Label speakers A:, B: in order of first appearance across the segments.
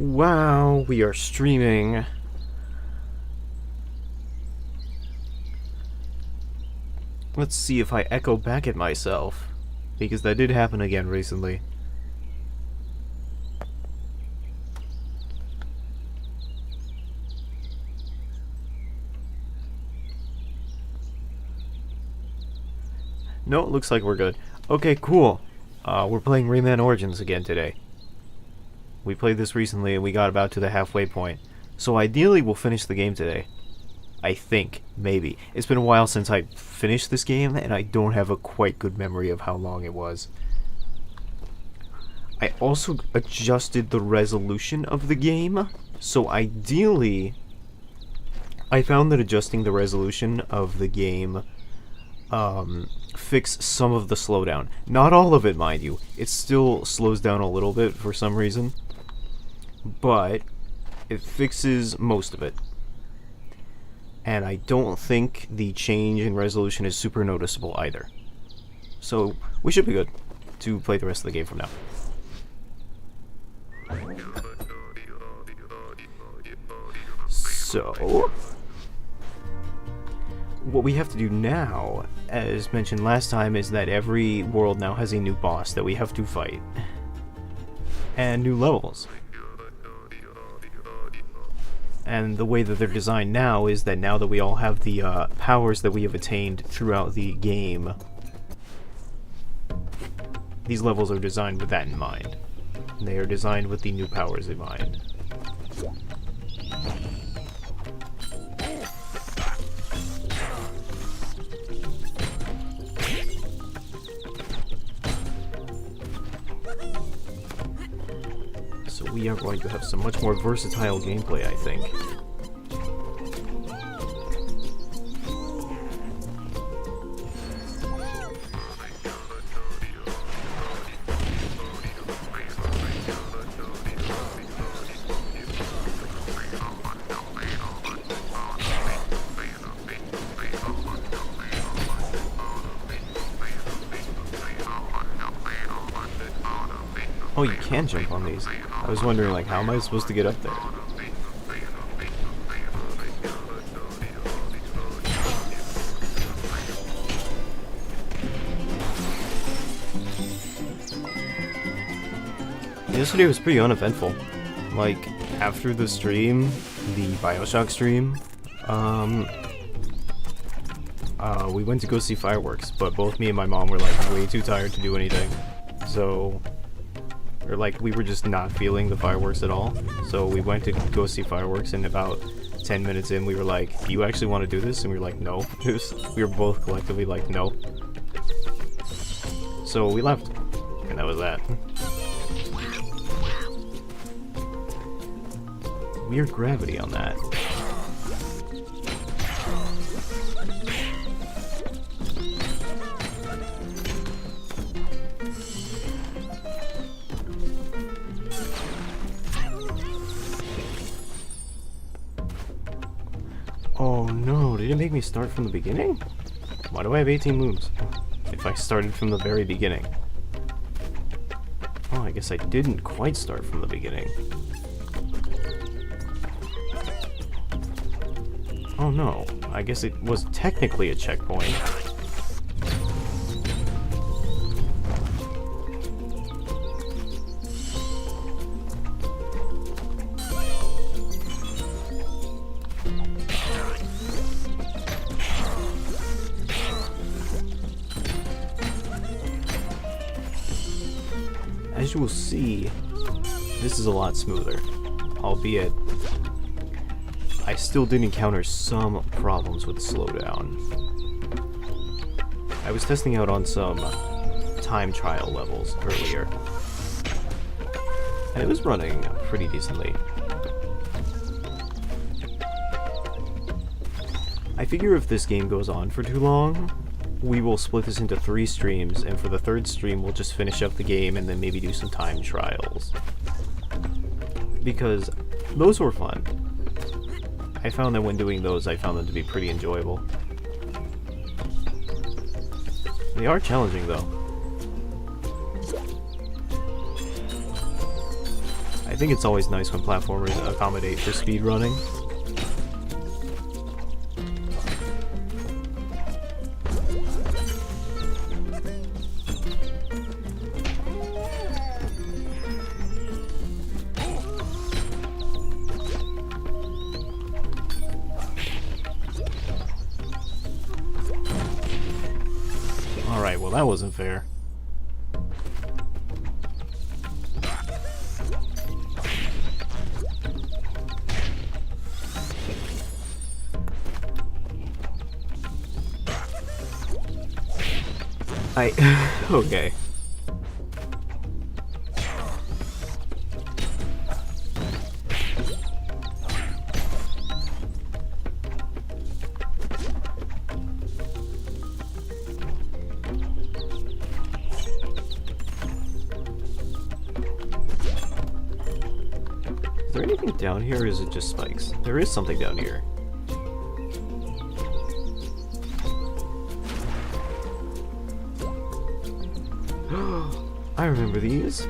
A: Wow, we are streaming. Let's see if I echo back at myself, because that did happen again recently. No, it looks like we're good. Okay, cool. We're playing Rayman Origins again today. We played this recently and we got about to the halfway point. So ideally we'll finish the game today. I think, maybe. It's been a while since I finished this game and I don't have a quite good memory of how long it was. I also adjusted the resolution of the game. So ideally, I found that adjusting the resolution of the game fix some of the slowdown. Not all of it, mind you. It still slows down a little bit for some reason. But it fixes most of it. And I don't think the change in resolution is super noticeable either. So we should be good to play the rest of the game from now. So what we have to do now, as mentioned last time, is that every world now has a new boss that we have to fight. And new levels. And the way that they're designed now is that now that we all have the powers that we have attained throughout the game, these levels are designed with that in mind. They are designed with the new powers in mind. So we are going to have some much more versatile gameplay, I think. Oh, you can jump on these. I was wondering, like, how am I supposed to get up there? Yesterday was pretty uneventful. Like, after the stream, the BioShock stream, we went to go see fireworks, but both me and my mom were, like, way too tired to do anything. So, or like, we were just not feeling the fireworks at all. So we went to go see fireworks, and about 10 minutes in, we were like, do you actually want to do this? And we were like, no. We were both collectively like, no. So we left, and that was that. Weird gravity on that. Oh no, did it make me start from the beginning? Why do I have 18 moves if I started from the very beginning? Oh, I guess I didn't quite start from the beginning. Oh no, I guess it was technically a checkpoint. As you will see, this is a lot smoother, albeit I still did encounter some problems with the slowdown. I was testing out on some time trial levels earlier, and it was running pretty decently. I figure if this game goes on for too long, we will split this into 3 streams, and for the 3rd stream we'll just finish up the game and then maybe do some time trials. Because those were fun. I found that when doing those, I found them to be pretty enjoyable. They are challenging, though. I think it's always nice when platformers accommodate for speed running. Alright, well that wasn't fair. Okay. Is there anything down here, or is it just spikes? There is something down here. I remember these.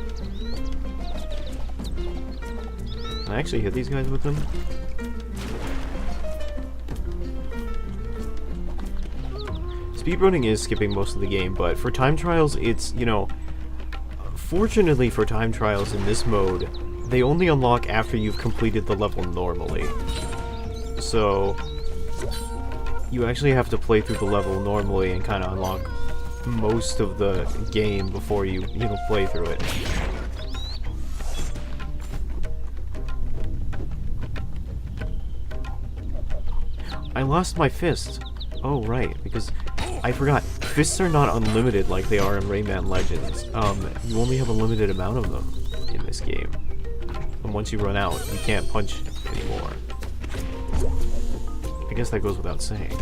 A: Can I actually hit these guys with them? Speedrunning is skipping most of the game, but for time trials, it's, you know, fortunately for time trials in this mode, they only unlock after you've completed the level normally. So, you actually have to play through the level normally and kind of unlock most of the game before you know, play through it. I lost my fist. Oh, right, because I forgot. Fists are not unlimited like they are in Rayman Legends. You only have a limited amount of them in this game. And once you run out, you can't punch anymore. I guess that goes without saying.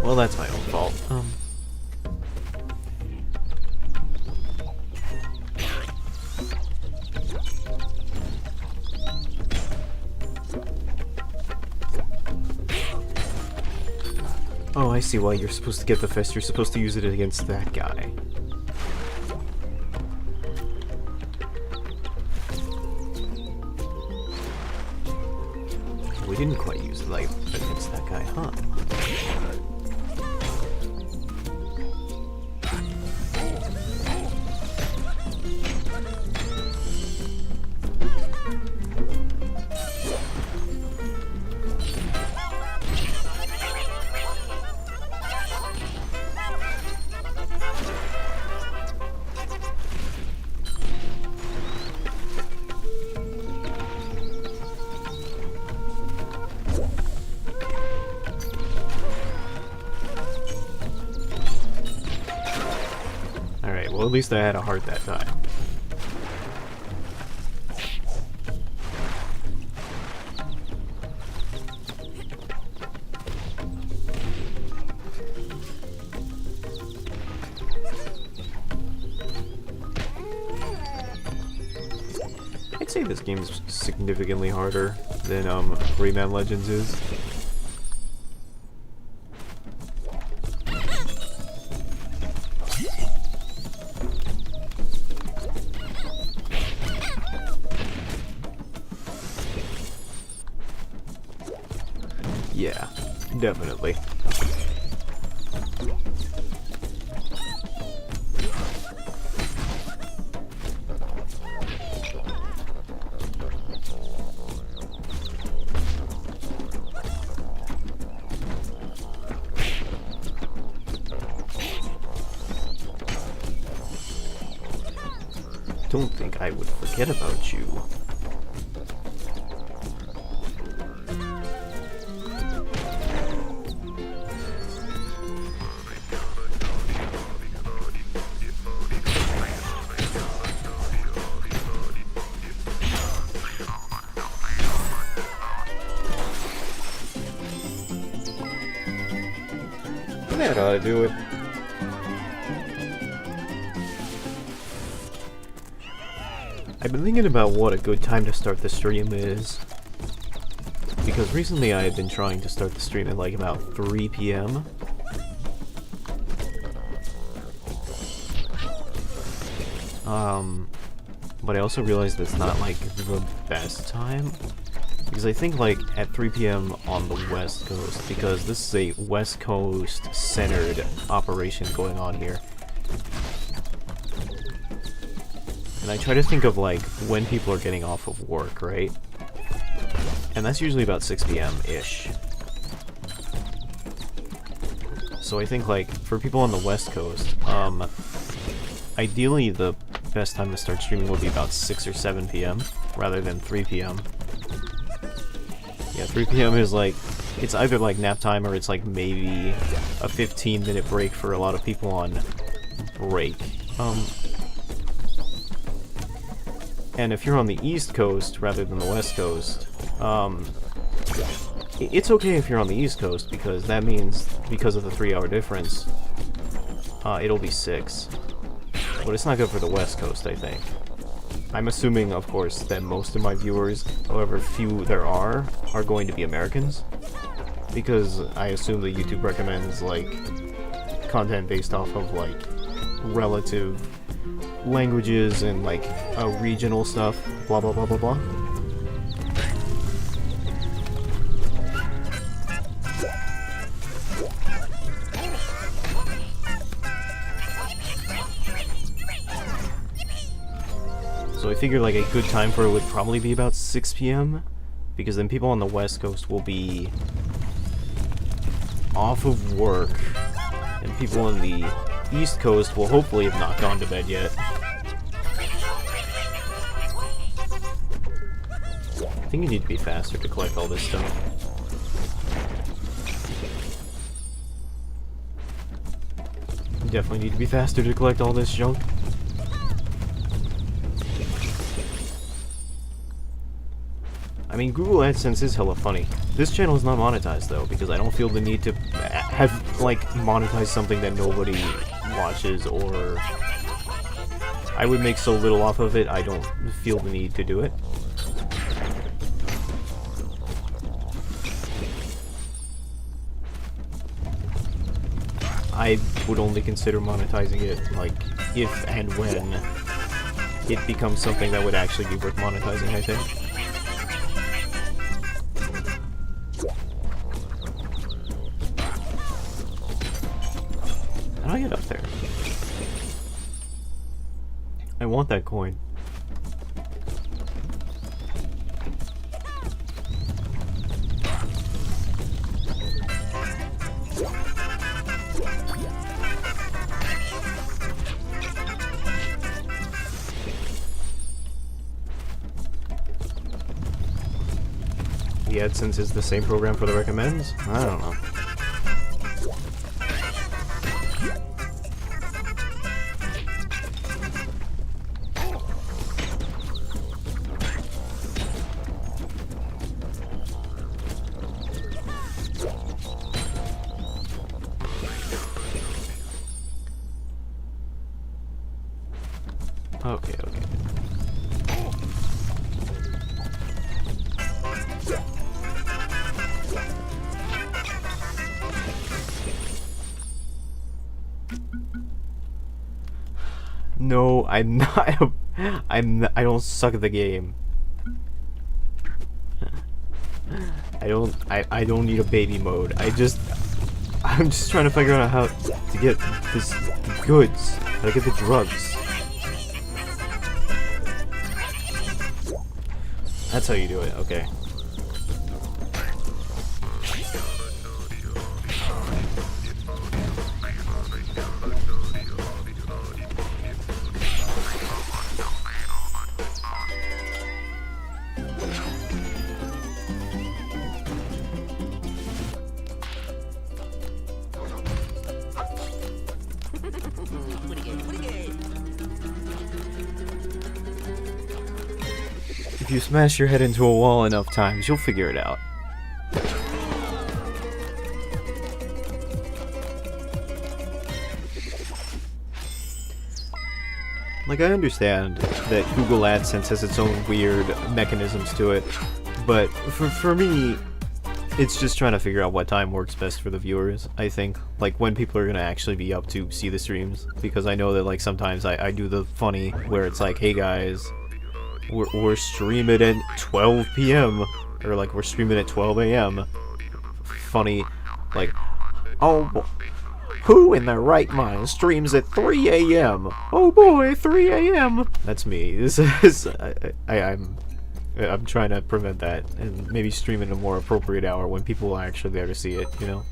A: Well, that's my own fault. Oh, I see why you're supposed to get the fist. You're supposed to use it against that guy. We didn't quite use light against that guy, huh? Well, at least I had a heart that time. I'd say this game's significantly harder than Rayman Legends is. Yeah, definitely. Don't think I would forget about you. That ought to do it. I've been thinking about what a good time to start the stream is. Because recently I had been trying to start the stream at like about 3 p.m. But I also realized that's not like the best time. Because I think like at 3 p.m. on the West Coast, because this is a West Coast centered operation going on here. And I try to think of like when people are getting off of work, right? And that's usually about 6 p.m.-ish. So I think like for people on the West Coast, ideally the best time to start streaming would be about 6 or 7 p.m. rather than 3 p.m. Yeah, 3 p.m. is like, it's either like nap time or it's like maybe a 15-minute break for a lot of people on break. And if you're on the East Coast rather than the West Coast, it's okay if you're on the East Coast because that means, because of the 3-hour difference, it'll be 6. But it's not good for the West Coast, I think. I'm assuming, of course, that most of my viewers, however few there are going to be Americans. Because I assume that YouTube recommends, like, content based off of, like, relative languages and, like, regional stuff, blah blah blah blah blah. So I figured like a good time for it would probably be about 6 p.m. because then people on the West Coast will be off of work and people on the East Coast will hopefully have not gone to bed yet. I think you need to be faster to collect all this stuff. You definitely need to be faster to collect all this junk. I mean, Google AdSense is hella funny. This channel is not monetized though, because I don't feel the need to have, like, monetize something that nobody watches, or I would make so little off of it, I don't feel the need to do it. I would only consider monetizing it, like, if and when it becomes something that would actually be worth monetizing, I think. How do I get up there? I want that coin. The AdSense is the same program for the recommends? I don't know. Okay, okay. No, I'm not. I don't suck at the game. I don't need a baby mode. I'm just trying to figure out how to get this goods. How to get the drugs. That's how you do it, okay. If you smash your head into a wall enough times, you'll figure it out. Like, I understand that Google AdSense has its own weird mechanisms to it, but for me, it's just trying to figure out what time works best for the viewers, I think. Like, when people are gonna actually be up to see the streams. Because I know that, like, sometimes I do the funny where it's like, hey guys, we're streaming at 12 p.m. Or, like, we're streaming at 12 a.m. Funny, like, oh, who in their right mind streams at 3 a.m.? Oh boy, 3 a.m. That's me. This is, I'm trying to prevent that and maybe stream at a more appropriate hour when people are actually there to see it, you know?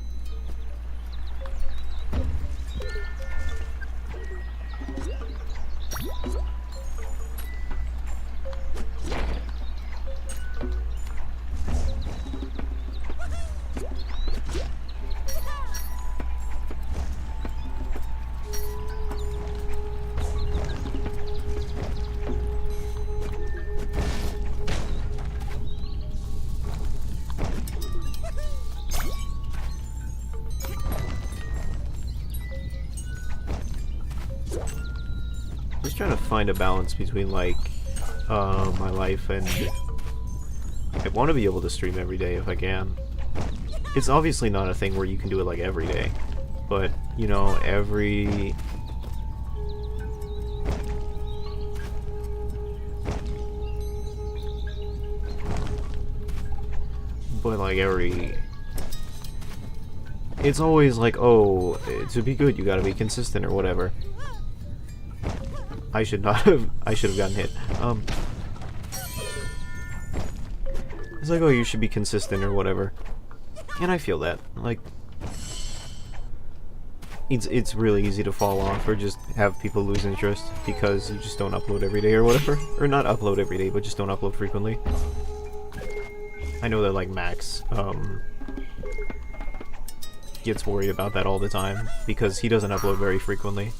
A: Just trying to find a balance between, like, my life and I want to be able to stream every day if I can. It's obviously not a thing where you can do it like every day, but you know, it's always like, oh, to be good you gotta be consistent or whatever. I should have gotten hit. It's like, oh, you should be consistent or whatever. And I feel that. Like, it's really easy to fall off or just have people lose interest because you just don't upload every day or whatever. Or not upload every day, but just don't upload frequently. I know that, like, Max, gets worried about that all the time because he doesn't upload very frequently.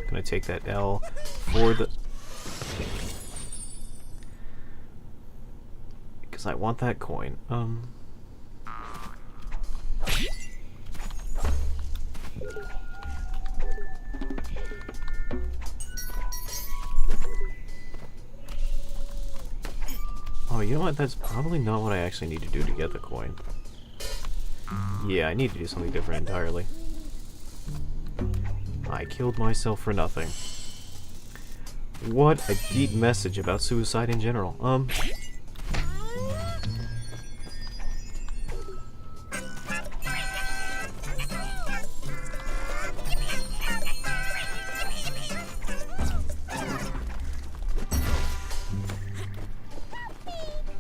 A: Gonna take that L for the... because I want that coin. Oh, you know what? That's probably not what I actually need to do to get the coin. Yeah, I need to do something different entirely. I killed myself for nothing. What a deep message about suicide in general.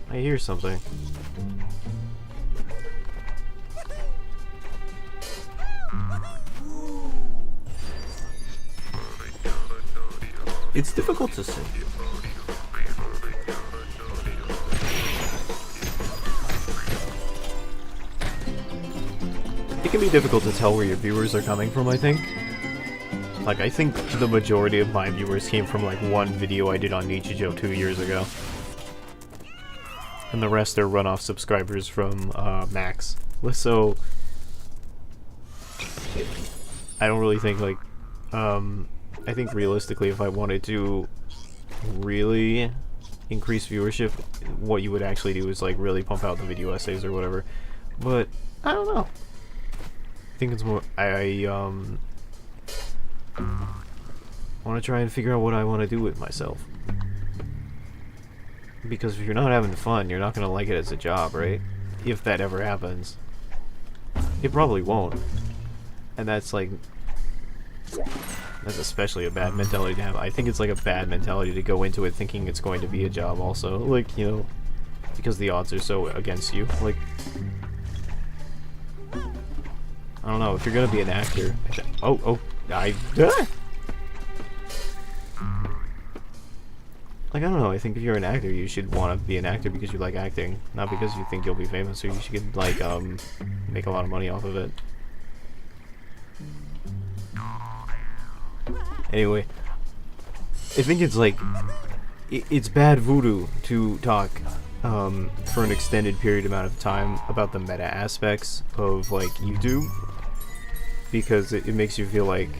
A: I hear something. It's difficult to say. It can be difficult to tell where your viewers are coming from, I think. Like, I think the majority of my viewers came from, like, one video I did on Nichijou 2 years ago. And the rest are runoff subscribers from, Max. So, I don't really think, like, I think realistically, if I wanted to really increase viewership, what you would actually do is, like, really pump out the video essays or whatever. But, I don't know. I think it's more, I want to try and figure out what I want to do with myself. Because if you're not having fun, you're not going to like it as a job, right? If that ever happens. It probably won't. And that's, like... that's especially a bad mentality to have. I think it's like a bad mentality to go into it thinking it's going to be a job also. Like, you know, because the odds are so against you. Like, I don't know, if you're gonna be an actor... Like, I don't know, I think if you're an actor, you should want to be an actor because you like acting. Not because you think you'll be famous or you should, like, make a lot of money off of it. Anyway, I think it's like, it's bad voodoo to talk for an extended period amount of time about the meta aspects of, like, YouTube. because it makes you feel like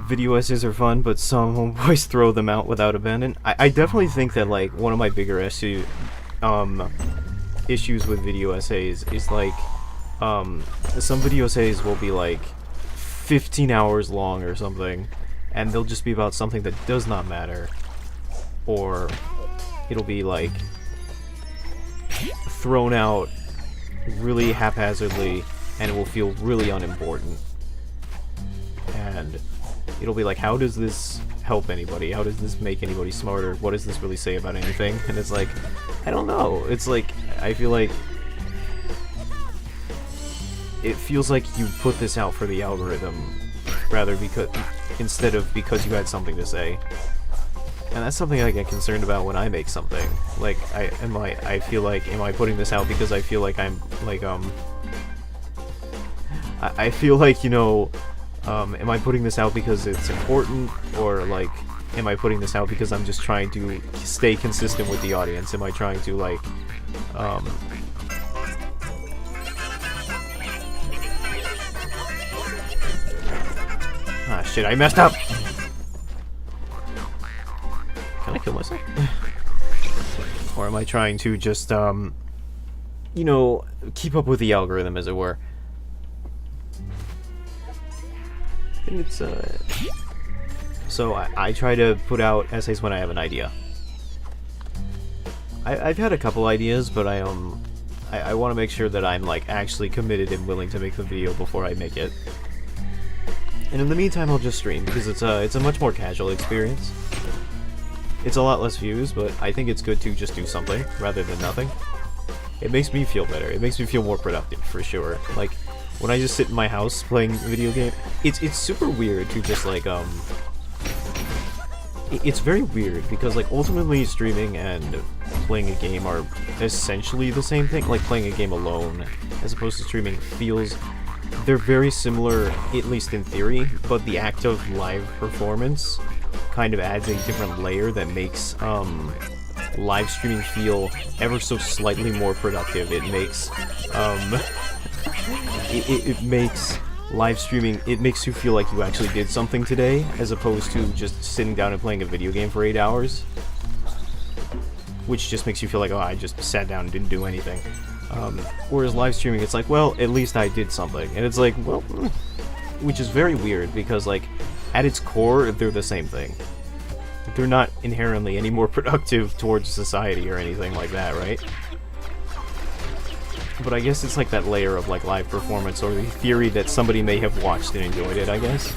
A: video essays are fun, but some homeboys throw them out without abandon. I definitely think that like one of my bigger issues with video essays is like some video essays will be like 15 hours long or something, and they'll just be about something that does not matter, or it'll be like thrown out really haphazardly and it will feel really unimportant, and it'll be like, how does this help anybody? How does this make anybody smarter? What does this really say about anything? And it's like, I don't know. It's like, I feel like it feels like you put this out for the algorithm rather instead of because you had something to say. And that's something I get concerned about when I make something. Like, I feel like, am I putting this out because I feel like I'm like I feel like, you know, am I putting this out because it's important, or like, am I putting this out because I'm just trying to stay consistent with the audience? Am I trying to like, ah shit, I messed up! Can I kill myself? Or am I trying to just, you know, keep up with the algorithm, as it were? I think it's, so I try to put out essays when I have an idea. I've had a couple ideas, but I want to make sure that I'm like actually committed and willing to make the video before I make it. And in the meantime, I'll just stream, because it's a much more casual experience. It's a lot less views, but I think it's good to just do something rather than nothing. It makes me feel better. It makes me feel more productive, for sure. Like, when I just sit in my house playing video game, it's super weird to just like it's very weird because like ultimately streaming and playing a game are essentially the same thing. Like playing a game alone as opposed to streaming they're very similar, at least in theory, but the act of live performance kind of adds a different layer that makes live streaming feel ever so slightly more productive. It makes it makes live streaming, it makes you feel like you actually did something today, as opposed to just sitting down and playing a video game for 8 hours, which just makes you feel like, oh, I just sat down and didn't do anything. Whereas live streaming, it's like, well, at least I did something, and it's like, well, which is very weird, because like at its core they're the same thing. They're not inherently any more productive towards society or anything like that, right? But I guess it's like that layer of like live performance, or the theory that somebody may have watched and enjoyed it, I guess.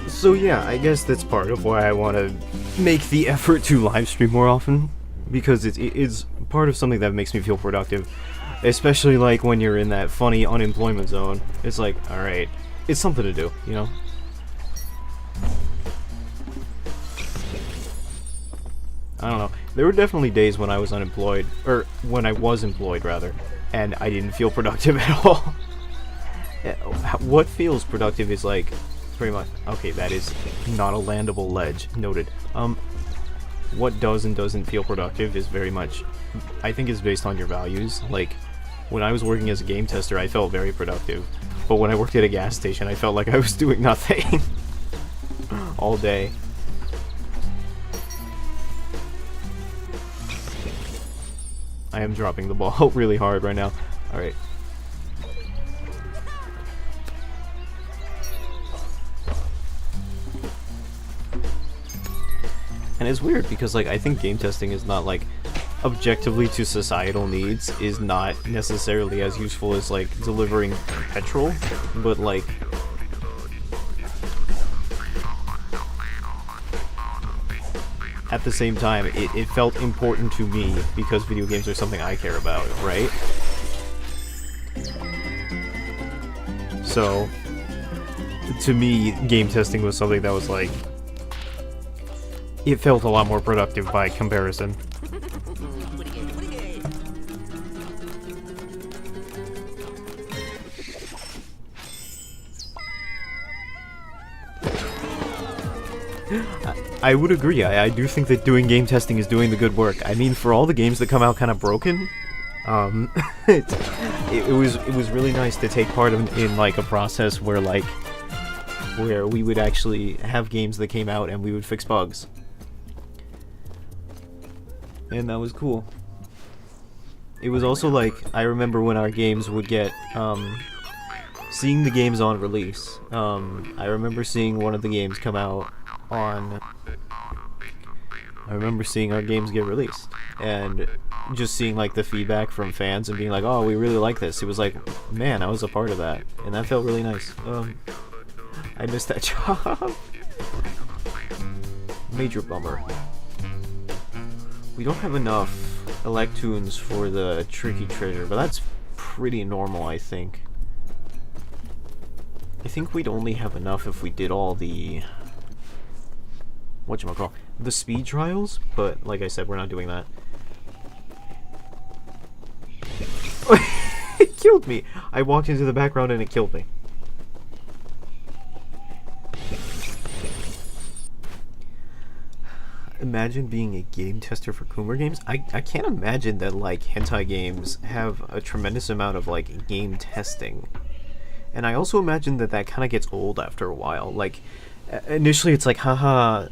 A: So yeah, I guess that's part of why I want to make the effort to live stream more often, because it's part of something that makes me feel productive, especially like when you're in that funny unemployment zone. It's like, alright, it's something to do, you know? I don't know. There were definitely days when I was unemployed, or when I was employed rather, and I didn't feel productive at all. What feels productive is like, pretty much, okay, that is not a landable ledge, noted. What does and doesn't feel productive is very much, I think, is based on your values. Like, when I was working as a game tester, I felt very productive, but when I worked at a gas station, I felt like I was doing nothing all day. I am dropping the ball really hard right now. Alright. And it's weird because, like, I think game testing is not, like, objectively to societal needs, is not necessarily as useful as, like, delivering petrol, but, like, at the same time, it felt important to me because video games are something I care about, right? So, to me, game testing was something that was like, it felt a lot more productive by comparison. I would agree. I do think that doing game testing is doing the good work. I mean, for all the games that come out kind of broken, it was really nice to take part in like a process where we would actually have games that came out and we would fix bugs, and that was cool. It was also like, I remember when our games would get seeing the games on release. I remember seeing one of the games come out on. I remember seeing our games get released, and just seeing like the feedback from fans and being like, "Oh, we really like this." It was like, man, I was a part of that, and that felt really nice. I missed that job. Major bummer. We don't have enough Electoons for the tricky treasure, but that's pretty normal, I think. I think we'd only have enough if we did all the whatchamacall, the speed trials, but like I said, we're not doing that. It killed me! I walked into the background and it killed me. Imagine being a game tester for Coomer games. I can't imagine that like hentai games have a tremendous amount of like game testing. And I also imagine that that kind of gets old after a while. Like, initially it's like, haha,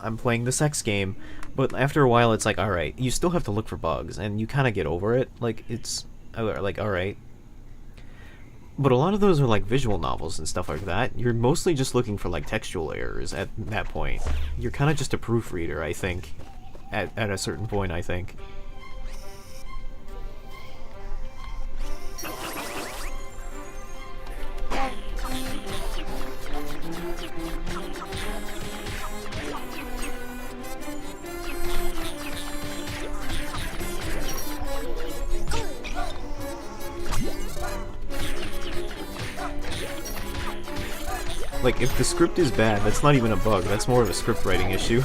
A: I'm playing the sex game, but after a while it's like, alright, you still have to look for bugs, and you kind of get over it. Like, it's, like, alright. But a lot of those are like visual novels and stuff like that. You're mostly just looking for like textual errors at that point. You're kind of just a proofreader, I think, at a certain point, I think. Like, if the script is bad, that's not even a bug, that's more of a script writing issue.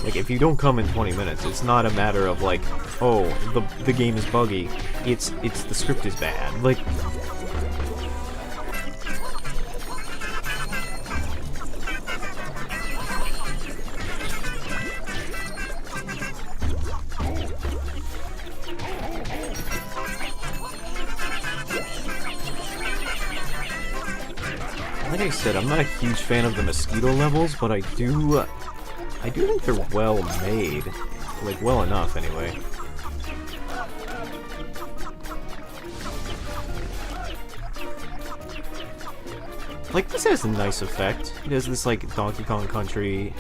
A: Like, if you don't come in 20 minutes, it's not a matter of like, oh, the game is buggy, it's the script is bad. Like, like I said, I'm not a huge fan of the mosquito levels, but I do think they're well made. Like, well enough, anyway. Like, this has a nice effect. It has this, like, Donkey Kong Country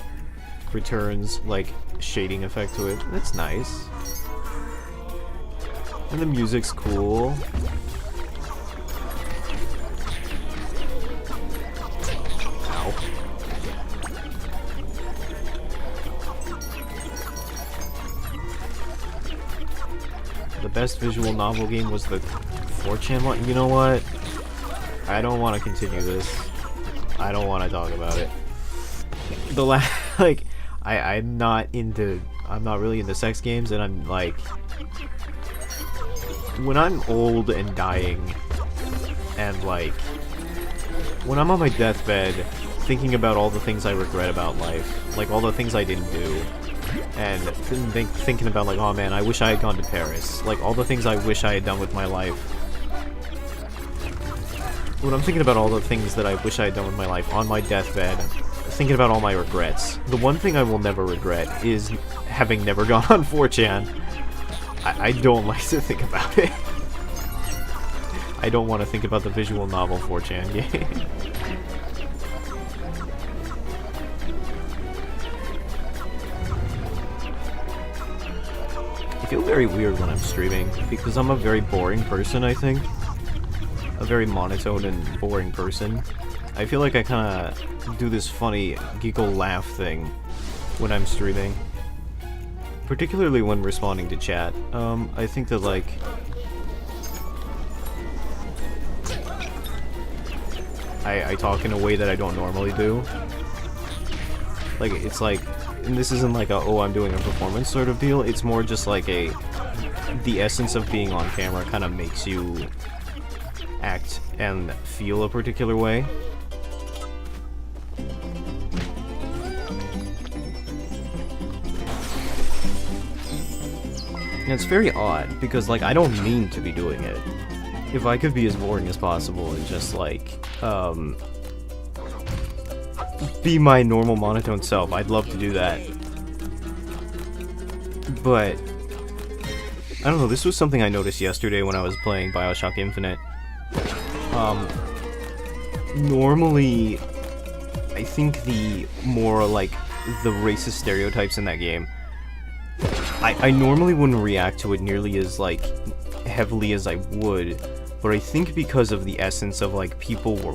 A: Returns, like, shading effect to it. That's nice. And the music's cool. The best visual novel game was the 4chan one. You know what? I don't want to continue this. I don't want to talk about it. The like, I'm not really into sex games, and I'm like, when I'm old and dying, and like, when I'm on my deathbed, thinking about all the things I regret about life, like all the things I didn't do, and thinking about like, oh man, I wish I had gone to Paris, like all the things I wish I had done with my life. When I'm thinking about all the things that I wish I had done with my life on my deathbed, thinking about all my regrets, the one thing I will never regret is having never gone on 4chan. I don't like to think about it. I don't want to think about the visual novel 4chan game. I feel very weird when I'm streaming, because I'm a very boring person, I think. A very monotone and boring person. I feel like I kinda do this funny giggle laugh thing when I'm streaming. particularly when responding to chat. I think that, like, I talk in a way that I don't normally do. Like, it's like, and this isn't like a, oh, I'm doing a performance sort of deal, it's more just like a, the essence of being on camera kind of makes you act and feel a particular way. And it's very odd, because, like, I don't mean to be doing it. If I could be as boring as possible and just, like, be my normal monotone self, I'd love to do that. But I don't know, this was something I noticed yesterday when I was playing BioShock Infinite. Normally, I think the more, like, the racist stereotypes in that game, I normally wouldn't react to it nearly as, like, heavily as I would, but I think because of the essence of, like, people were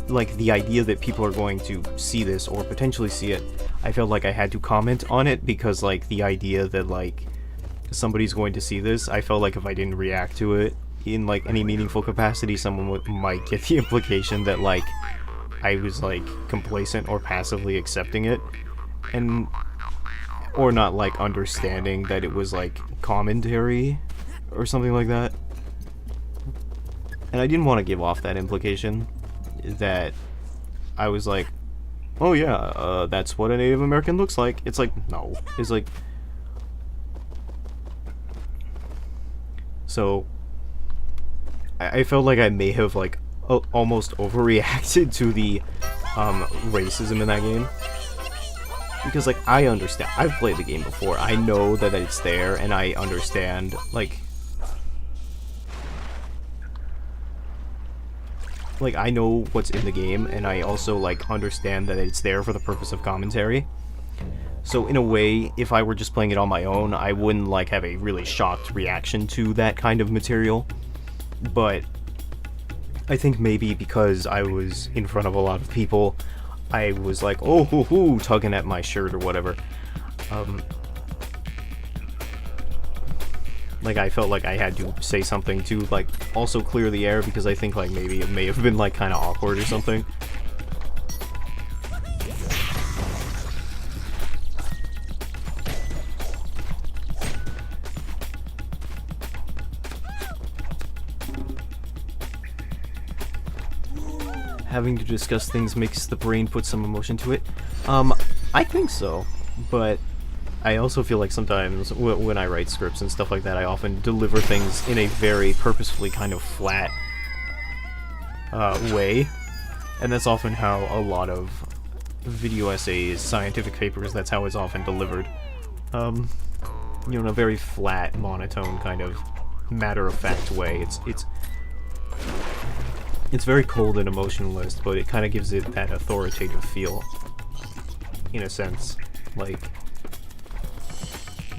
A: like, the idea that people are going to see this, or potentially see it, I felt like I had to comment on it, because, like, the idea that, like, somebody's going to see this, I felt like if I didn't react to it in, like, any meaningful capacity, someone might get the implication that, like, I was, like, complacent or passively accepting it, and or not, like, understanding that it was, like, commentary or something like that. And I didn't want to give off that implication that I was like, oh yeah, that's what a Native American looks like. It's like, no. It's like... So, I felt like I may have, like, almost overreacted to the racism in that game. Because, like, I understand. I've played the game before. I know that it's there, and I understand, like, I know what's in the game, and I also, like, understand that it's there for the purpose of commentary. So, in a way, if I were just playing it on my own, I wouldn't, like, have a really shocked reaction to that kind of material. But I think maybe because I was in front of a lot of people, I was like, oh, hoo, hoo, tugging at my shirt or whatever. Like, I felt like I had to say something to, like, also clear the air, because I think, like, maybe it may have been, like, kind of awkward or something. Having to discuss things makes the brain put some emotion to it. I think so, but I also feel like sometimes when I write scripts and stuff like that, I often deliver things in a very purposefully kind of flat way, and that's often how a lot of video essays, scientific papers, that's how it's often delivered. You know, in a very flat, monotone kind of matter-of-fact way. It's very cold and emotionless, but it kind of gives it that authoritative feel, in a sense. Like,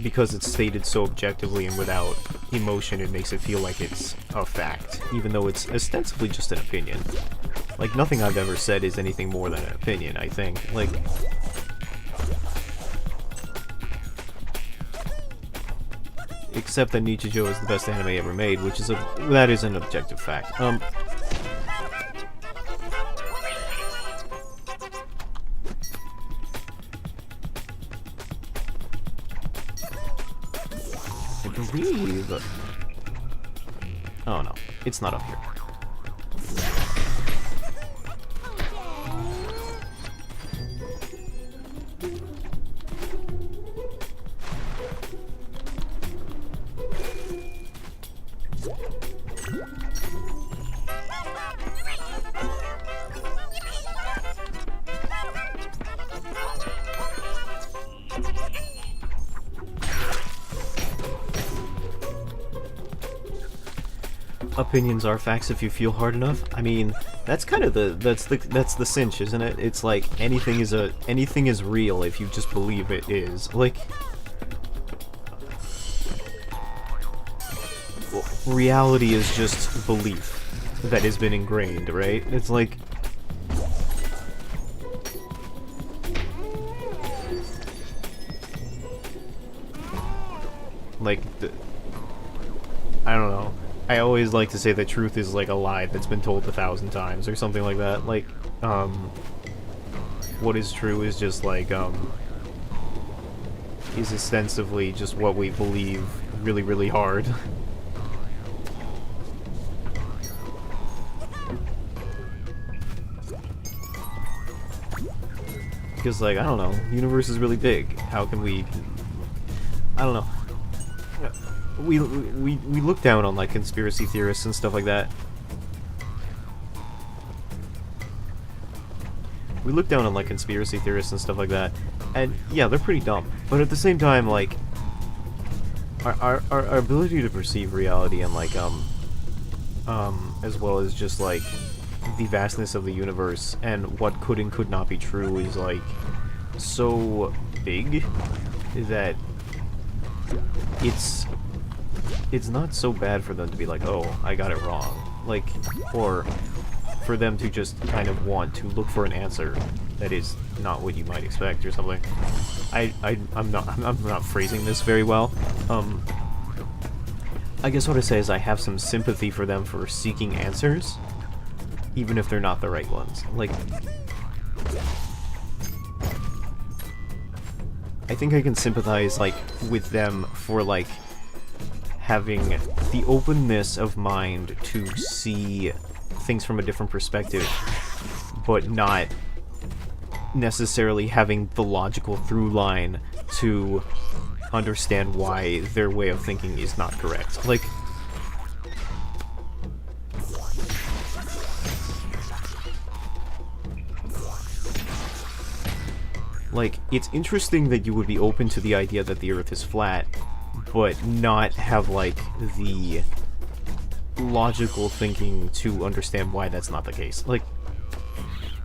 A: because it's stated so objectively and without emotion, it makes it feel like it's a fact, even though it's ostensibly just an opinion. Like, nothing I've ever said is anything more than an opinion, I think. Like, except that Nichijou is the best anime ever made, which is that is an objective fact. I believe... Oh no, it's not up here. Opinions are facts if you feel hard enough. I mean, that's kind of that's the cinch, isn't it? It's like anything is real if you just believe it is. Like, reality is just belief that has been ingrained, right? It's like, Like, I don't know. I always like to say that truth is like a lie that's been told 1,000 times or something like that. Like, what is true is just like, is ostensibly just what we believe really, really hard. Because, like, I don't know, the universe is really big. How can we... I don't know. We look down on, like, conspiracy theorists and stuff like that. We look down on, like, conspiracy theorists and stuff like that. And, yeah, they're pretty dumb. But at the same time, like, our ability to perceive reality and, like, as well as just, like, the vastness of the universe and what could and could not be true is, like, so big that it's not so bad for them to be like, oh, I got it wrong. Like, or for them to just kind of want to look for an answer that is not what you might expect or something. I'm not phrasing this very well. I guess what I say is I have some sympathy for them for seeking answers, even if they're not the right ones. Like, I think I can sympathize, like, with them for, like, having the openness of mind to see things from a different perspective, but not necessarily having the logical through line to understand why their way of thinking is not correct. Like, it's interesting that you would be open to the idea that the Earth is flat, but not have, like, the logical thinking to understand why that's not the case. Like,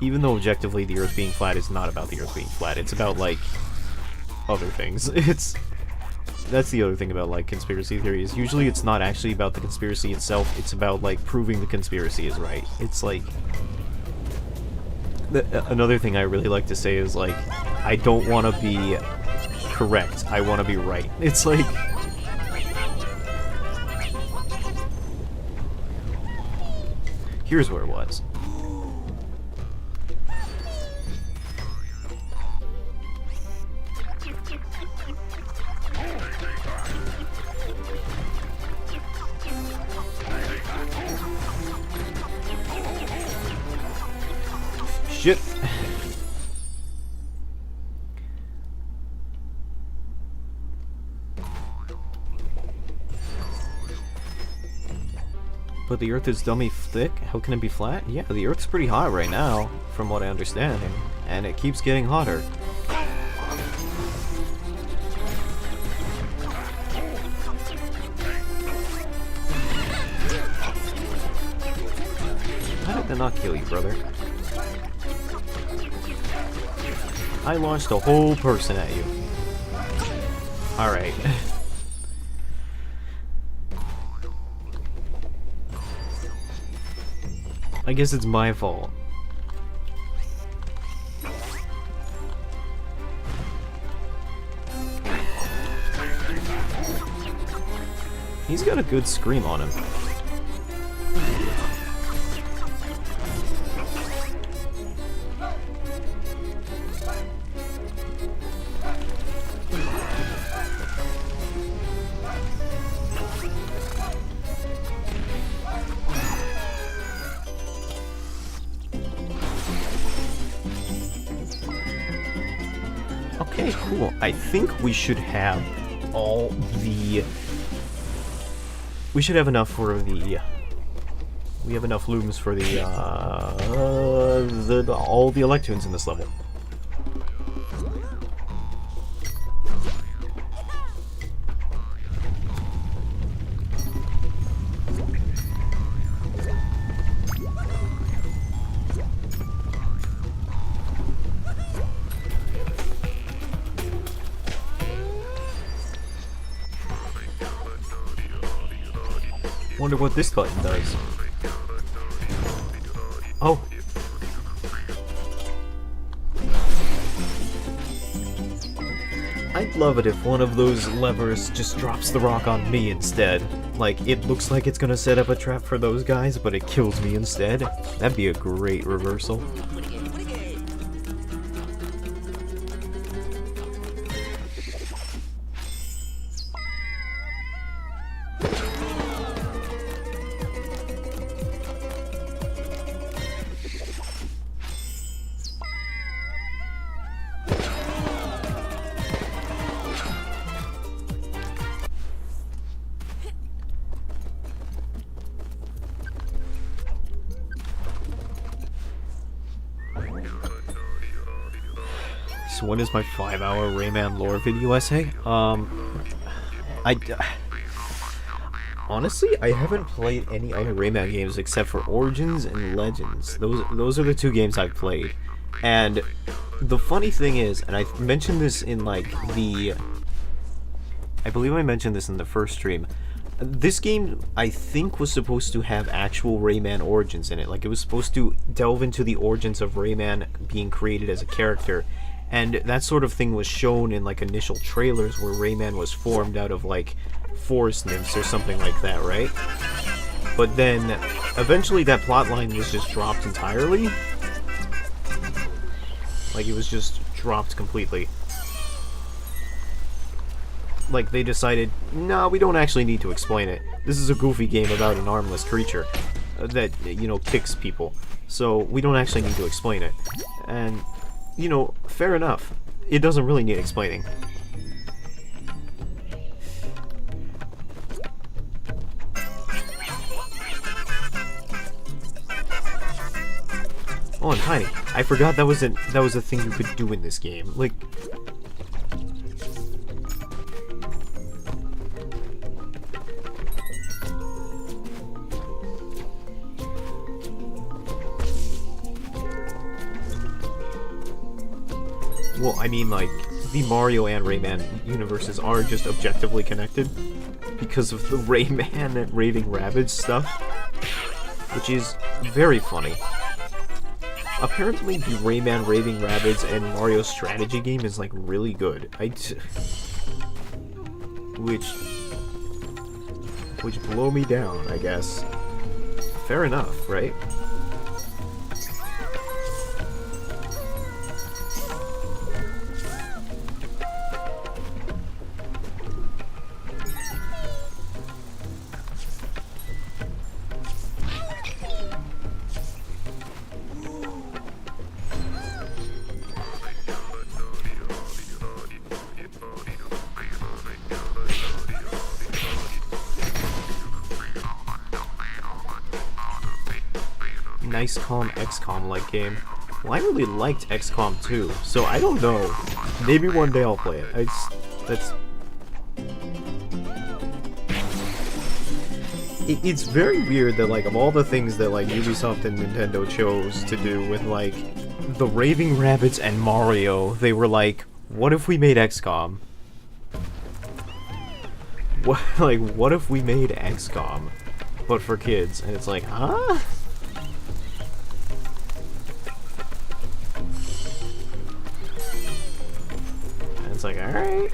A: even though objectively the Earth being flat is not about the Earth being flat, it's about, like, other things. That's the other thing about, like, conspiracy theories. Usually it's not actually about the conspiracy itself, it's about, like, proving the conspiracy is right. It's, like... Another thing I really like to say is, like, I don't want to be correct, I want to be right. It's like... Here's where it was. Shit. But the Earth is dummy thick? How can it be flat? Yeah, the Earth's pretty hot right now, from what I understand, and it keeps getting hotter. How did that not kill you, brother? I launched a whole person at you. Alright. I guess it's my fault. He's got a good scream on him. Okay, cool. I think we should have all the... We should have enough for the... We have enough looms for the, all the Electoons in this level. Wonder what this button does. Oh. I'd love it if one of those levers just drops the rock on me instead. Like, it looks like it's gonna set up a trap for those guys, but it kills me instead. That'd be a great reversal. So when is my 5-hour Rayman lore video essay? Honestly, I haven't played any other Rayman games except for Origins and Legends. Those are the two games I've played. And the funny thing is, and I mentioned this in like the... I believe I mentioned this in the first stream. This game, I think, was supposed to have actual Rayman origins in it. Like, it was supposed to delve into the origins of Rayman being created as a character. And that sort of thing was shown in, like, initial trailers where Rayman was formed out of, like, forest nymphs or something like that, right? But then, eventually that plotline was just dropped entirely. Like, it was just dropped completely. Like, they decided, no, we don't actually need to explain it. This is a goofy game about an armless creature that, you know, kicks people. So, we don't actually need to explain it. And, you know, fair enough. It doesn't really need explaining. Oh, and Tiny. I forgot that was a thing you could do in this game. Like... Well, I mean, like, the Mario and Rayman universes are just objectively connected because of the Rayman and Raving Rabbids stuff, which is very funny. Apparently, the Rayman, Raving Rabbids, and Mario strategy game is, like, really good. Which blow me down, I guess. Fair enough, right? Nice calm XCOM-like game. Well, I really liked XCOM 2, so I don't know. Maybe one day I'll play it. It's very weird that, like, of all the things that, like, Ubisoft and Nintendo chose to do with, like, the Raving Rabbids and Mario, they were like, what if we made XCOM? What if we made XCOM, but for kids? And it's like, huh? Like, alright.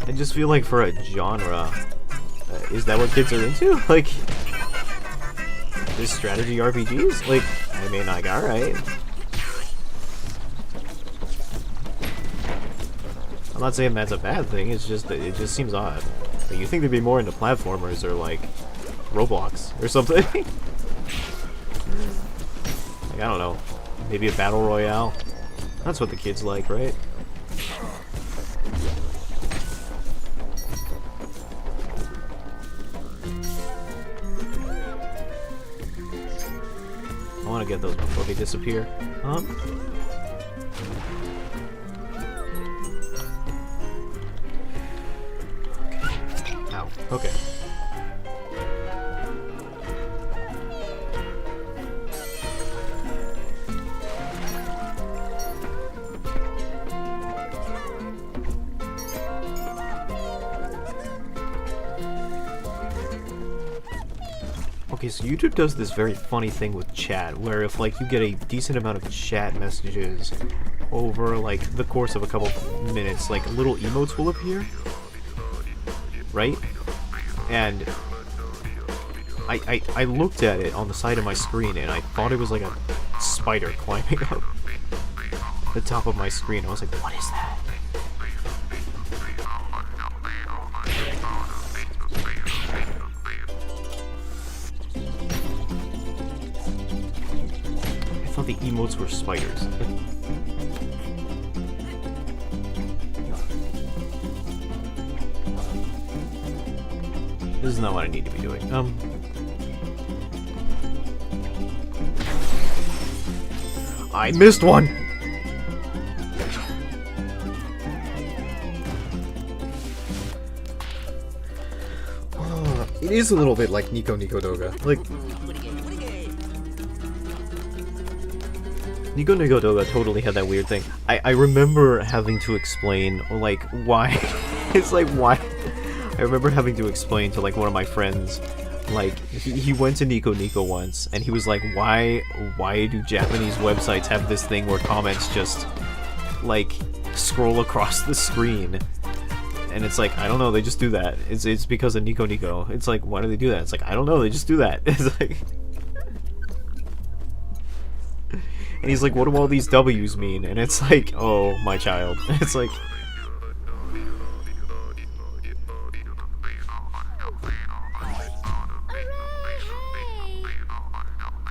A: I just feel like for a genre, is that what kids are into? Like, this strategy RPGs? Like, I mean, like, alright. I'm not saying that's a bad thing, it's just that it just seems odd. Like, you think they'd be more into platformers or, like, Roblox or something? Like, I don't know. Maybe a battle royale? That's what the kids like, right? I want to get those before they disappear. Huh? Ow. Okay. Okay, so YouTube does this very funny thing with chat, where if, like, you get a decent amount of chat messages over like the course of a couple minutes, like little emotes will appear, right? And I looked at it on the side of my screen and I thought it was like a spider climbing up the top of my screen. I was like, what is that? I thought the emotes were spiders. This is not what I need to be doing. I missed one! It is a little bit like Nico Nico Doga. Like, Nico Nico Doga totally had that weird thing. I remember having to explain, like, why... It's like, why... I remember having to explain to, like, one of my friends, like, he went to Nico Nico once, and he was like, why do Japanese websites have this thing where comments just, like, scroll across the screen? And it's like, I don't know, they just do that. It's because of Nico Nico. It's like, why do they do that? It's like, I don't know, they just do that. It's like... And he's like, what do all these W's mean? And it's like, oh, my child. It's like...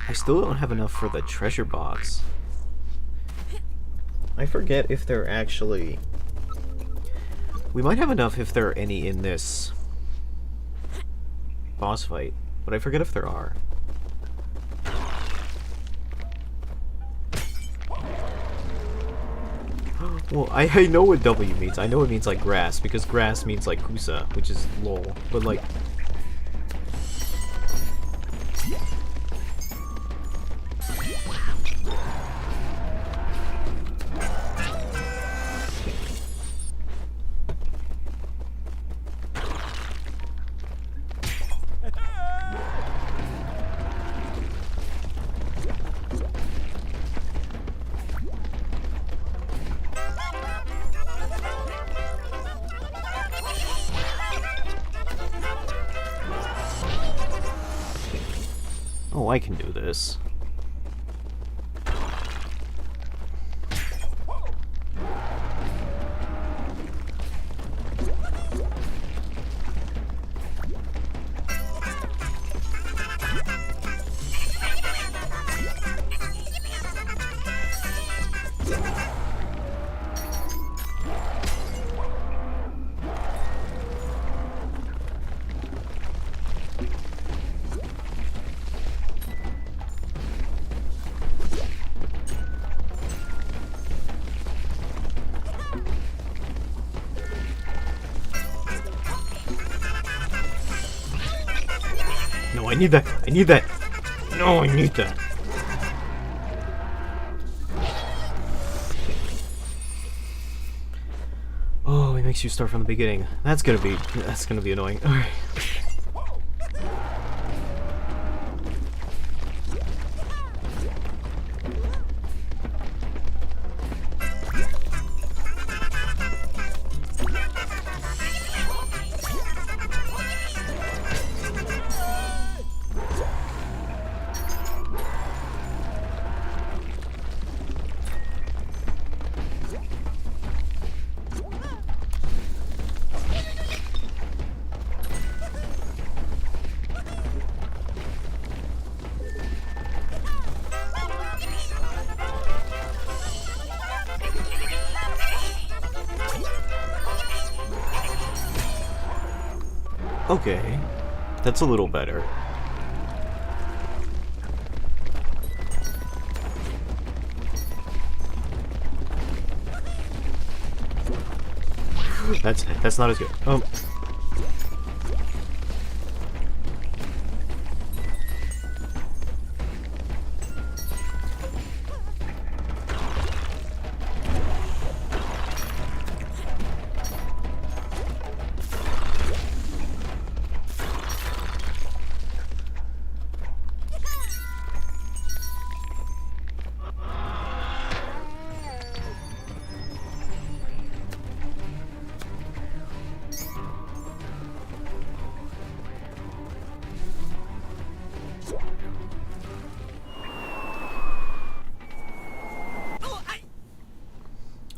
A: I still don't have enough for the treasure box. I forget if they're actually... We might have enough if there are any in this boss fight, but I forget if there are. Well, I know what W means. I know it means like grass, because grass means like kusa, which is lol, but like... Oh, I can do this. No, I need that! I need that! No, I need that! Oh, it makes you start from the beginning. That's gonna be annoying. Alright. Okay, that's a little better. That's not as good.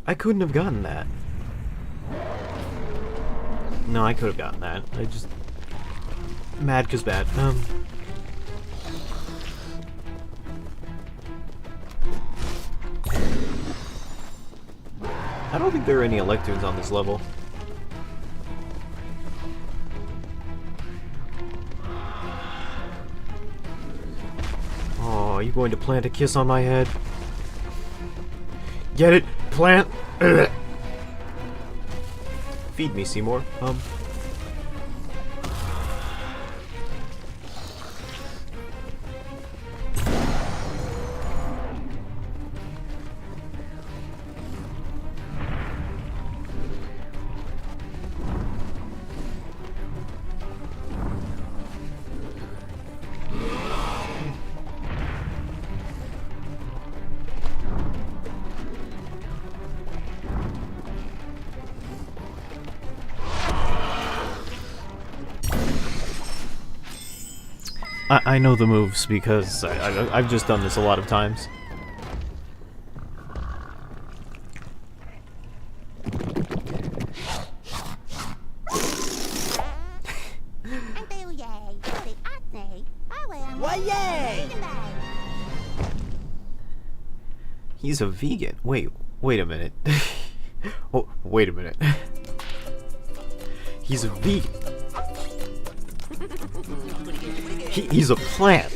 A: I couldn't have gotten that. No, I could have gotten that. I just... Mad 'cause bad. I don't think there are any Electoons on this level. Oh, are you going to plant a kiss on my head? Get it? Plant? Ugh. Feed me, Seymour. I know the moves because I've just done this a lot of times. He's a vegan. Wait a minute. Oh, wait a minute. He's a vegan. He's a plant,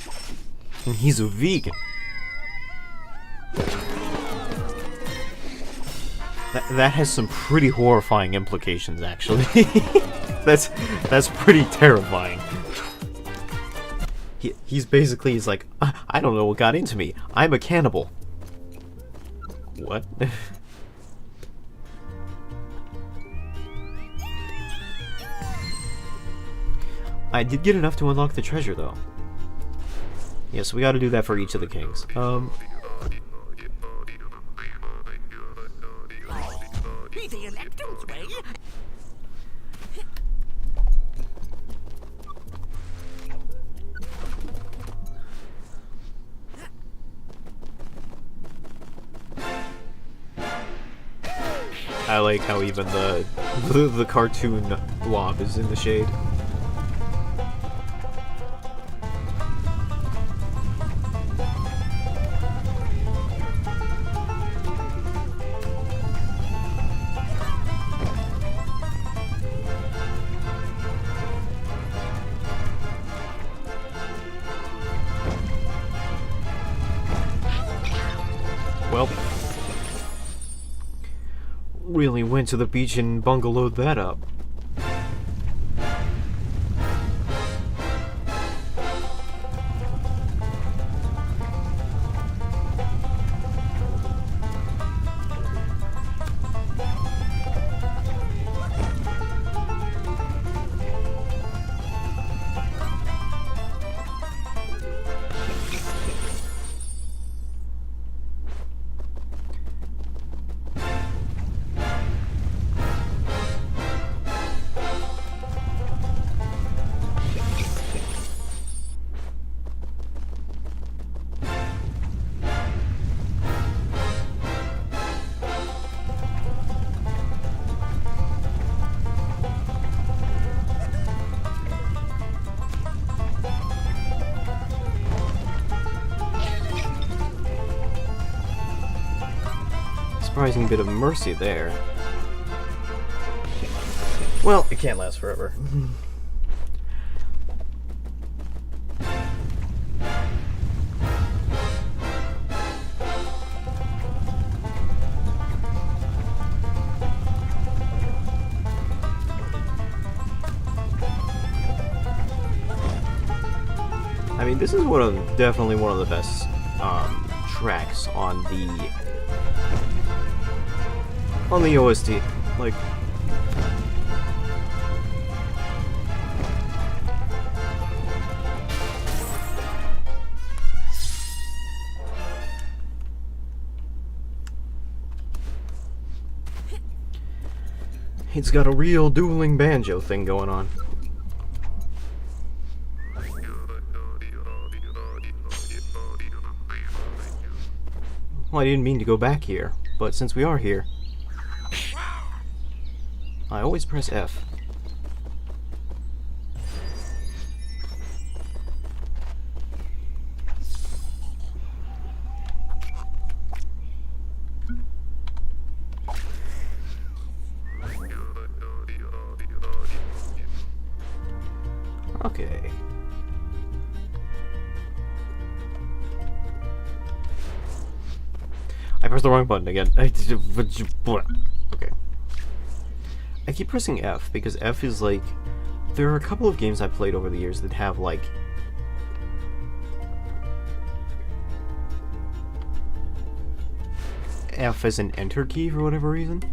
A: and he's a vegan. That has some pretty horrifying implications, actually. that's pretty terrifying. He's like, I don't know what got into me. I'm a cannibal. What? I did get enough to unlock the treasure, though. Yeah, so we gotta do that for each of the kings. I like how even the cartoon blob is in the shade. Well, really went to the beach and bungalowed that up. Surprising bit of mercy there. Well, it can't last forever. I mean, this is definitely one of the best tracks on the OST. Like, it's got a real dueling banjo thing going on. Well, I didn't mean to go back here, but since we are here, I always press F. Okay. I pressed the wrong button again. Okay. I keep pressing F because F is like... There are a couple of games I've played over the years that have like... F as an enter key for whatever reason.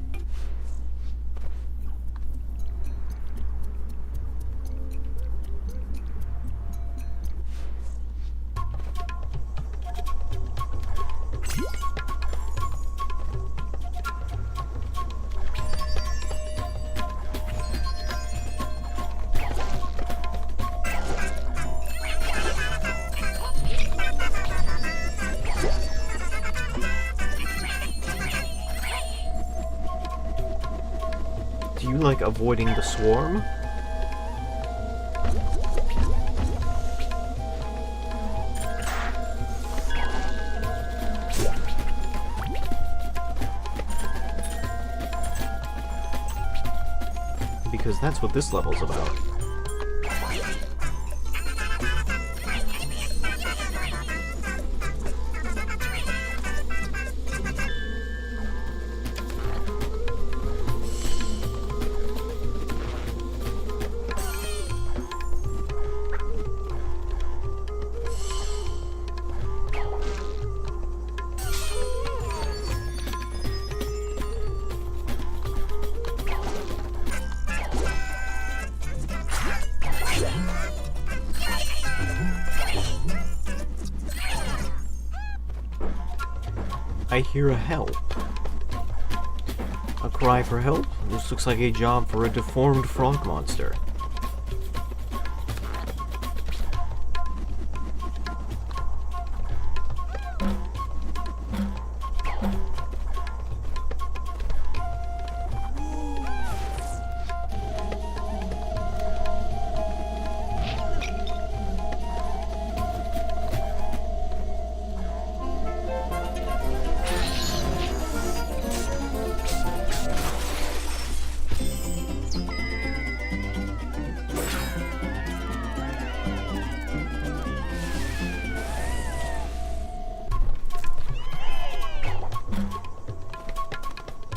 A: Do you like avoiding the swarm? Because that's what this level's about. I hear a help. A cry for help? This looks like a job for a deformed frog monster.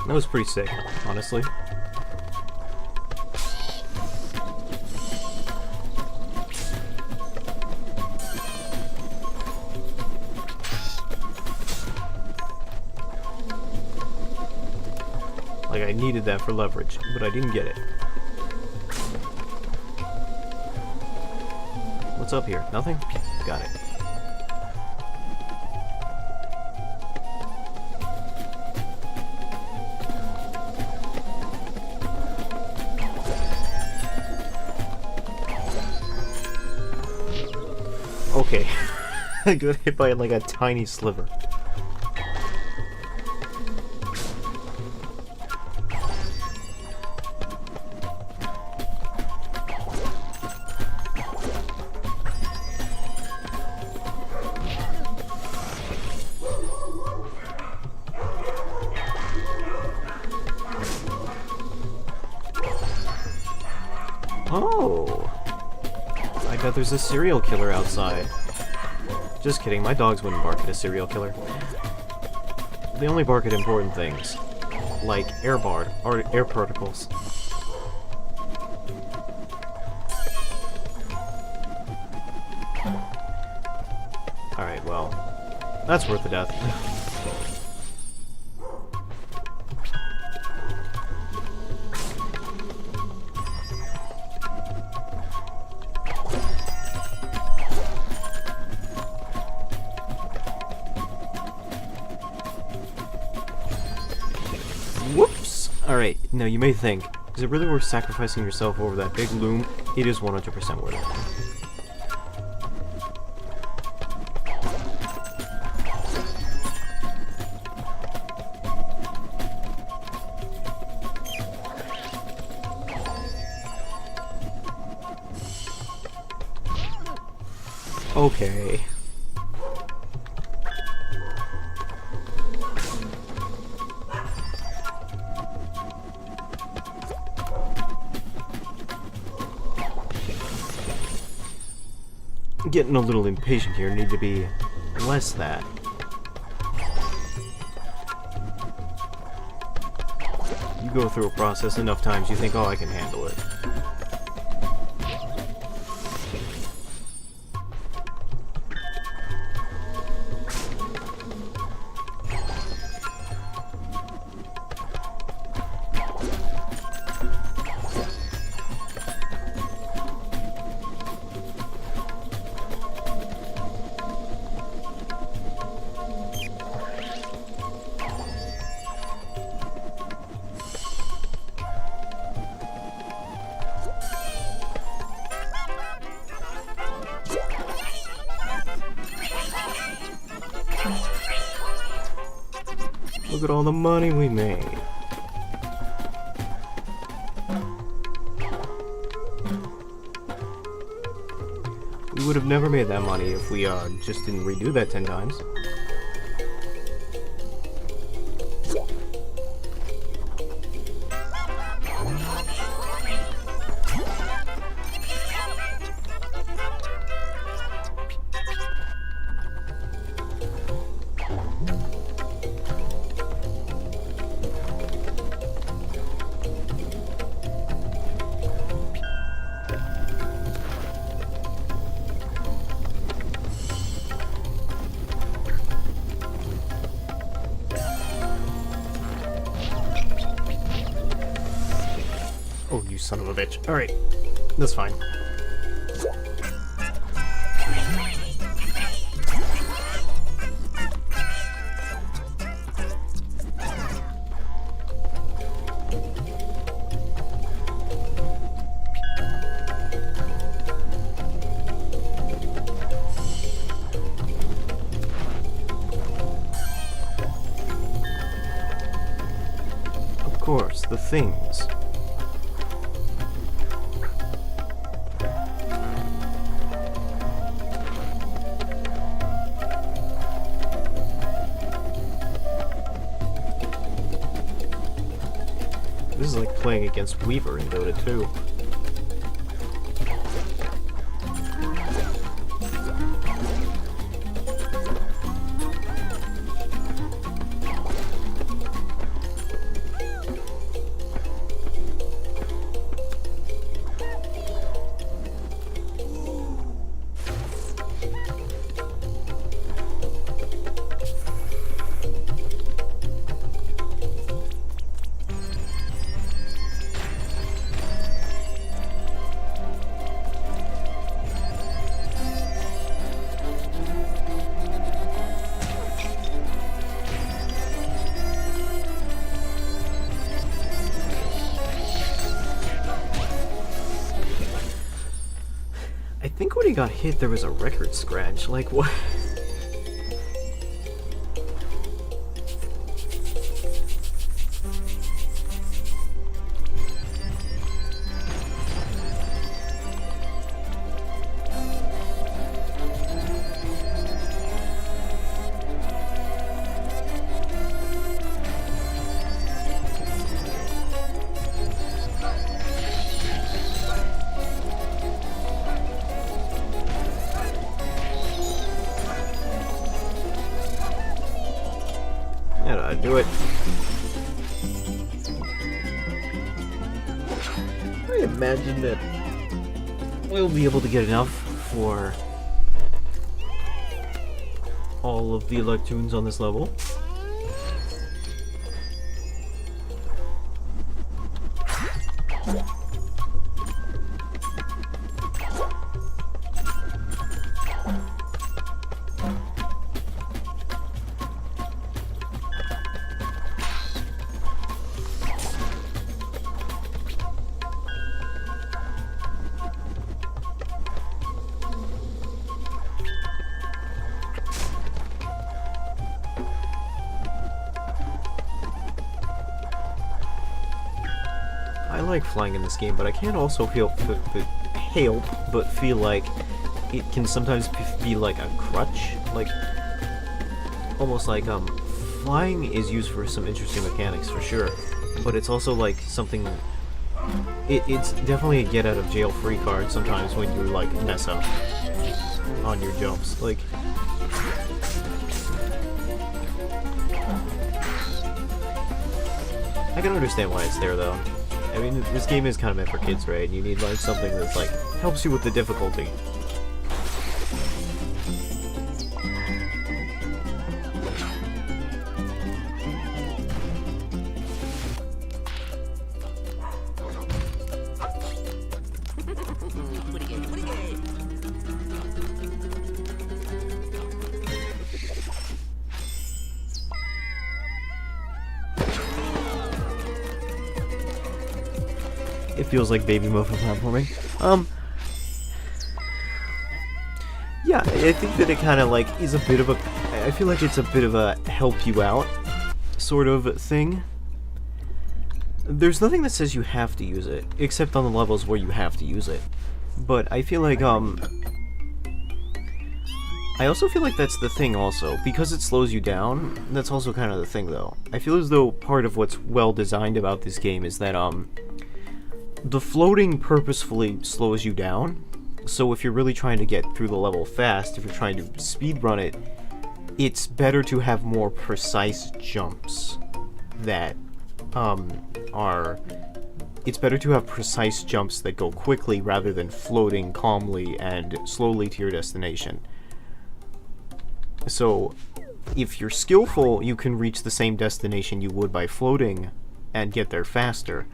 A: That was pretty sick, honestly. Like, I needed that for leverage, but I didn't get it. What's up here? Nothing? Got it. Okay. I got hit by like a tiny sliver. Oh! I bet there's a serial killer outside. Just kidding, my dogs wouldn't bark at a serial killer. They only bark at important things. Like air particles. Alright, well, that's worth the death. Whoops! Alright, now you may think, is it really worth sacrificing yourself over that big loom? It is 100% worth it. Okay. Getting a little impatient here. Need to be less that. You go through a process enough times, you think, oh, I can handle it. Look at all the money we made. We would have never made that money if we just didn't redo that 10 times. Oh, you son of a bitch. Alright, that's fine. Of course, the things. This is like playing against Weaver in Dota 2. I think when he got hit, there was a record scratch. Like, what? Do it. I imagine that we'll be able to get enough for all of the Electroons on this level. I like flying in this game, but I can't also help but feel like it can sometimes be like a crutch, like almost like flying is used for some interesting mechanics for sure, but it's also like something. It's definitely a get out of jail free card sometimes when you like mess up on your jumps. Like, I can understand why it's there though. I mean, this game is kind of meant for kids, right? You need like something that's like helps you with the difficulty. It feels like baby mode for platforming. Yeah, I think that it kind of like is a bit of a. I feel like it's a bit of a help you out sort of thing. There's nothing that says you have to use it, except on the levels where you have to use it. But I feel like I also feel like that's the thing also, because it slows you down. That's also kind of the thing though. I feel as though part of what's well designed about this game is that the floating purposefully slows you down, so if you're really trying to get through the level fast, if you're trying to speedrun it, it's better to have more precise jumps that it's better to have precise jumps that go quickly rather than floating calmly and slowly to your destination. So, if you're skillful, you can reach the same destination you would by floating and get there faster.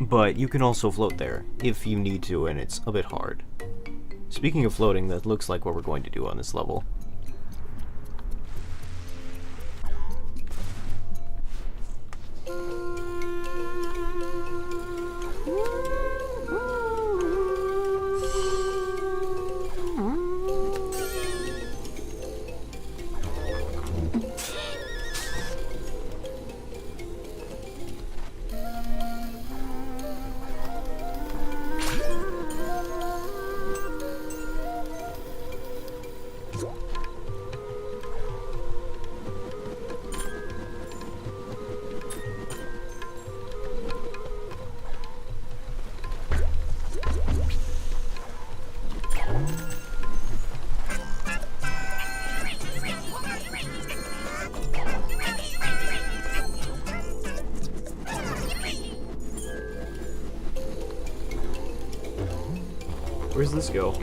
A: But you can also float there if you need to, and it's a bit hard. Speaking of floating, that looks like what we're going to do on this level. Where's this go?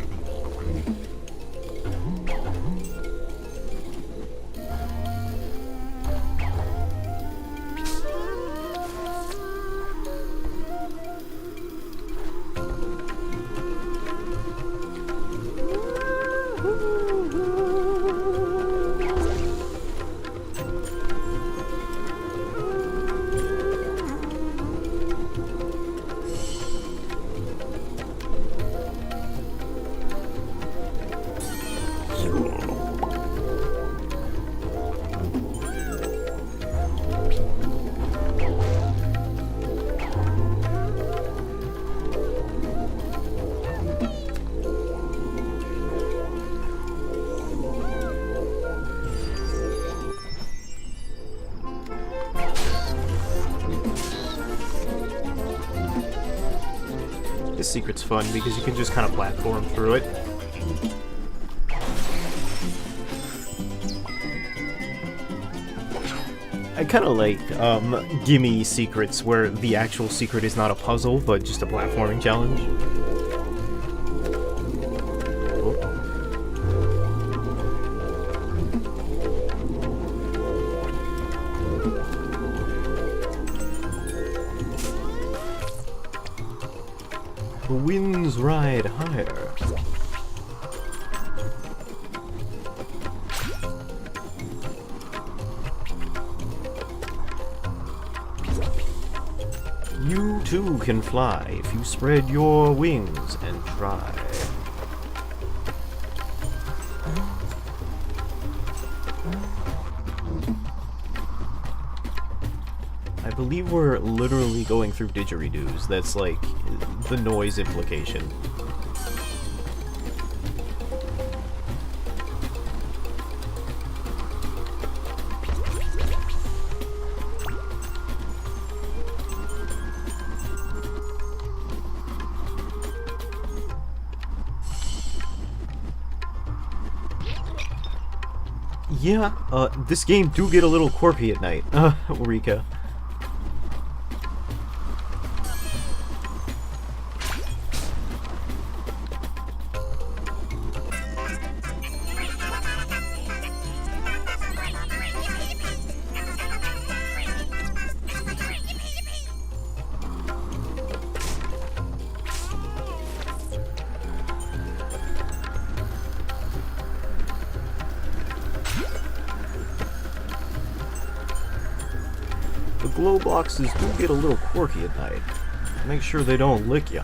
A: This secret's fun because you can just kind of platform through it. I kind of like gimme secrets where the actual secret is not a puzzle but just a platforming challenge. The winds ride higher. You too can fly if you spread your wings and try. I believe we're literally going through didgeridoos. That's like the noise implication. Yeah, this game do get a little quirky at night, Rika. The glow boxes do get a little quirky at night. Make sure they don't lick you.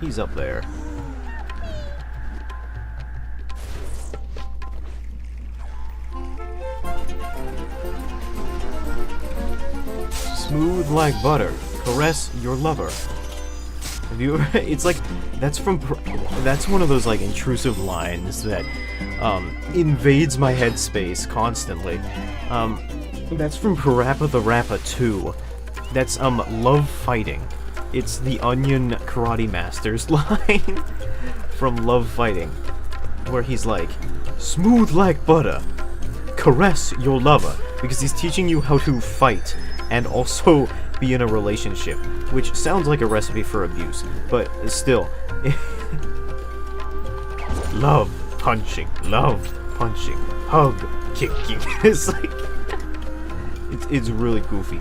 A: He's up there. Smooth like butter, caress your lover. Have you ever, it's like, that's one of those like intrusive lines that invades my headspace constantly. That's from Parappa the Rappa 2. That's love fighting. It's the Onion Karate Masters line from Love Fighting, where he's like, smooth like butter, caress your lover, because he's teaching you how to fight and also be in a relationship, which sounds like a recipe for abuse, but still. Love punching, hug, kicking. It's like, it's really goofy.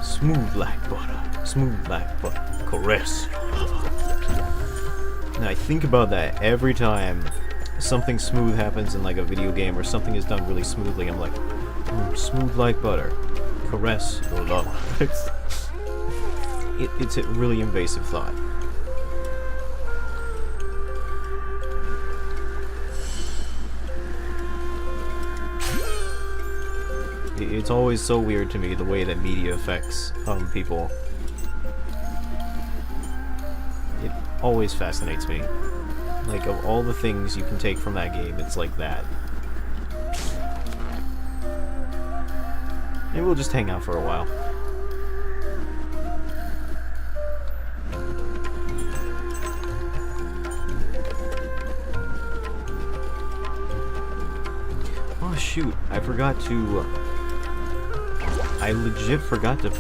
A: Smooth like butter, caress your lover. And I think about that every time something smooth happens in like a video game or something is done really smoothly. I'm like, smooth like butter, caress your lover. It's a really invasive thought. It's always so weird to me the way that media affects people. It always fascinates me. Like, of all the things you can take from that game, it's like that. Maybe we'll just hang out for a while. Oh shoot, I forgot to... I legit forgot to...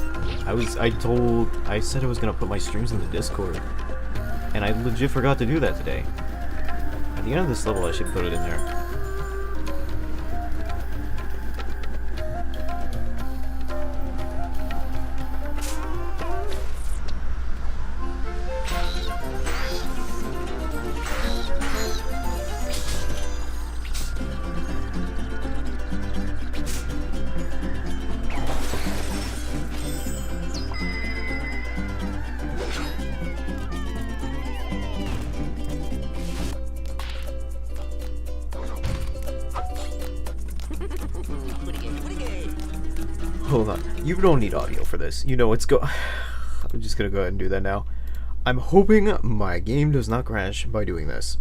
A: I said I was gonna put my streams in the Discord. And I legit forgot to do that today. At the end of this level, I should put it in there. Hold on. You don't need audio for this. You know it's I'm just gonna go ahead and do that now. I'm hoping my game does not crash by doing this.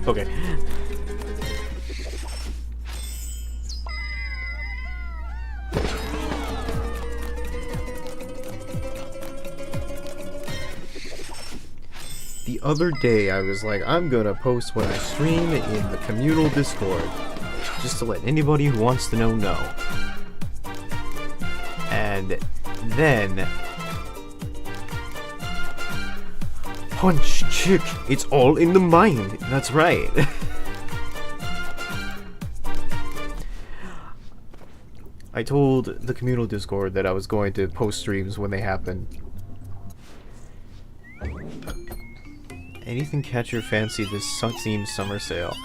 A: Okay. The other day, I was like, I'm gonna post when I stream in the communal Discord, just to let anybody who wants to know. And then Punch, kick, it's all in the mind. That's right. I told the communal Discord that I was going to post streams when they happen. Anything catch your fancy this seems summer sale?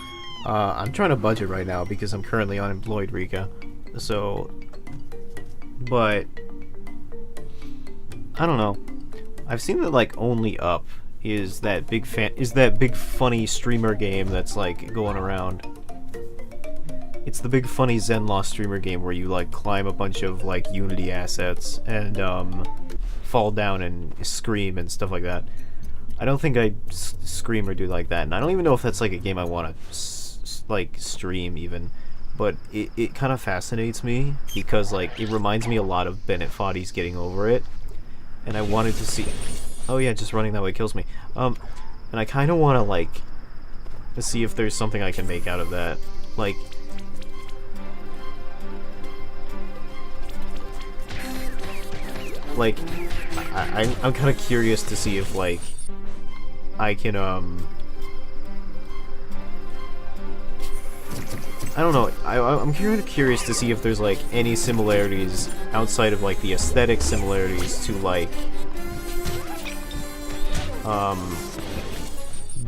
A: I'm trying to budget right now because I'm currently unemployed, Rika. So, but I don't know. I've seen that like Only Up is that big funny streamer game that's like going around. It's the big funny Zenlost streamer game where you like climb a bunch of like Unity assets and fall down and scream and stuff like that. I don't think I'd scream or do like that, and I don't even know if that's like a game I want to like stream even. But it kind of fascinates me because like it reminds me a lot of Bennett Foddy's Getting Over It, and I wanted to see. Oh yeah, just running that way kills me. And I kind of want to like see if there's something I can make out of that, like. Like, I'm kind of curious to see if, like, I can, I don't know, I'm kind of curious to see if there's, like, any similarities outside of, like, the aesthetic similarities to, like,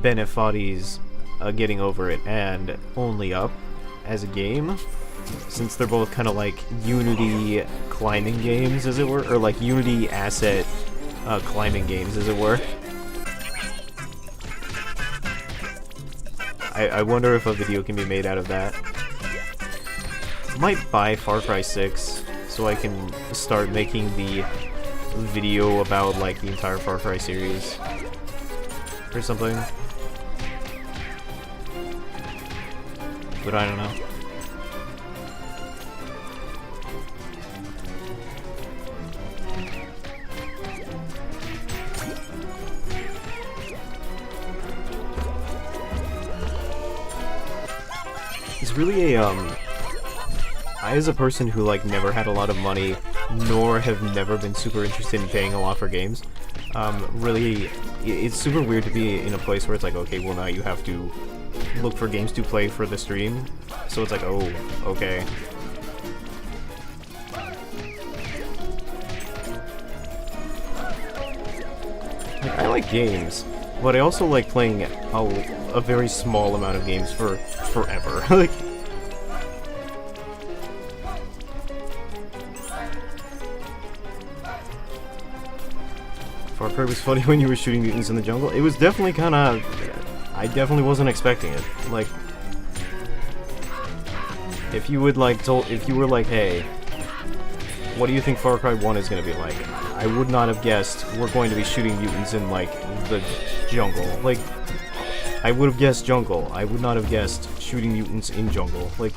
A: Bennett Foddy's Getting Over It and Only Up as a game. Since they're both kind of like Unity climbing games, as it were, or like Unity asset climbing games, as it were. I wonder if a video can be made out of that. I might buy Far Cry 6 so I can start making the video about like the entire Far Cry series or something. But I don't know. It's really a, I as a person who, like, never had a lot of money, nor have never been super interested in paying a lot for games, really, it's super weird to be in a place where it's like, okay, well now you have to look for games to play for the stream, so it's like, oh, okay. Like, I like games, but I also like playing a very small amount of games for forever. Like, Far Cry was funny when you were shooting mutants in the jungle. It was definitely kind of, I definitely wasn't expecting it. Like, if you would like if you were like, hey, what do you think Far Cry 1 is going to be like? I would not have guessed we're going to be shooting mutants in, like, the jungle. Like, I would have guessed jungle. I would not have guessed shooting mutants in jungle. Like,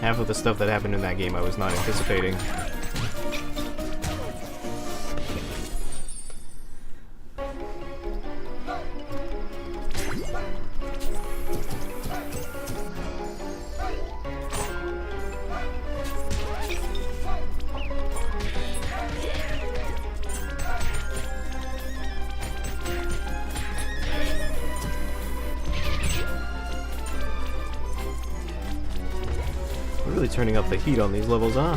A: half of the stuff that happened in that game I was not anticipating. Really turning up the heat on these levels, huh?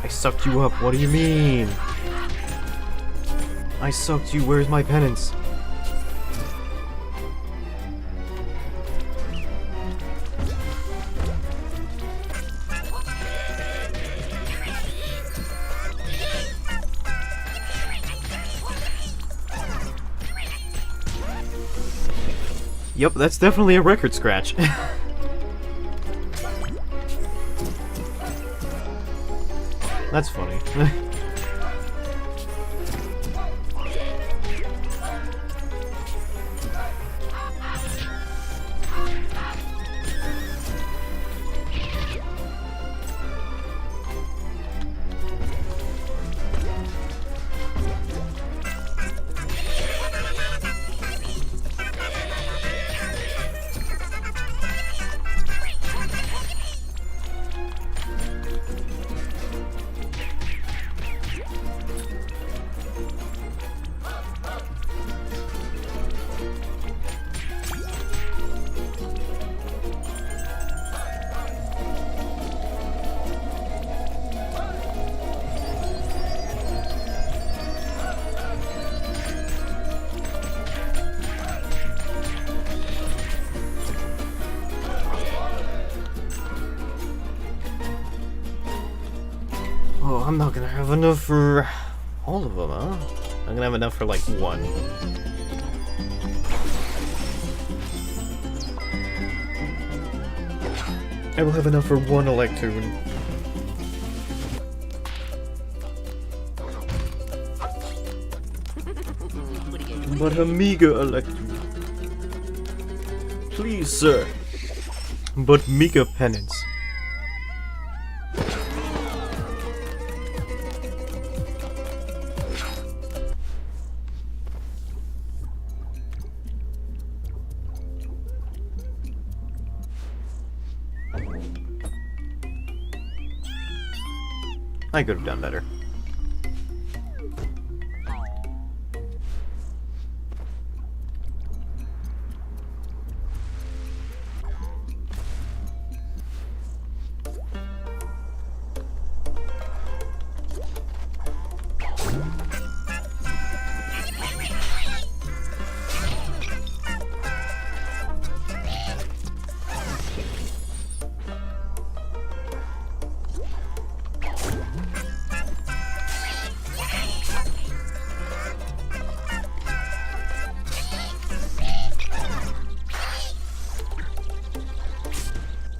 A: I sucked you up, what do you mean? I sucked you, where's my penance? Yep, that's definitely a record scratch. That's funny. Oh, I'm not gonna have enough for all of them, huh? I'm gonna have enough for like one. I will have enough for one Electoon. But Amiga Electoon. Please, sir. But Mika penance. I could have done better.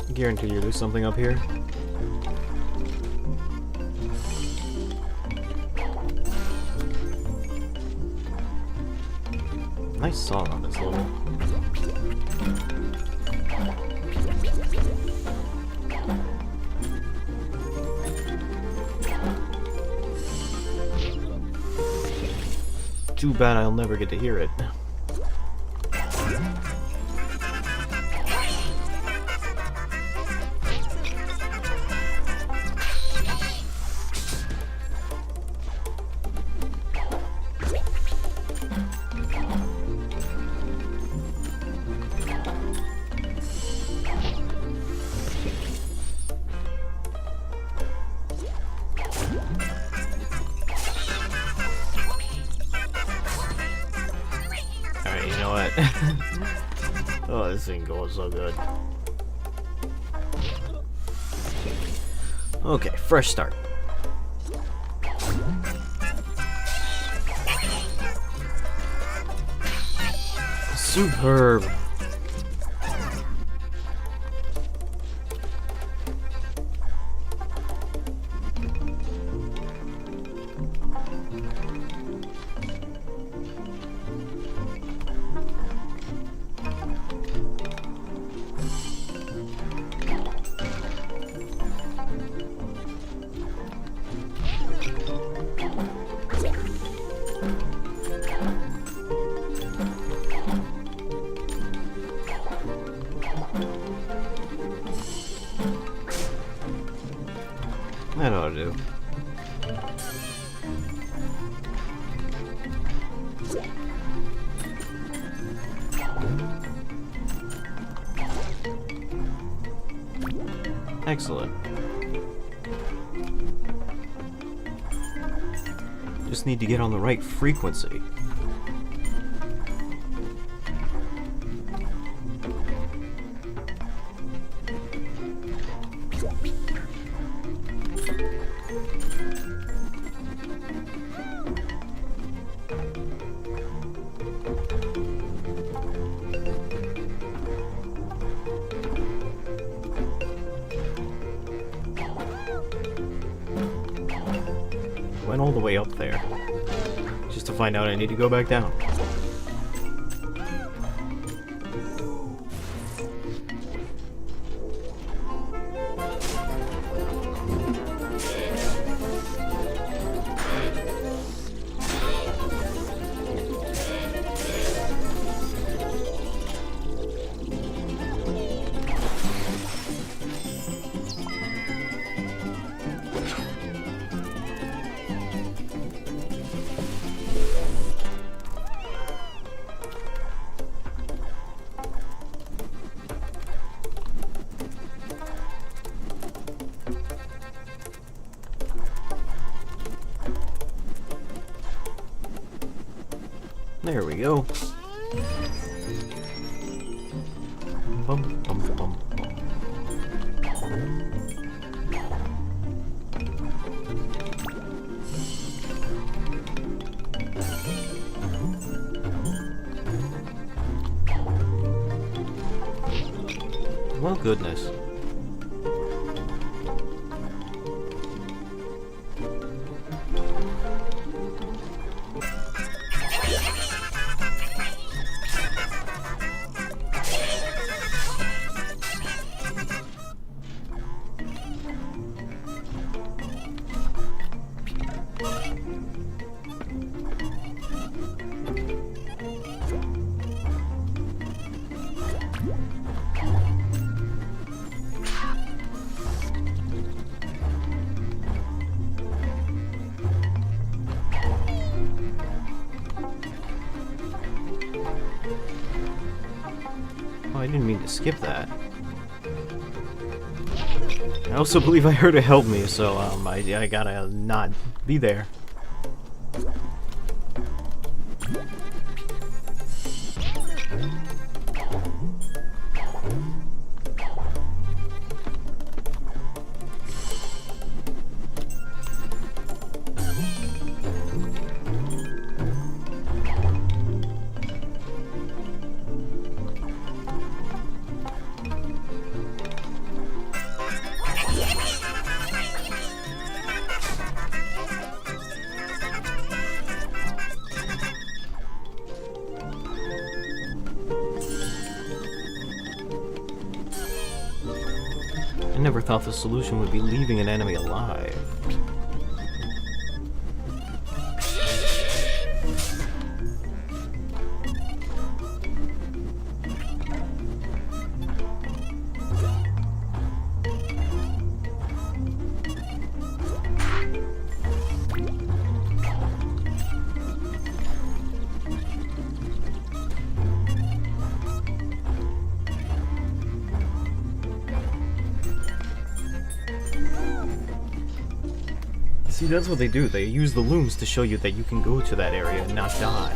A: I guarantee you there's something up here. Nice song on this level. Too bad I'll never get to hear it. Alright, you know what? Oh, this thing goes so good. Okay, fresh start. Superb. That ought to do. Excellent. Just need to get on the right frequency. ran all the way up there. Just to find out I need to go back down. There we go. Bum, bum, bum, well, goodness. I didn't mean to skip that. I also believe I heard it help me, so I gotta not be there. I never thought the solution would be leaving an enemy alive. See, that's what they do. They use the looms to show you that you can go to that area and not die.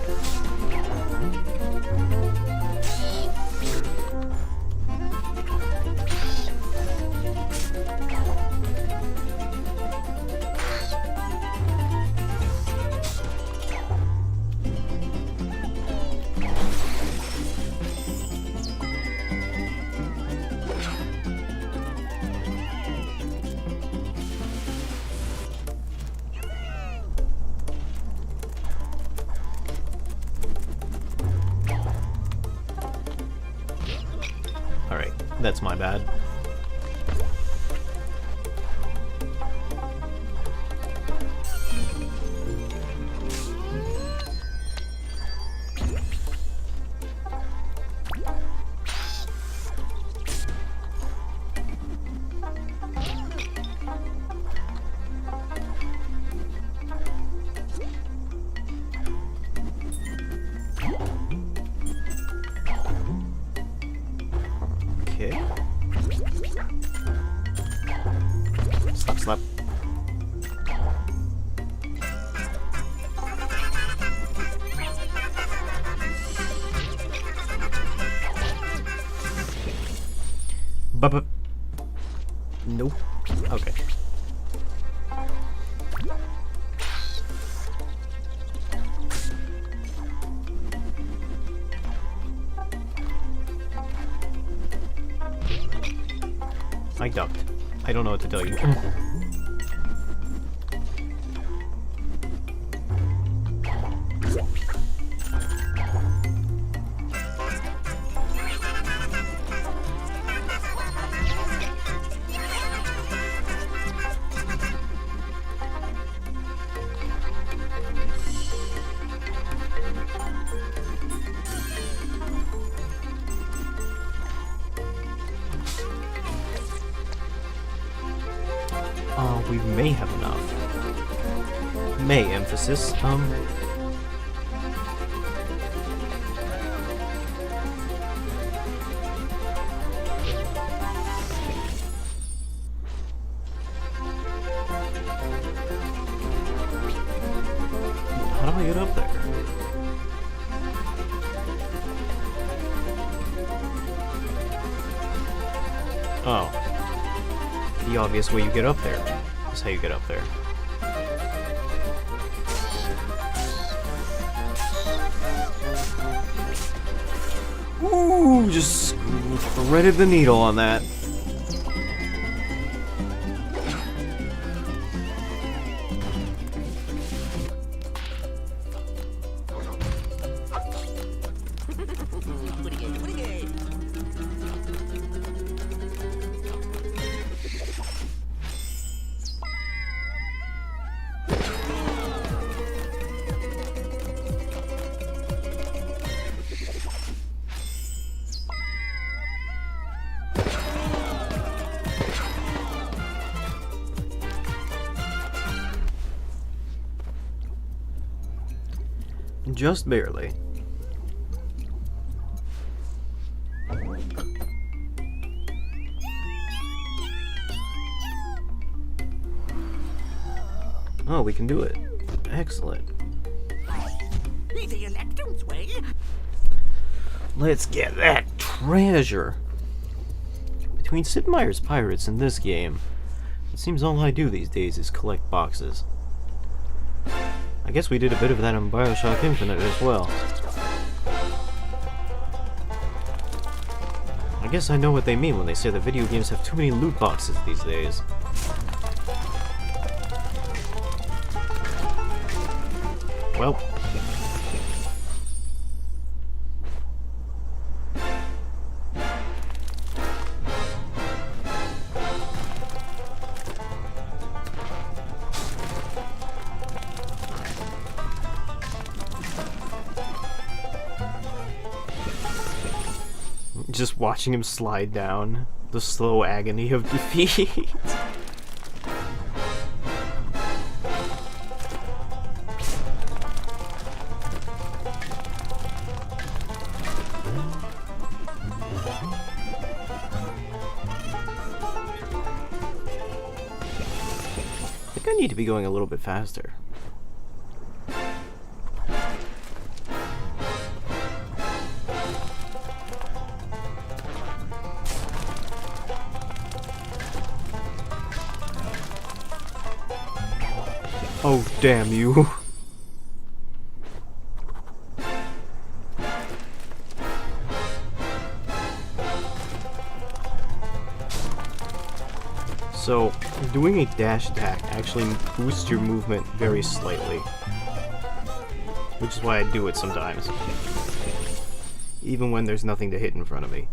A: Alright, that's my bad. Okay. Slap, slap. But nope. Okay. I ducked. I don't know what to tell you. we may have enough. May, emphasis. How do I get up there? Oh. The obvious way you get up there is how you get up there. Ooh, just threaded the needle on that. Just barely. Oh, we can do it. Excellent.
B: The electrons way.
A: Let's get that treasure. Between Sid Meier's Pirates and this game, it seems all I do these days is collect boxes. I guess we did a bit of that in Bioshock Infinite as well. I guess I know what they mean when they say that video games have too many loot boxes these days. Well. Just watching him slide down, the slow agony of defeat. I think I need to be going a little bit faster. Oh, damn you. So, doing a dash attack actually boosts your movement very slightly. Which is why I do it sometimes. Even when there's nothing to hit in front of me.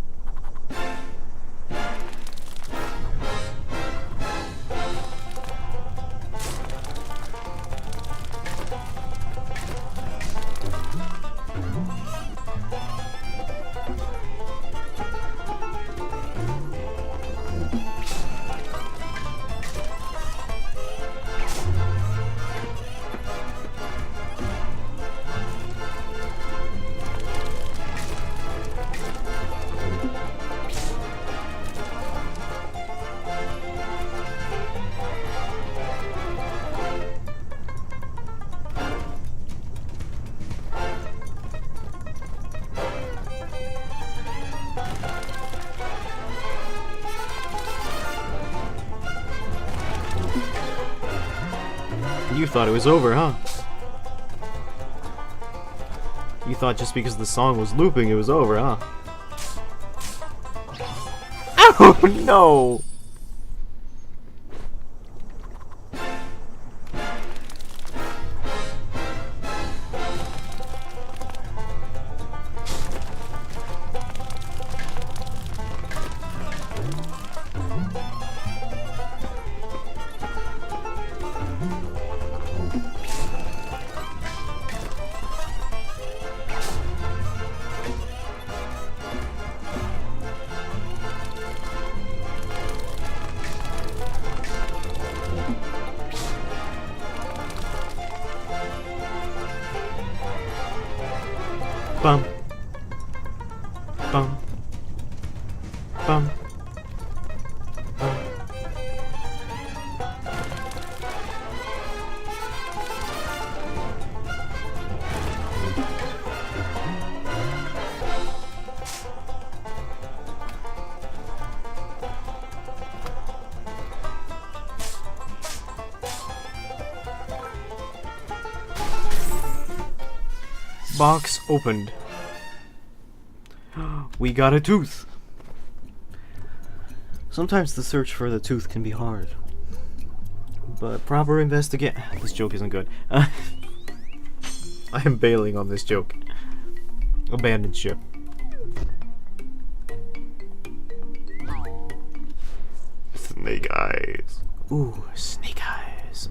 A: You thought it was over, huh? You thought just because the song was looping it was over, huh? Oh no! Bum. Bum. Bum. Box opened. We got a tooth. Sometimes the search for the tooth can be hard. But proper investigate. This joke isn't good. I am bailing on this joke. Abandoned ship. Snake eyes. Ooh, snake eyes.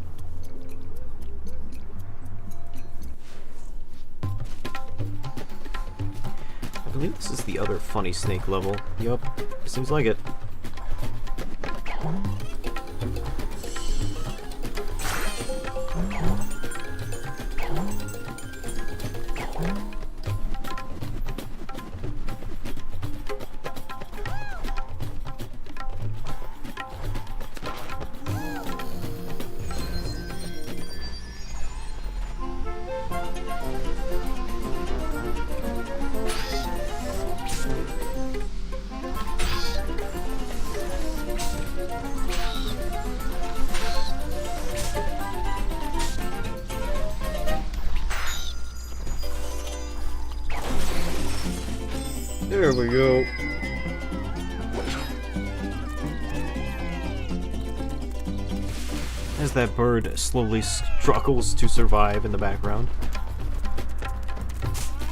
A: I believe this is the other funny snake level. Yup, seems like it. There we go. As that bird slowly struggles to survive in the background.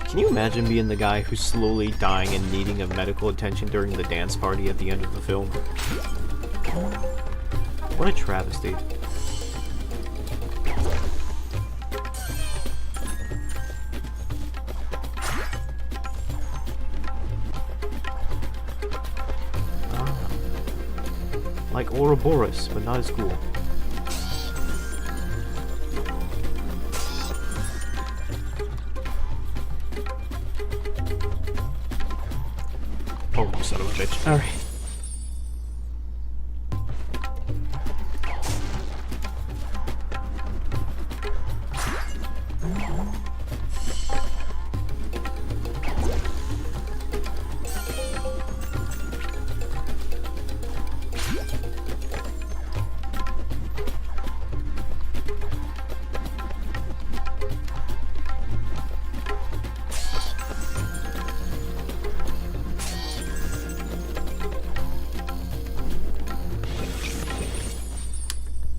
A: Can you imagine being the guy who's slowly dying and needing of medical attention during the dance party at the end of the film? What a travesty. Like Ouroboros, but not as cool. Oh, you son of a bitch. Alright.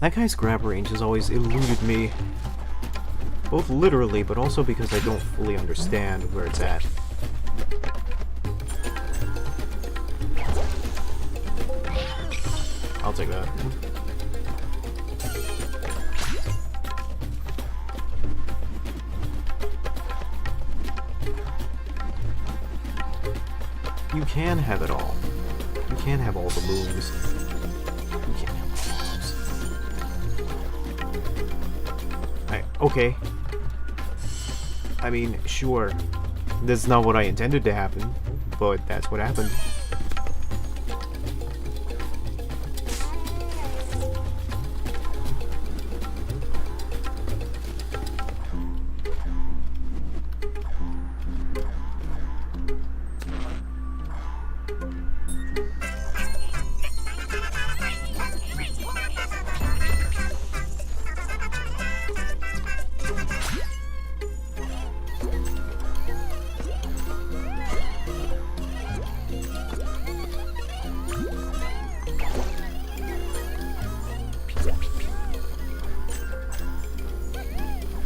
A: That guy's grab range has always eluded me. Both literally, but also because I don't fully understand where it's at. I'll take that. You can have it all. You can have all the moves. You can't have all the moves. Okay. I mean, sure. That's not what I intended to happen, but that's what happened.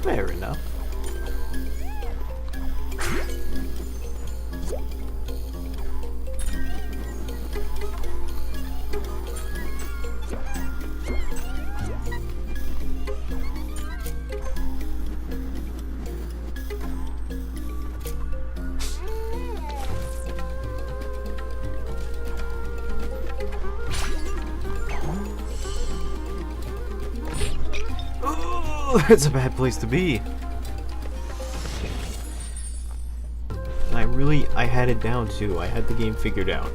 A: Fair enough. That's a bad place to be. I really I had it down too. I had the game figured out.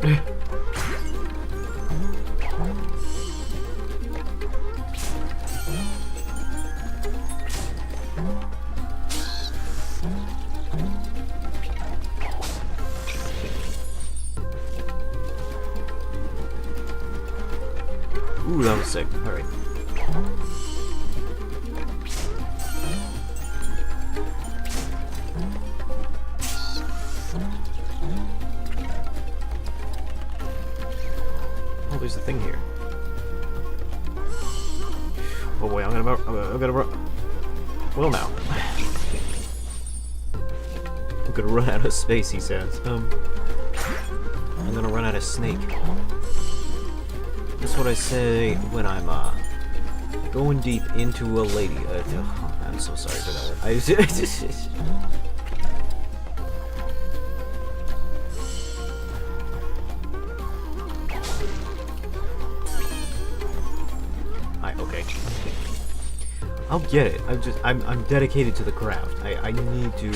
A: Ooh, that was sick. Alright. Oh, there's a thing here. Oh boy, I'm gonna run. Well, now. I'm gonna run out of space, he says. I'm gonna run out of snake. That's what I say when I'm going deep into a lady. Oh, I'm so sorry for that word. Okay. I'll get it. I'm dedicated to the craft. I need to.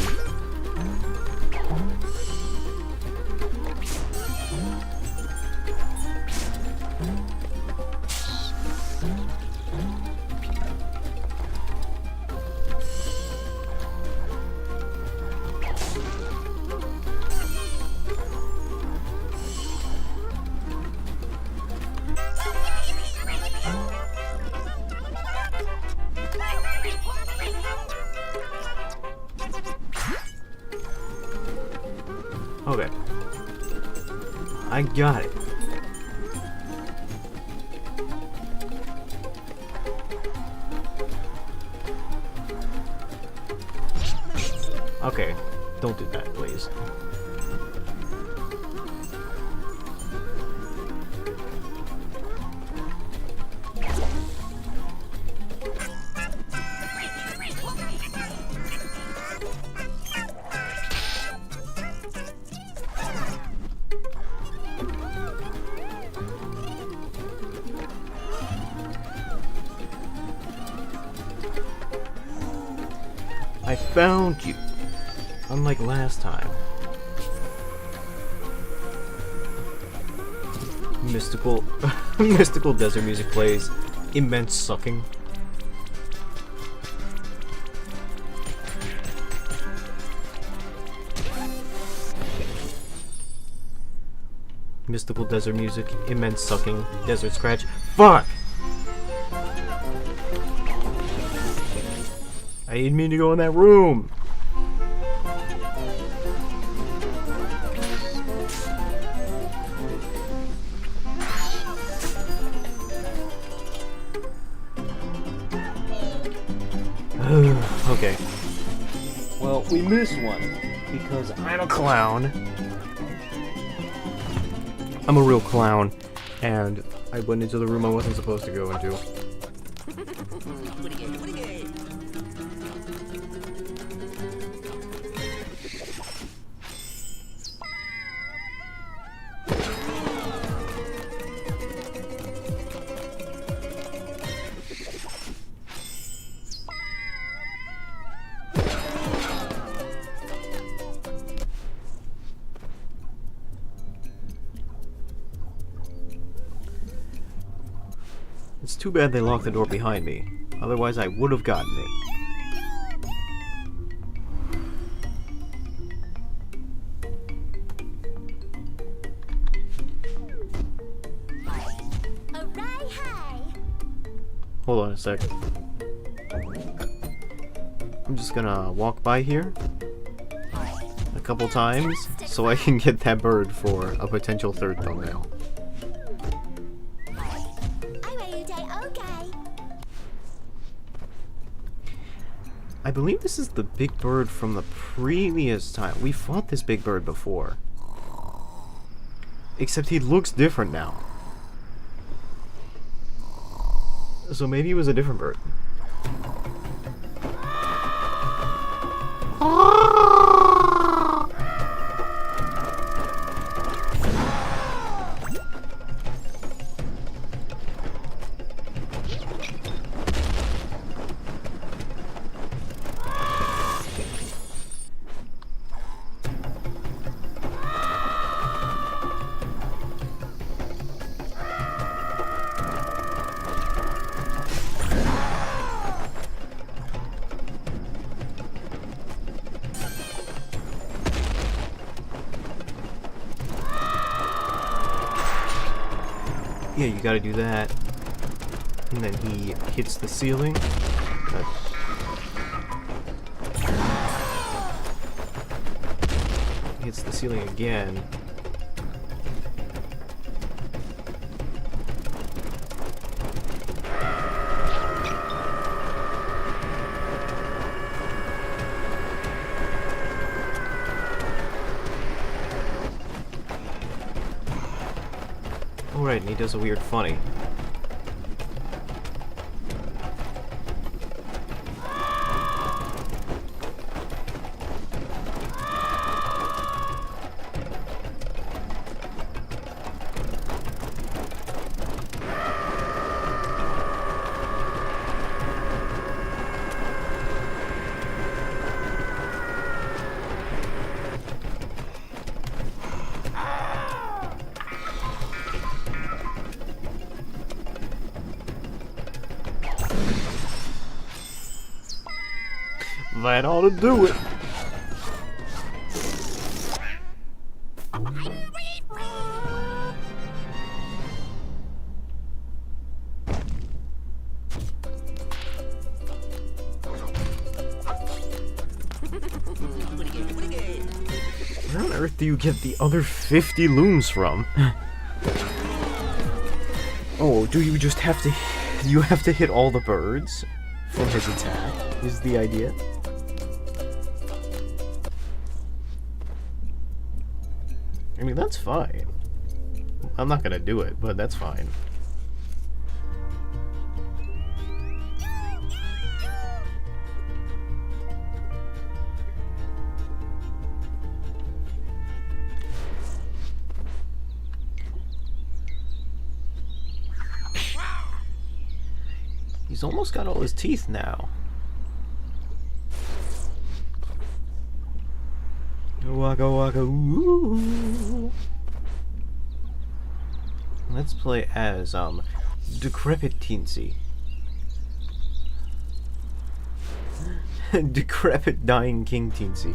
A: Okay. I got it. Okay. Don't do that, please. I found you. Unlike last time. Mystical mystical desert music plays. Immense sucking. Mystical desert music, immense sucking, desert scratch. Fuck! I didn't mean to go in that room. Okay. Well, we missed one because I'm a clown. I'm a real clown, and I went into the room I wasn't supposed to go into. It's too bad they locked the door behind me. Otherwise, I would have gotten it. Hold on a sec. I'm just gonna walk by here a couple times so I can get that bird for a potential third thumbnail. I believe this is the big bird from the previous time. We fought this big bird before. Except he looks different now. So maybe he was a different bird. Yeah, you gotta do that. And then he hits the ceiling. Hits the ceiling again. Alright, and he does a weird funny. That ought to do it. Where on earth do you get the other 50 looms from? Oh, do you just have to... You have to hit all the birds from his attack, is the idea? I mean, that's fine. I'm not gonna do it, but that's fine. He's almost got all his teeth now. Waka waka ooh. Let's play as Decrepit Teensy. Decrepit Dying King Teensy.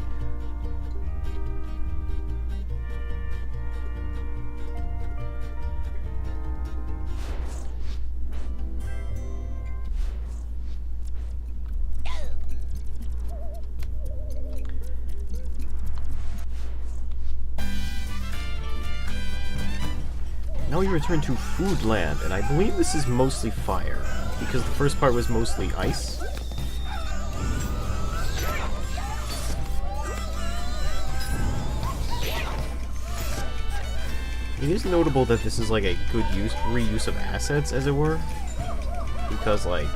A: Now we return to Foodland, and I believe this is mostly fire, because the first part was mostly ice. It is notable that this is like a good reuse of assets, as it were, because like,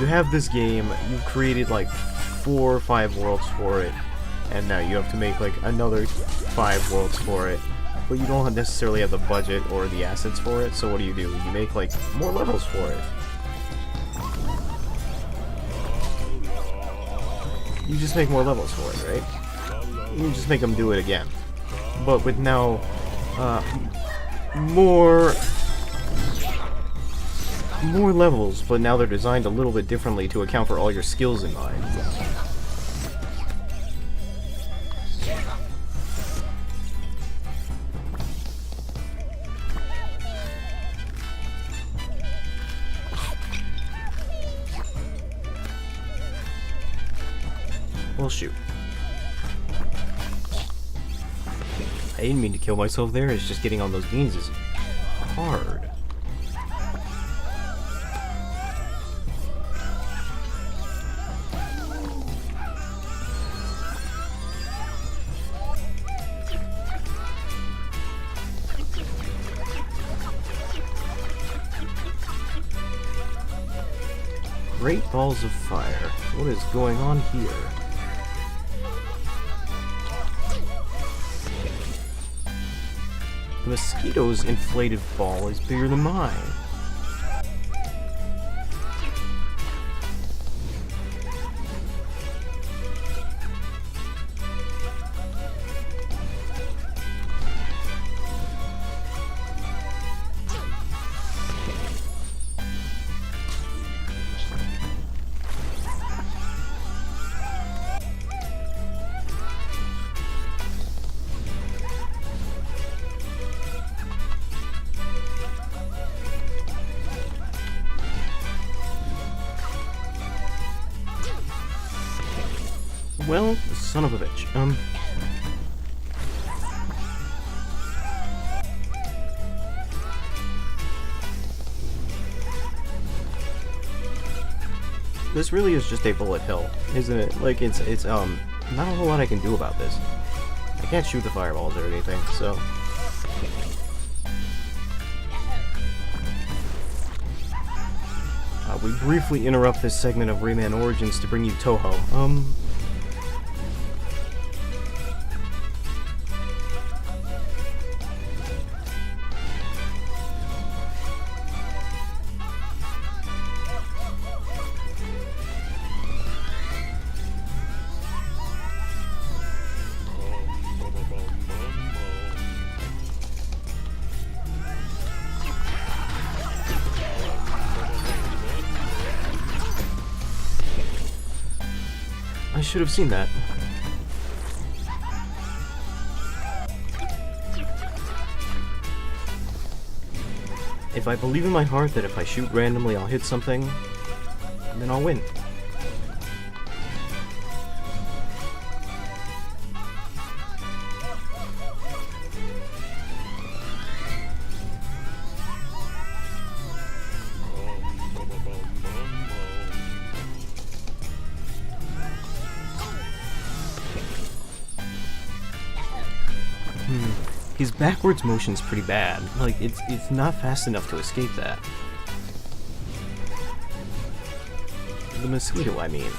A: you have this game, you've created like 4 or 5 worlds for it, and now you have to make like another 5 worlds for it. But you don't necessarily have the budget or the assets for it, so what do? You make, like, more levels for it. You just make more levels for it, right? You just make them do it again. But with now, more levels, but now they're designed a little bit differently to account for all your skills in mind. Well, shoot. I didn't mean to kill myself there, it's just getting on those beans is hard. Great balls of fire. What is going on here? The mosquito's inflated ball is bigger than mine. Well, son of a bitch. This really is just a bullet hell, isn't it? Like, it's not a whole lot I can do about this. I can't shoot the fireballs or anything, so... we briefly interrupt this segment of Rayman Origins to bring you Toho. I should have seen that. If I believe in my heart that if I shoot randomly I'll hit something, then I'll win. His backwards motion's pretty bad. Like, it's not fast enough to escape that. The mosquito, I mean.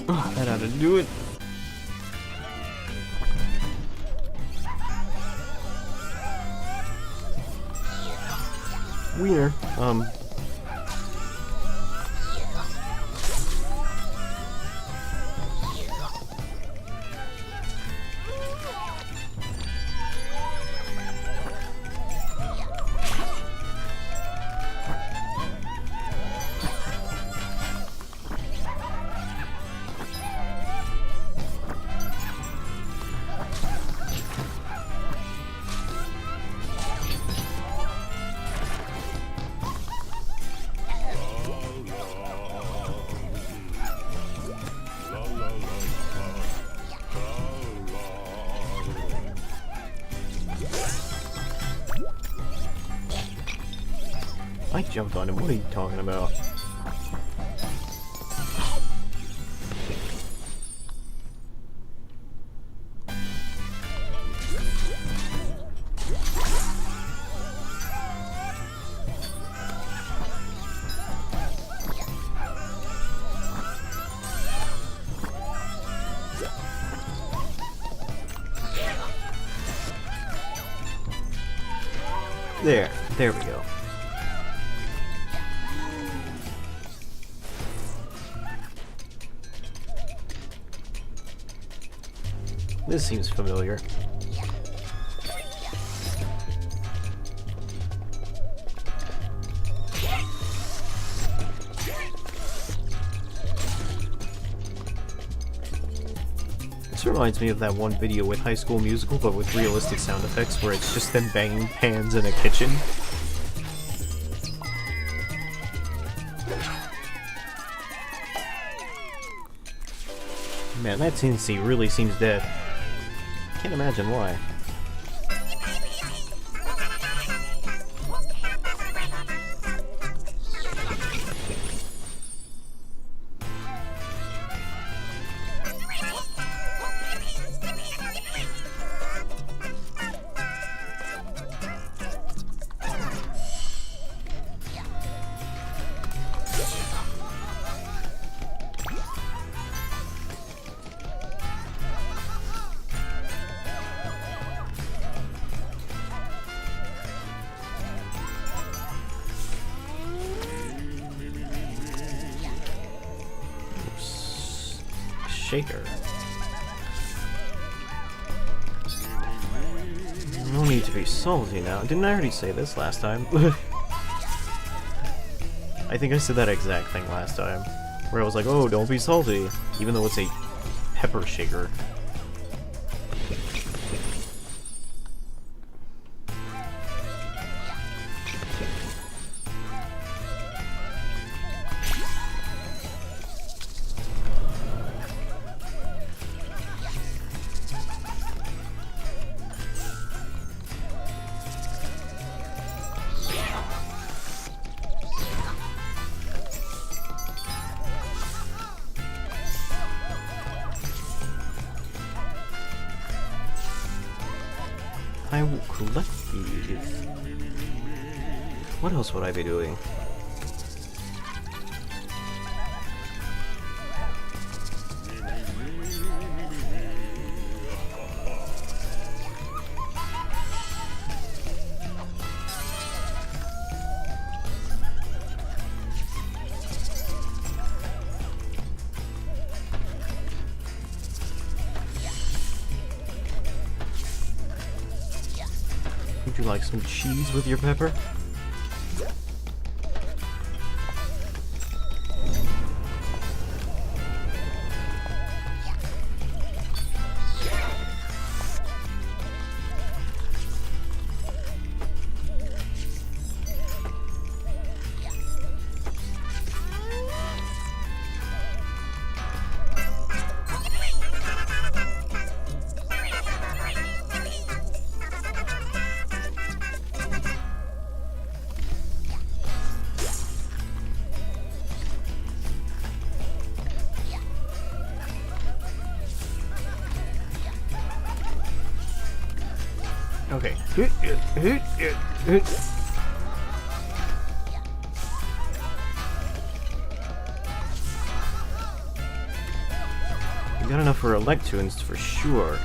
A: Oh, that ought to do it. Wiener, I jumped on him. What are you talking about? There we go. This seems familiar. This reminds me of that one video with High School Musical, but with realistic sound effects, where it's just them banging pans in a kitchen. Man, that scene really seems dead. Can't imagine why. shaker. No need to be salty now. Didn't I already say this last time? I think I said that exact thing last time. Where I was like, oh, don't be salty. Even though it's a pepper shaker. I will collect these. What else would I be doing? Would you like some cheese with your pepper? Okay. You got enough for Electoons for sure.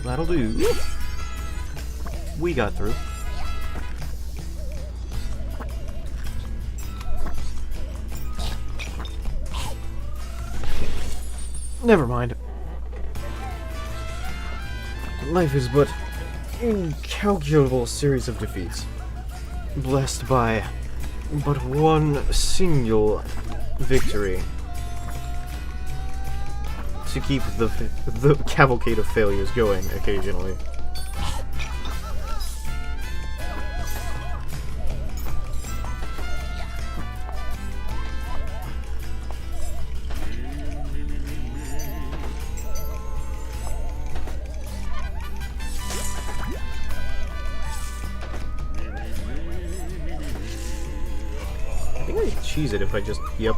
A: That'll do. We got through. Never mind. Life is but incalculable series of defeats, blessed by but one single victory to keep the cavalcade of failures going occasionally. I think I can cheese it if I just... Yep.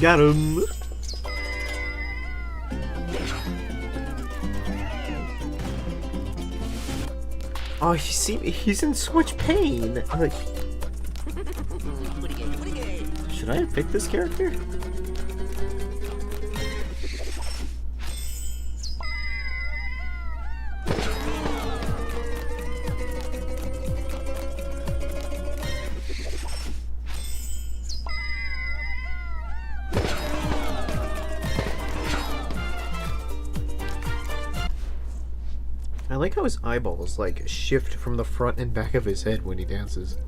A: Got him! Oh, you see, he's in so much pain! Like, should I have picked this character? like how his eyeballs, like, shift from the front and back of his head when he dances.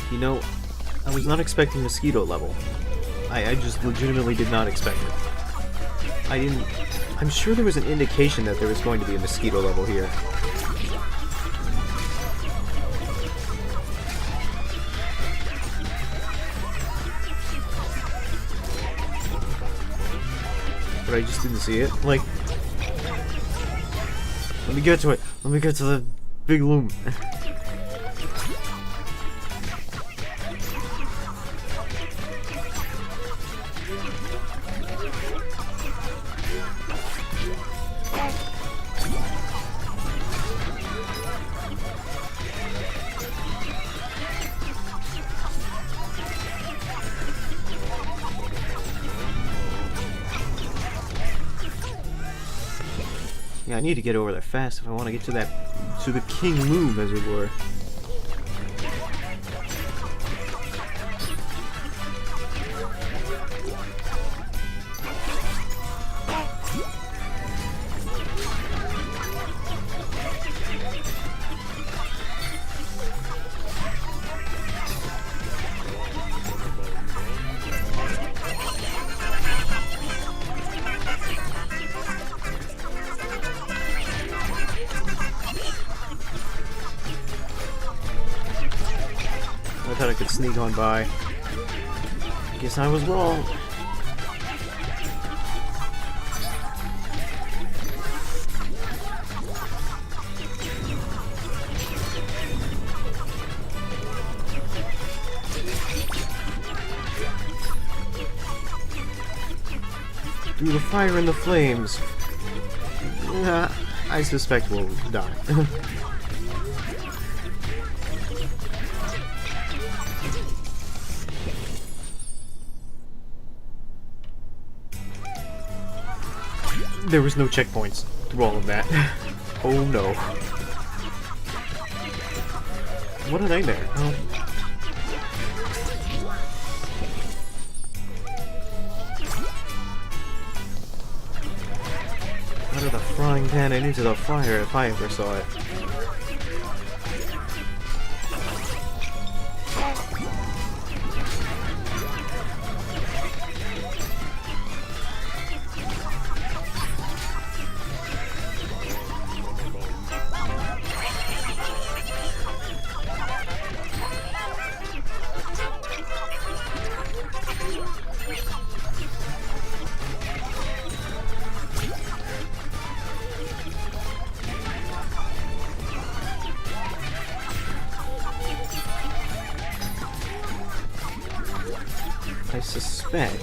A: You know, I was not expecting mosquito level. I just legitimately did not expect it. I'm sure there was an indication that there was going to be a mosquito level here. But I just didn't see it. Like, let me get to it. Let me get to the big loom. Yeah, I need to get over there fast if I want to get to the king loom, as it were. I thought I could sneak on by. Guess I was wrong. Through the fire and the flames. I suspect we'll die. There was no checkpoints through all of that. Oh no. What a nightmare. Out of the frying pan and into the fire if I ever saw it. I suspect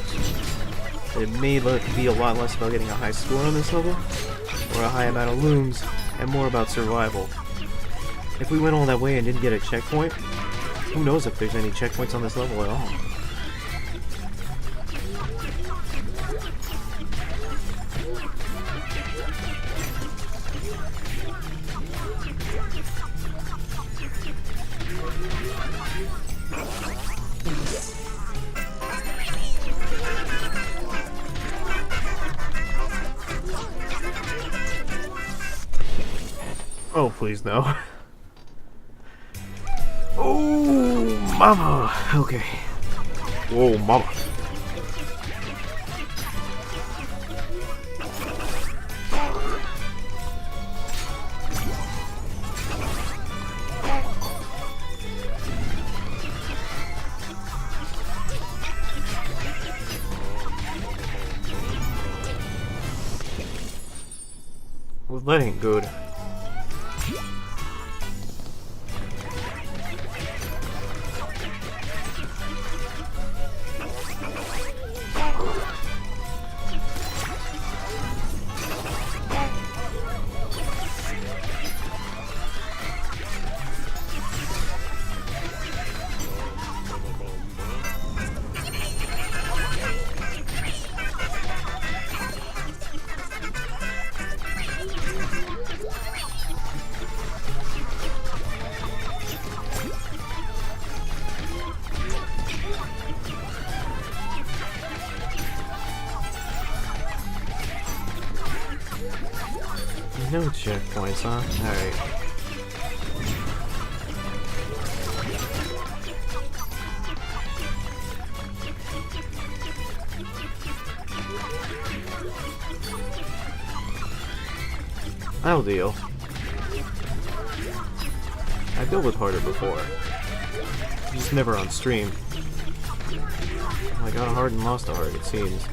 A: that it may be a lot less about getting a high score on this level, or a high amount of looms, and more about survival. If we went all that way and didn't get a checkpoint, who knows if there's any checkpoints on this level at all. Oh, please, no. Oh, mama. Okay. Whoa, mama. Well, that ain't good. No checkpoints, huh? Alright. That'll deal. I built it harder before. Just never on stream. I got a heart and lost a heart, it seems.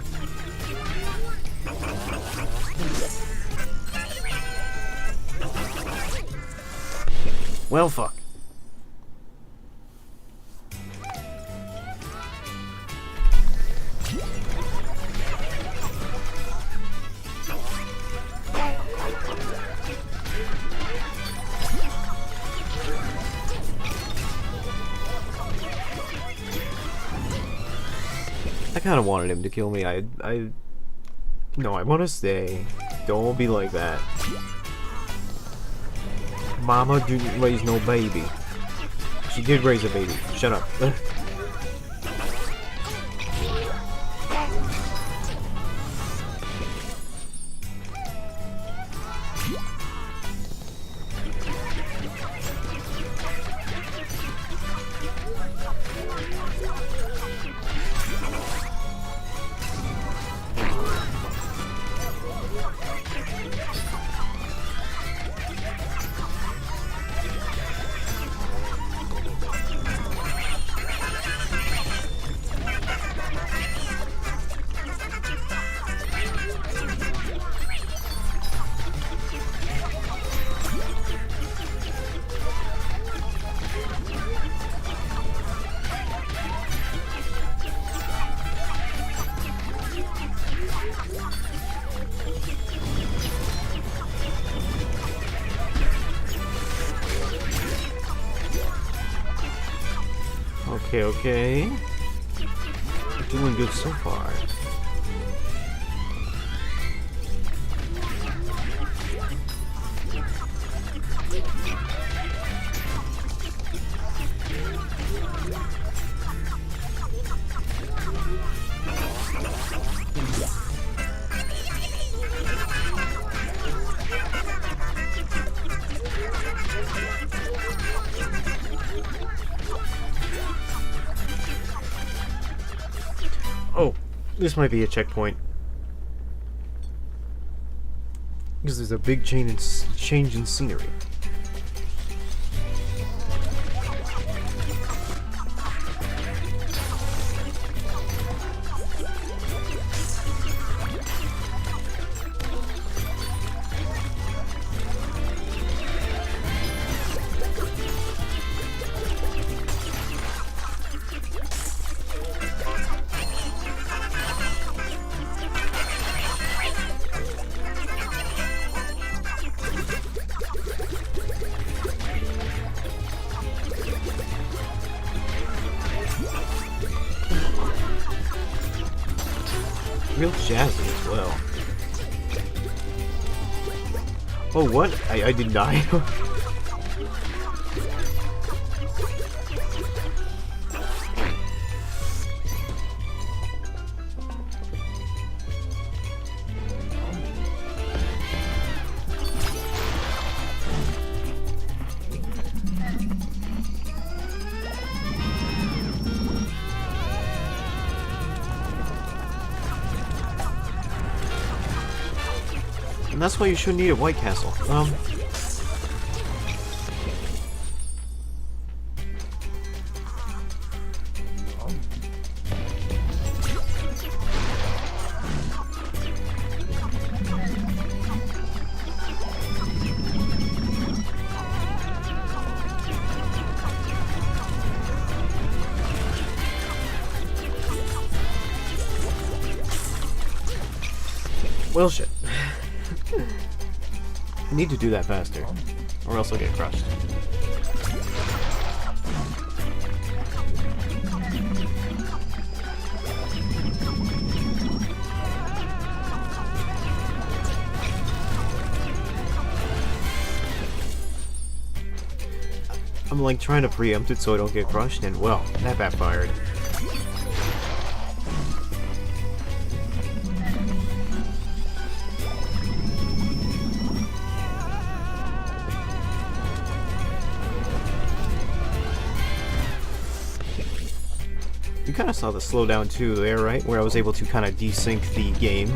A: Well, fuck. I kind of wanted him to kill me. No, I want to stay. Don't be like that. Mama didn't raise no baby. She did raise a baby. Shut up. Okay. We're doing good so far. Oh, this might be a checkpoint. Because there's a big change in scenery. Real jazzy as well. Oh, what? I did die. And that's why you shouldn't eat at White Castle. Well, shit. I need to do that faster, or else I'll get crushed. I'm like trying to preempt it so I don't get crushed, and well, that backfired. kind of saw the slowdown too there, right? Where I was able to kind of desync the game.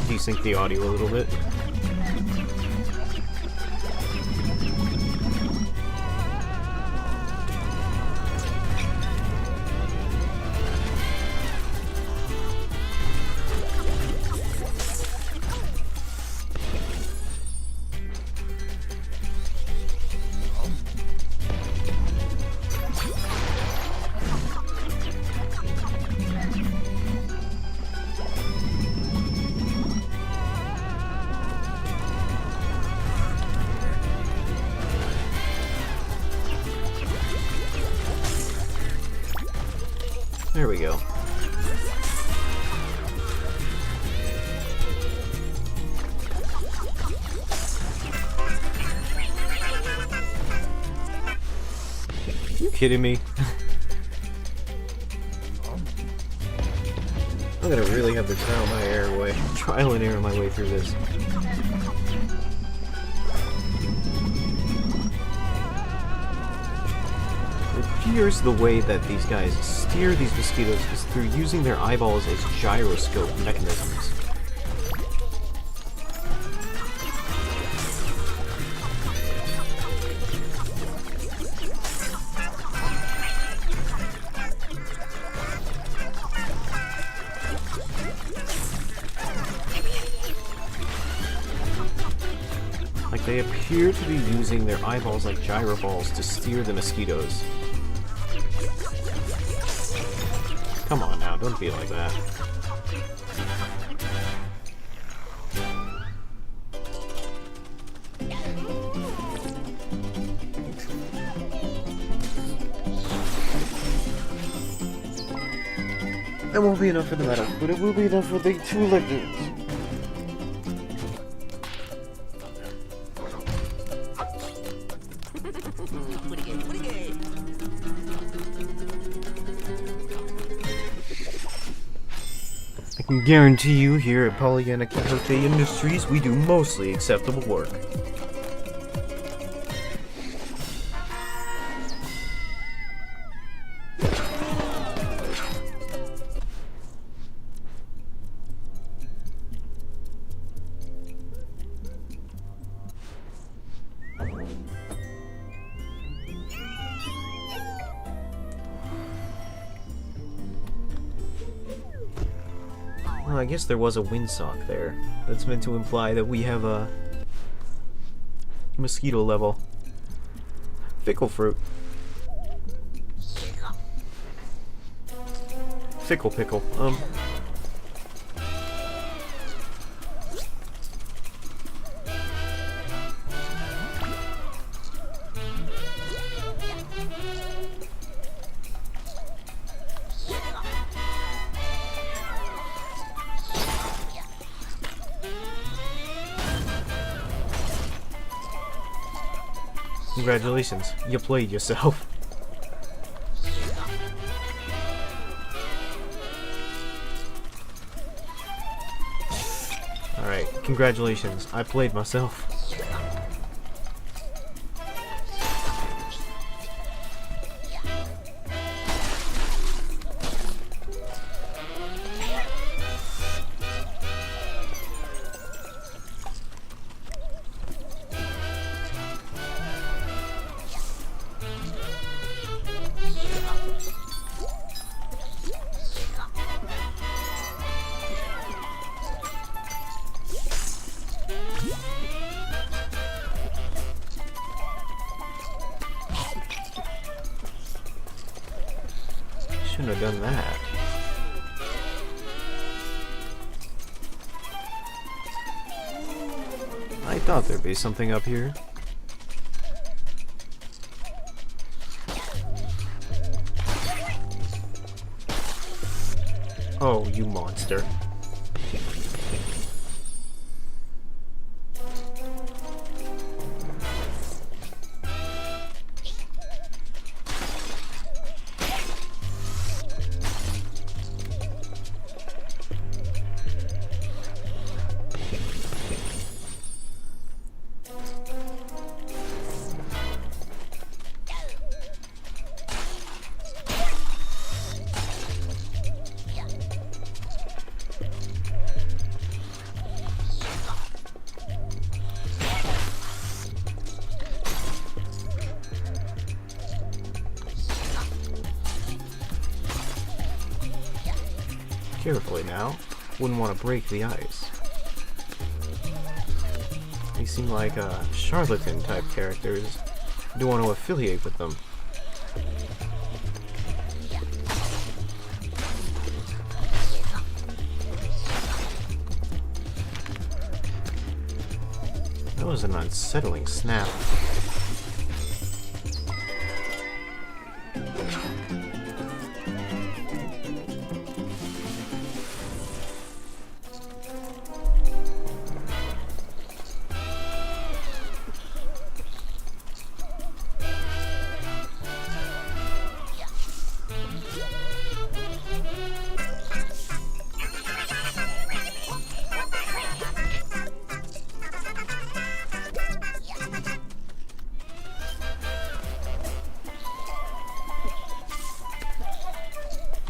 A: Desync the audio a little bit. There we go. You kidding me? I'm gonna really have to trial and error my way through this. Here's the way that these guys steer these mosquitoes is through using their eyeballs as gyroscope mechanisms. Like they appear to be using their eyeballs like gyro balls to steer the mosquitoes. Come on now, don't be like that. That won't be enough for the medal, but it will be enough for the 2 legends. I can guarantee you here at Pollyanna Quixote Industries, we do mostly acceptable work. Well, I guess there was a windsock there. That's meant to imply that we have a mosquito level. Fickle fruit. Fickle pickle. Congratulations, you played yourself. Alright, congratulations, I played myself. Shouldn't have done that. I thought there'd be something up here. Oh, you monster. Carefully now. Wouldn't want to break the ice. They seem like charlatan type characters. Don't want to affiliate with them. That was an unsettling snap.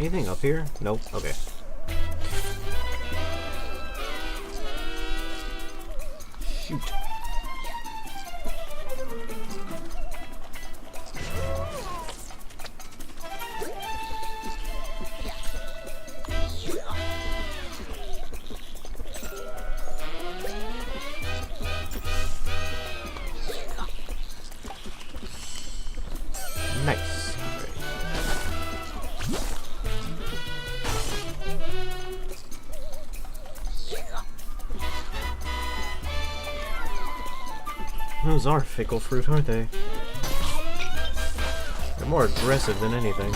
A: Anything up here? Nope. Okay. Shoot. Nice. Those are fickle fruit, aren't they? They're more aggressive than anything.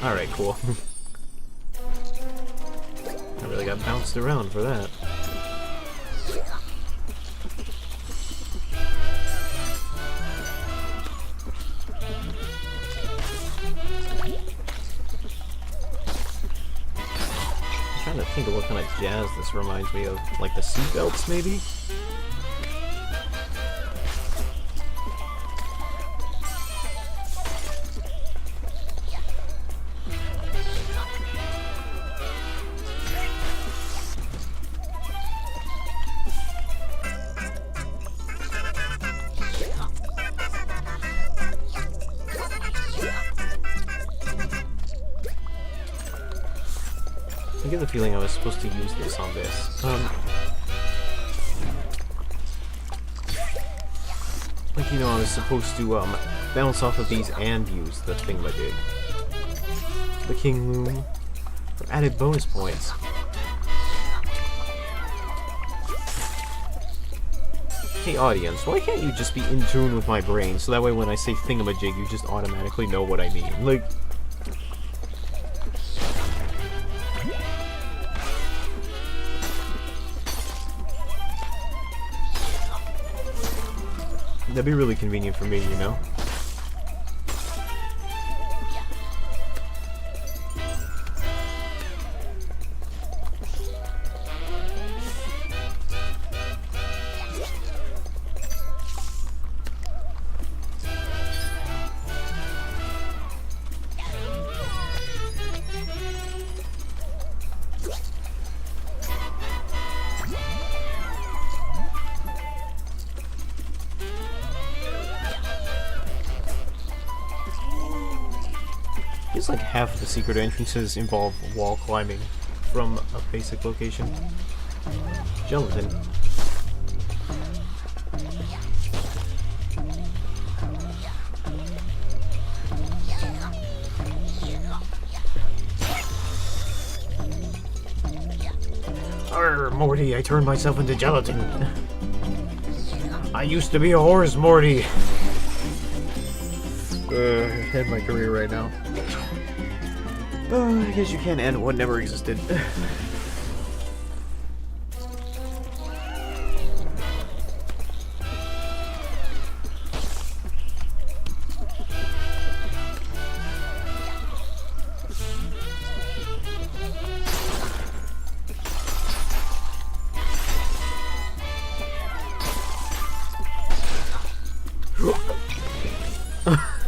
A: Alright, cool. I really got bounced around for that. I'm trying to think of what kind of jazz this reminds me of. Like the seatbelts, maybe? I get the feeling I was supposed to use this on this. Like, you know, I was supposed to bounce off of these and use the thingamajig. The King Loom for added bonus points. Hey audience, why can't you just be in tune with my brain so that way when I say thingamajig you just automatically know what I mean? Like... That'd be really convenient for me, you know? It's like half the secret entrances involve wall climbing from a basic location. Gelatin. Arr, Morty, I turned myself into gelatin. I used to be a horse, Morty. End my career right now. I guess you can't end what never existed.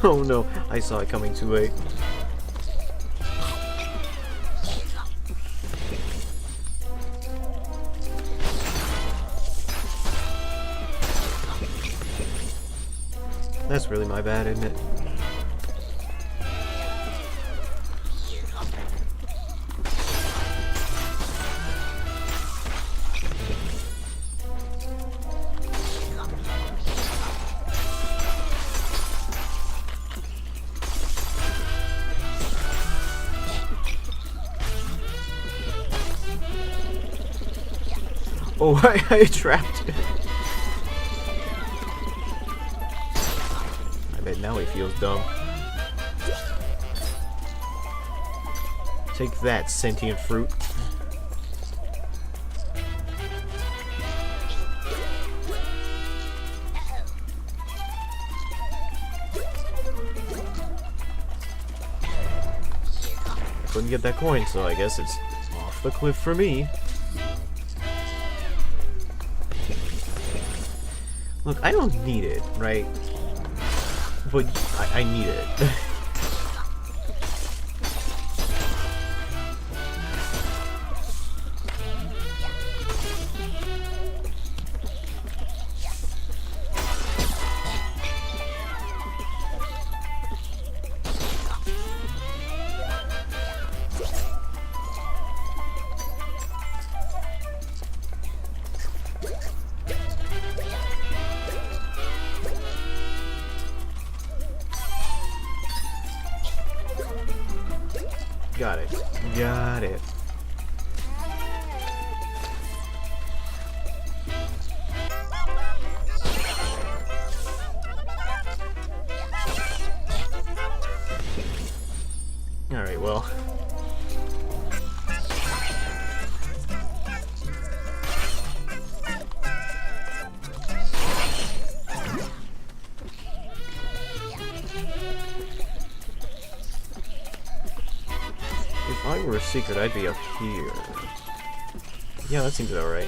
A: Oh no, I saw it coming too late. That's really my bad, isn't it? Oh, I trapped it. I bet now he feels dumb. Take that, sentient fruit. Couldn't get that coin, so I guess it's off the cliff for me. Look, I don't need it, right? But I need it. Got it. Got it. Alright, well. If I were a secret, I'd be up here. Yeah, that seems about right.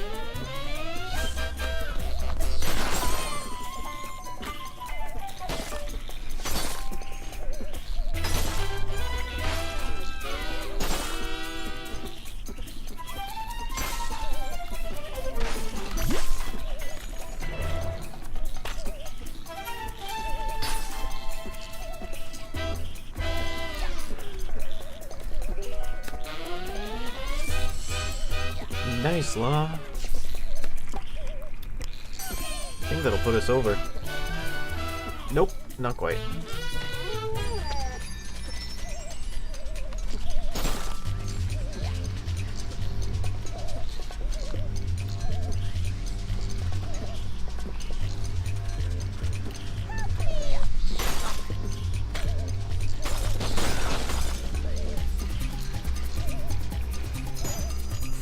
A: Nice, La. I think that'll put us over. Nope, not quite.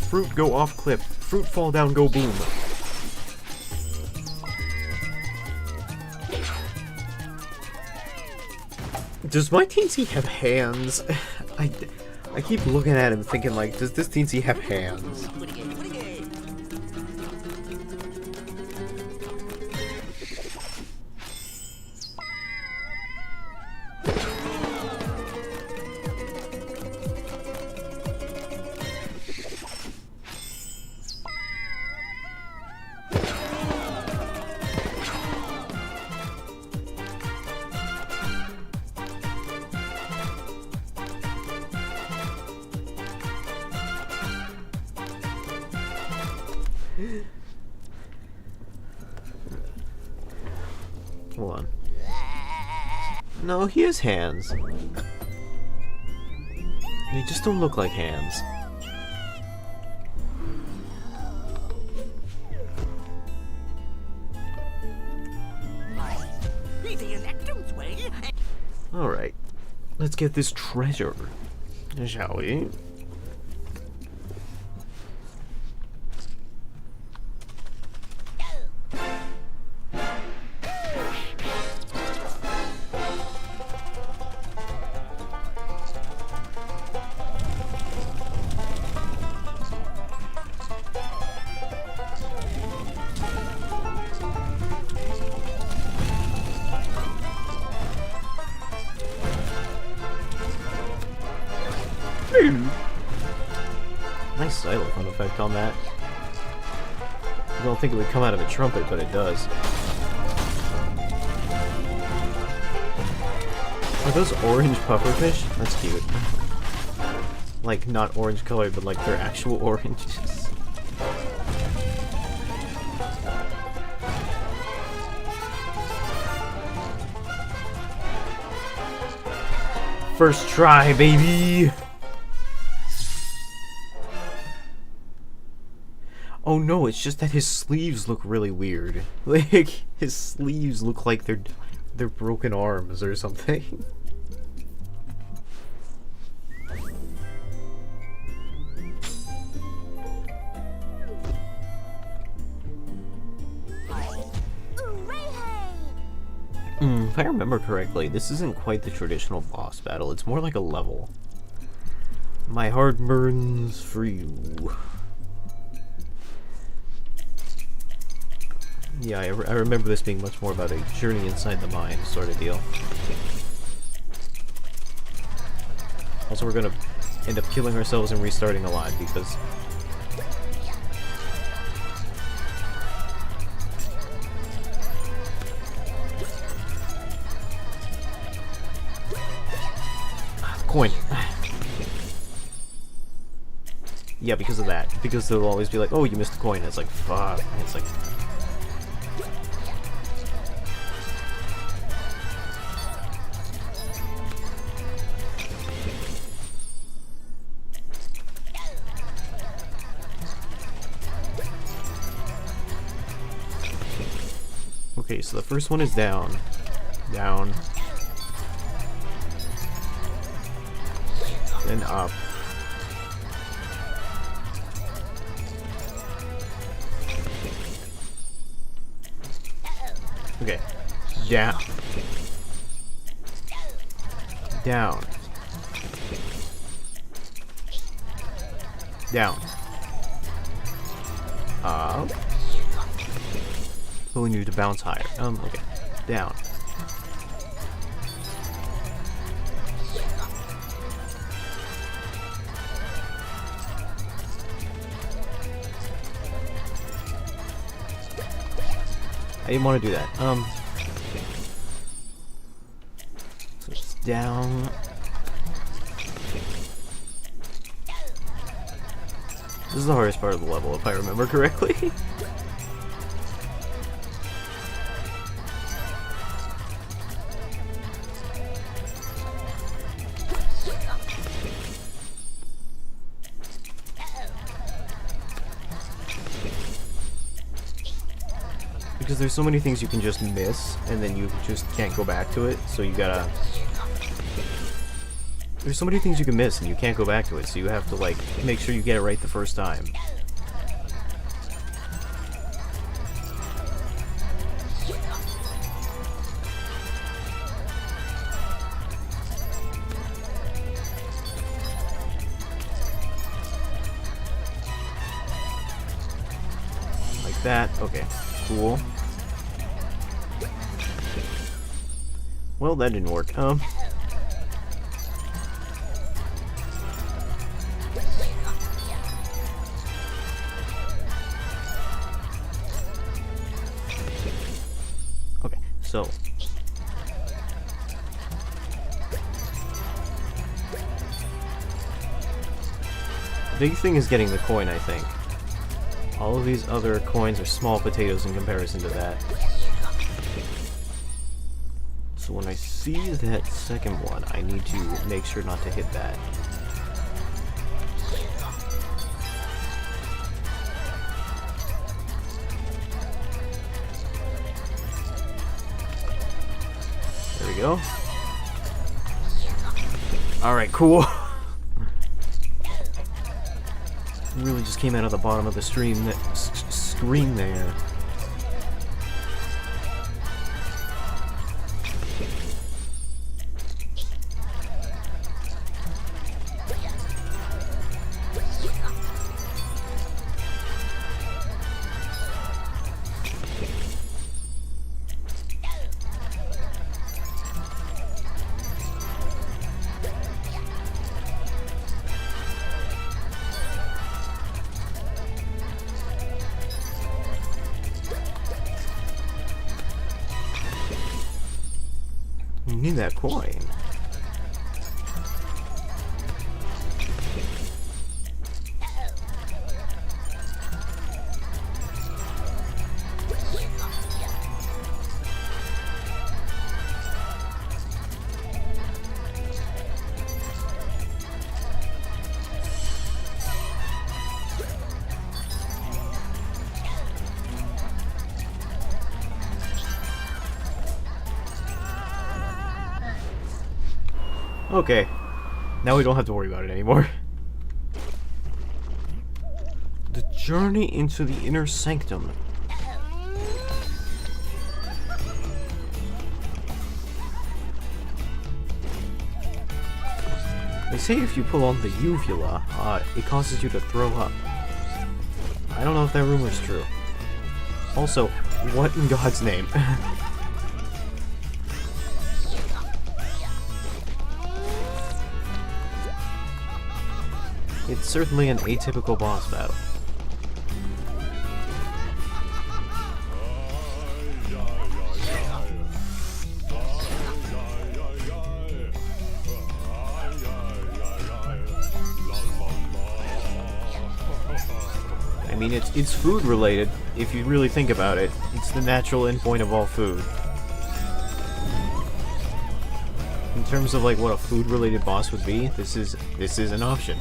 A: Fruit go off cliff. Fruit fall down, go boom. Does my teensy have hands? I keep looking at him thinking like, does this teensy have hands? Hold on. No, he has hands. They just don't look like hands. Alright. Let's get this treasure, shall we? Nice xylophone effect on that. I don't think it would come out of a trumpet, but it does. Are those orange pufferfish? That's cute. Like, not orange colored, but like they're actual oranges. First try, baby! Oh no, it's just that his sleeves look really weird. Like, his sleeves look like they're broken arms or something. If I remember correctly, this isn't quite the traditional boss battle. It's more like a level. My heart burns for you. Yeah, I remember this being much more about a journey inside the mind sort of deal. Also, we're gonna end up killing ourselves and restarting a lot because... Coin. Yeah, because of that. Because they'll always be like, oh, you missed the coin. It's like, fuck. It's like... Okay, so the first one is down. Down. Then up. Okay. Down. Down. Down. Up. Oh, we need to bounce higher. Okay. Down. I didn't want to do that. So it's down. This is the hardest part of the level, if I remember correctly. Because there's so many things you can just miss, and then you just can't go back to it, so you gotta... There's so many things you can miss, and you can't go back to it, so you have to, like, make sure you get it right the first time. Like that. Okay. Cool. Well, that didn't work. Okay, so... The big thing is getting the coin, I think. All of these other coins are small potatoes in comparison to that. So when I see that second one, I need to make sure not to hit that. There we go. Alright, cool. Really just came out of the bottom of the screen there. You need that coin. Okay. Now we don't have to worry about it anymore. The journey into the inner sanctum. They say if you pull on the uvula, it causes you to throw up. I don't know if that rumor's true. Also, what in God's name? It's certainly an atypical boss battle. I mean, it's food related, if you really think about it. It's the natural endpoint of all food. In terms of like what a food related boss would be, this is an option.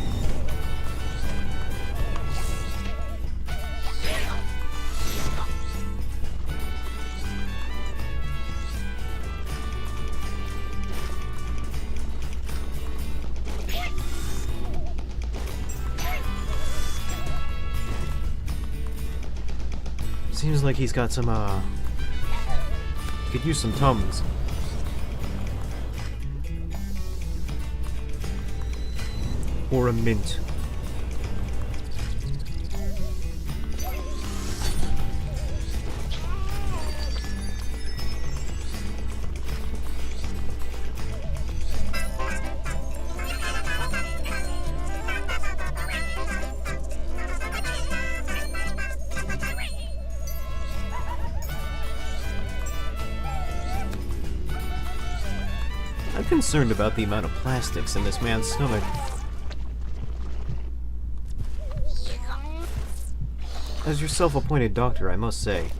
A: Seems like he's got some, could use some Tums. Or a mint. I'm concerned about the amount of plastics in this man's stomach. As your self-appointed doctor, I must say.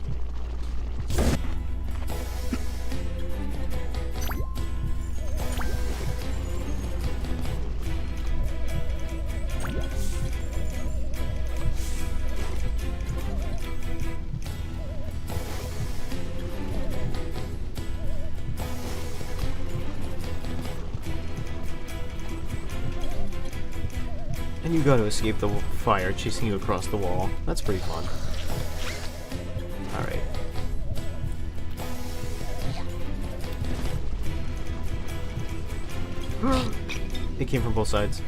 A: And you gotta escape the fire chasing you across the wall. That's pretty fun. Alright. It came from both sides.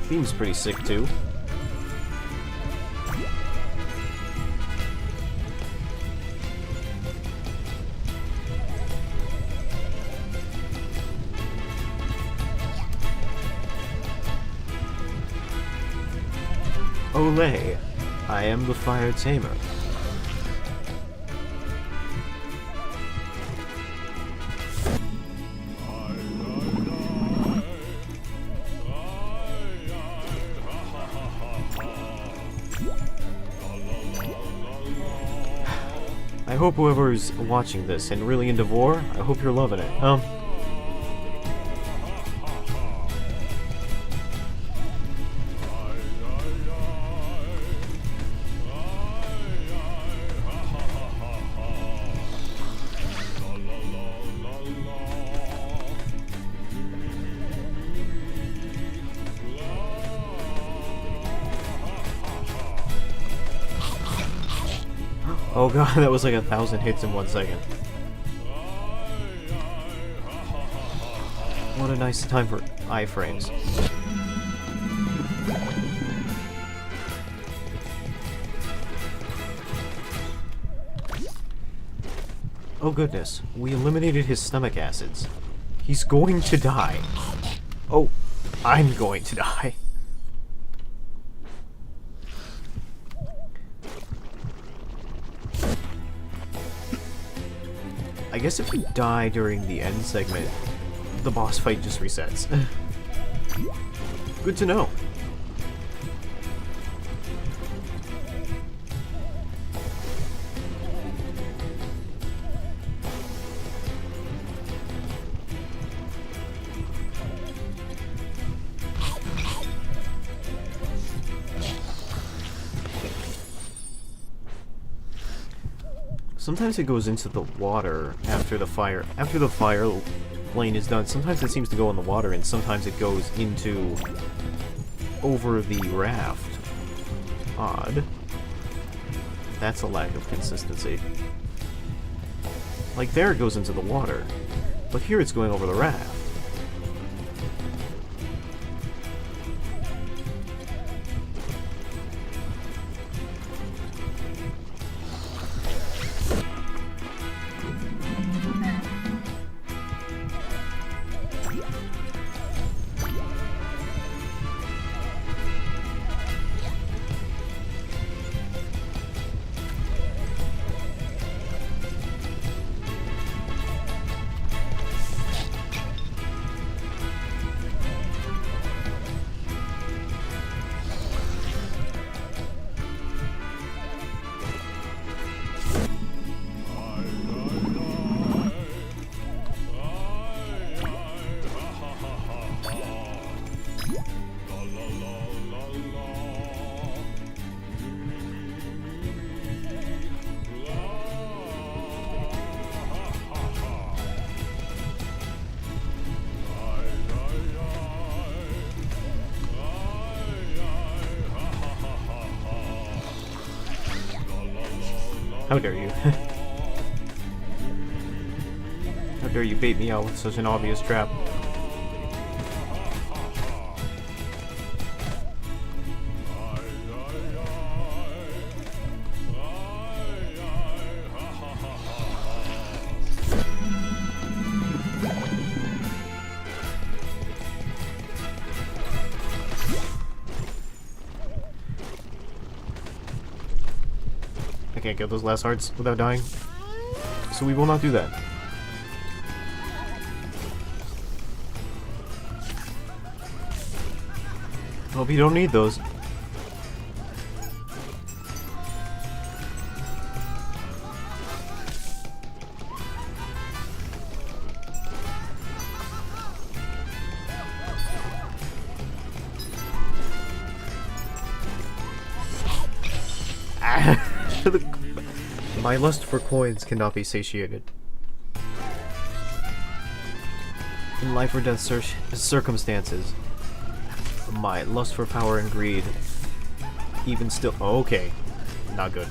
A: Theme's pretty sick too. Olay! I am the Fire Tamer. I hope whoever's watching this and really into Vor, I hope you're loving it. Oh god, that was like 1,000 hits in 1 second. What a nice time for iframes. Oh goodness, we eliminated his stomach acids. He's going to die. Oh, I'm going to die. I guess if you die during the end segment, the boss fight just resets. Good to know. Sometimes it goes into the water after the fire lane is done. Sometimes it seems to go in the water, and sometimes it goes into over the raft. Odd. That's a lack of consistency. Like there it goes into the water, but here it's going over the raft. How dare you? How dare you bait me out with such an obvious trap? I can't get those last hearts without dying, so we will not do that. Hope you don't need those. My lust for coins cannot be satiated. In life or death circumstances, my lust for power and greed, even still— oh, okay, not good.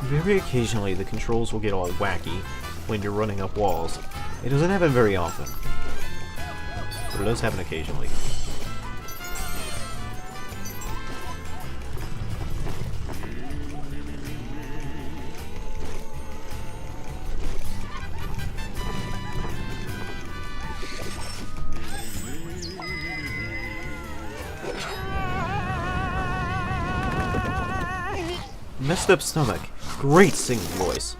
A: Very occasionally, the controls will get all wacky when you're running up walls. It doesn't happen very often, but it does happen occasionally. Messed up stomach. Great singing voice.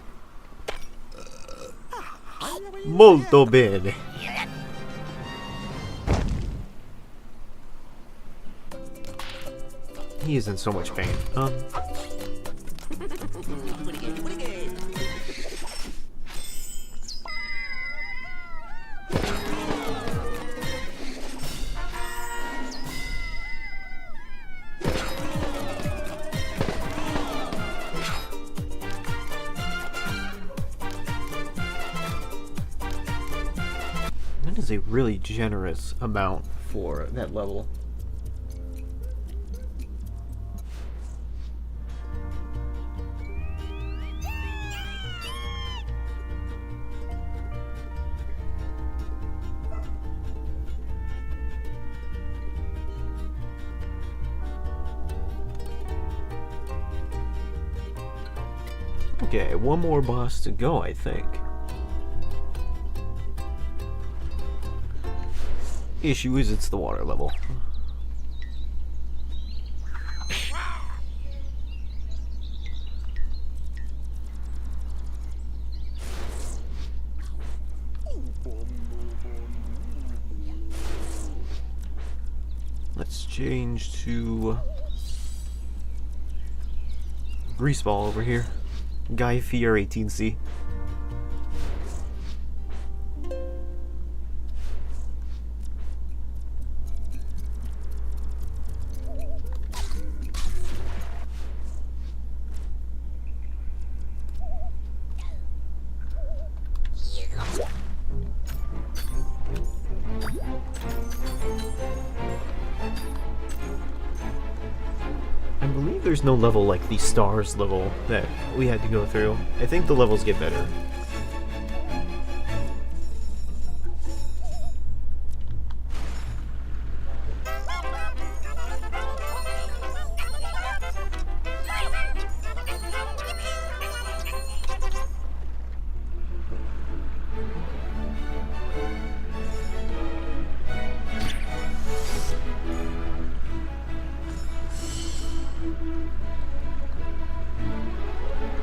A: Molto bene. He is in so much pain. That is a really generous amount for that level. Okay, one more boss to go, I think. Issue is it's the water level. Let's change to Greaseball over here. Guy Fier 18C. I believe there's no level like the stars level that we had to go through. I think the levels get better.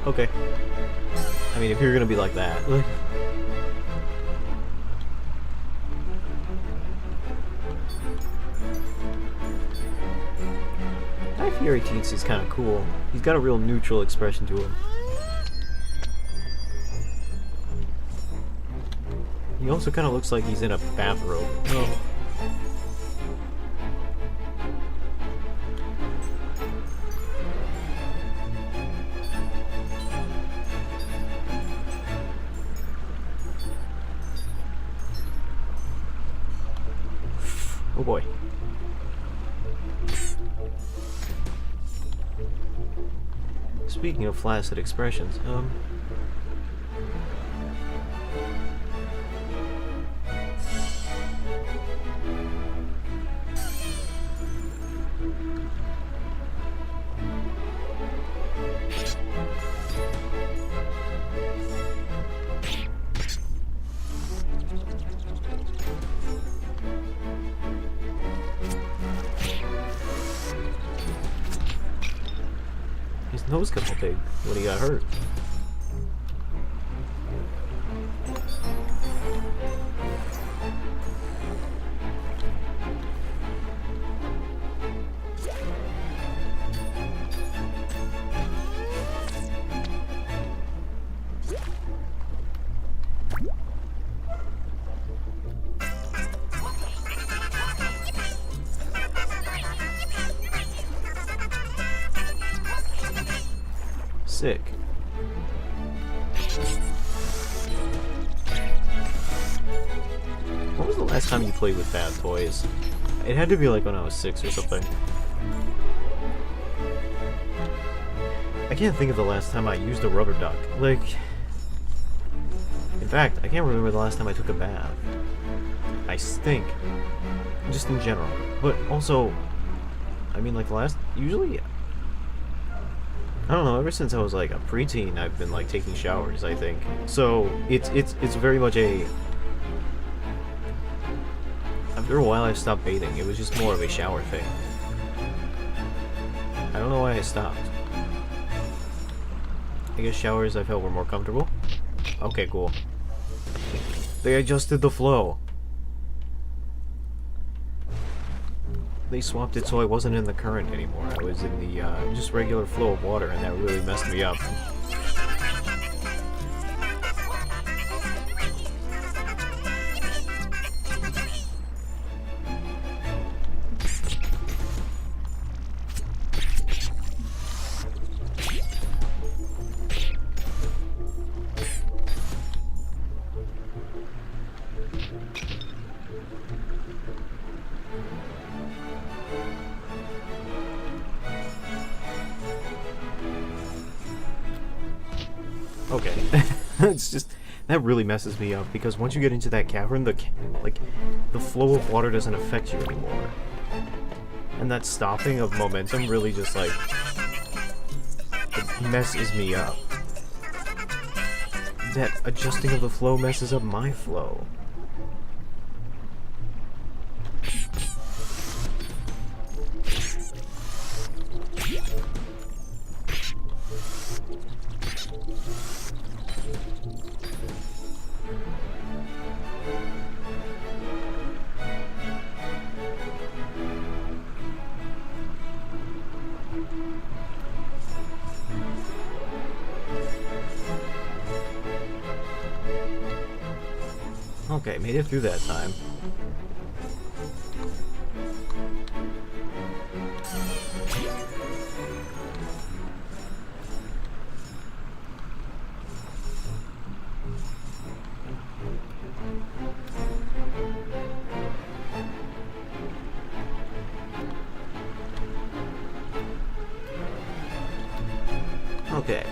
A: Okay. I mean, if you're gonna be like that. Guy Fieri Teens is kind of cool. He's got a real neutral expression to him. He also kind of looks like he's in a bathrobe. Oh. Oh boy. Speaking of flaccid expressions, his nose got all big when he got hurt. Sick. When was the last time you played with bad toys? It had to be like when I was 6 or something. I can't think of the last time I used a rubber duck. Like, in fact, I can't remember the last time I took a bath. I stink. Just in general. But also, I mean, like, usually, I don't know, ever since I was like a preteen, I've been like taking showers, I think. So it's very much a, after a while I stopped bathing. It was just more of a shower thing. I don't know why I stopped. I guess showers I felt were more comfortable. Okay, cool. They adjusted the flow. They swapped it so I wasn't in the current anymore. I was in the just regular flow of water, and that really messed me up. Okay. It's just, that really messes me up, because once you get into that cavern, the flow of water doesn't affect you anymore. And that stopping of momentum really just, like, it messes me up. That adjusting of the flow messes up my flow. Okay, made it through that time. Okay.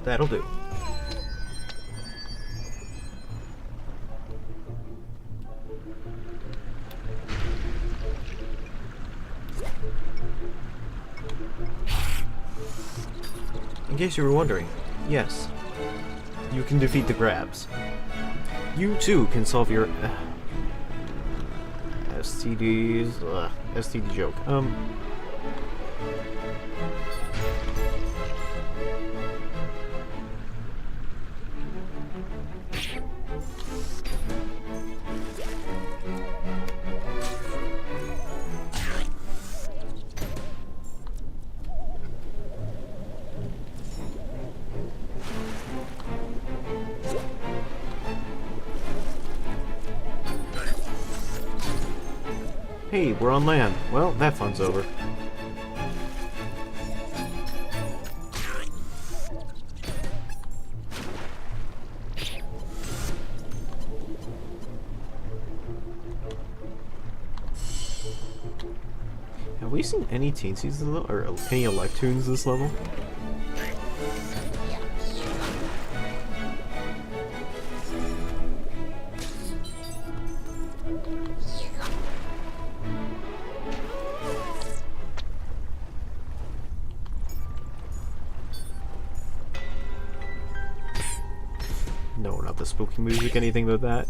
A: That'll do. In case you were wondering, yes, you can defeat the crabs. You too can solve your STDs. STD joke. Hey, we're on land. Well, that fun's over. Have we seen any teensies this level, or any Electoons this level? No, not the spooky music, anything but that.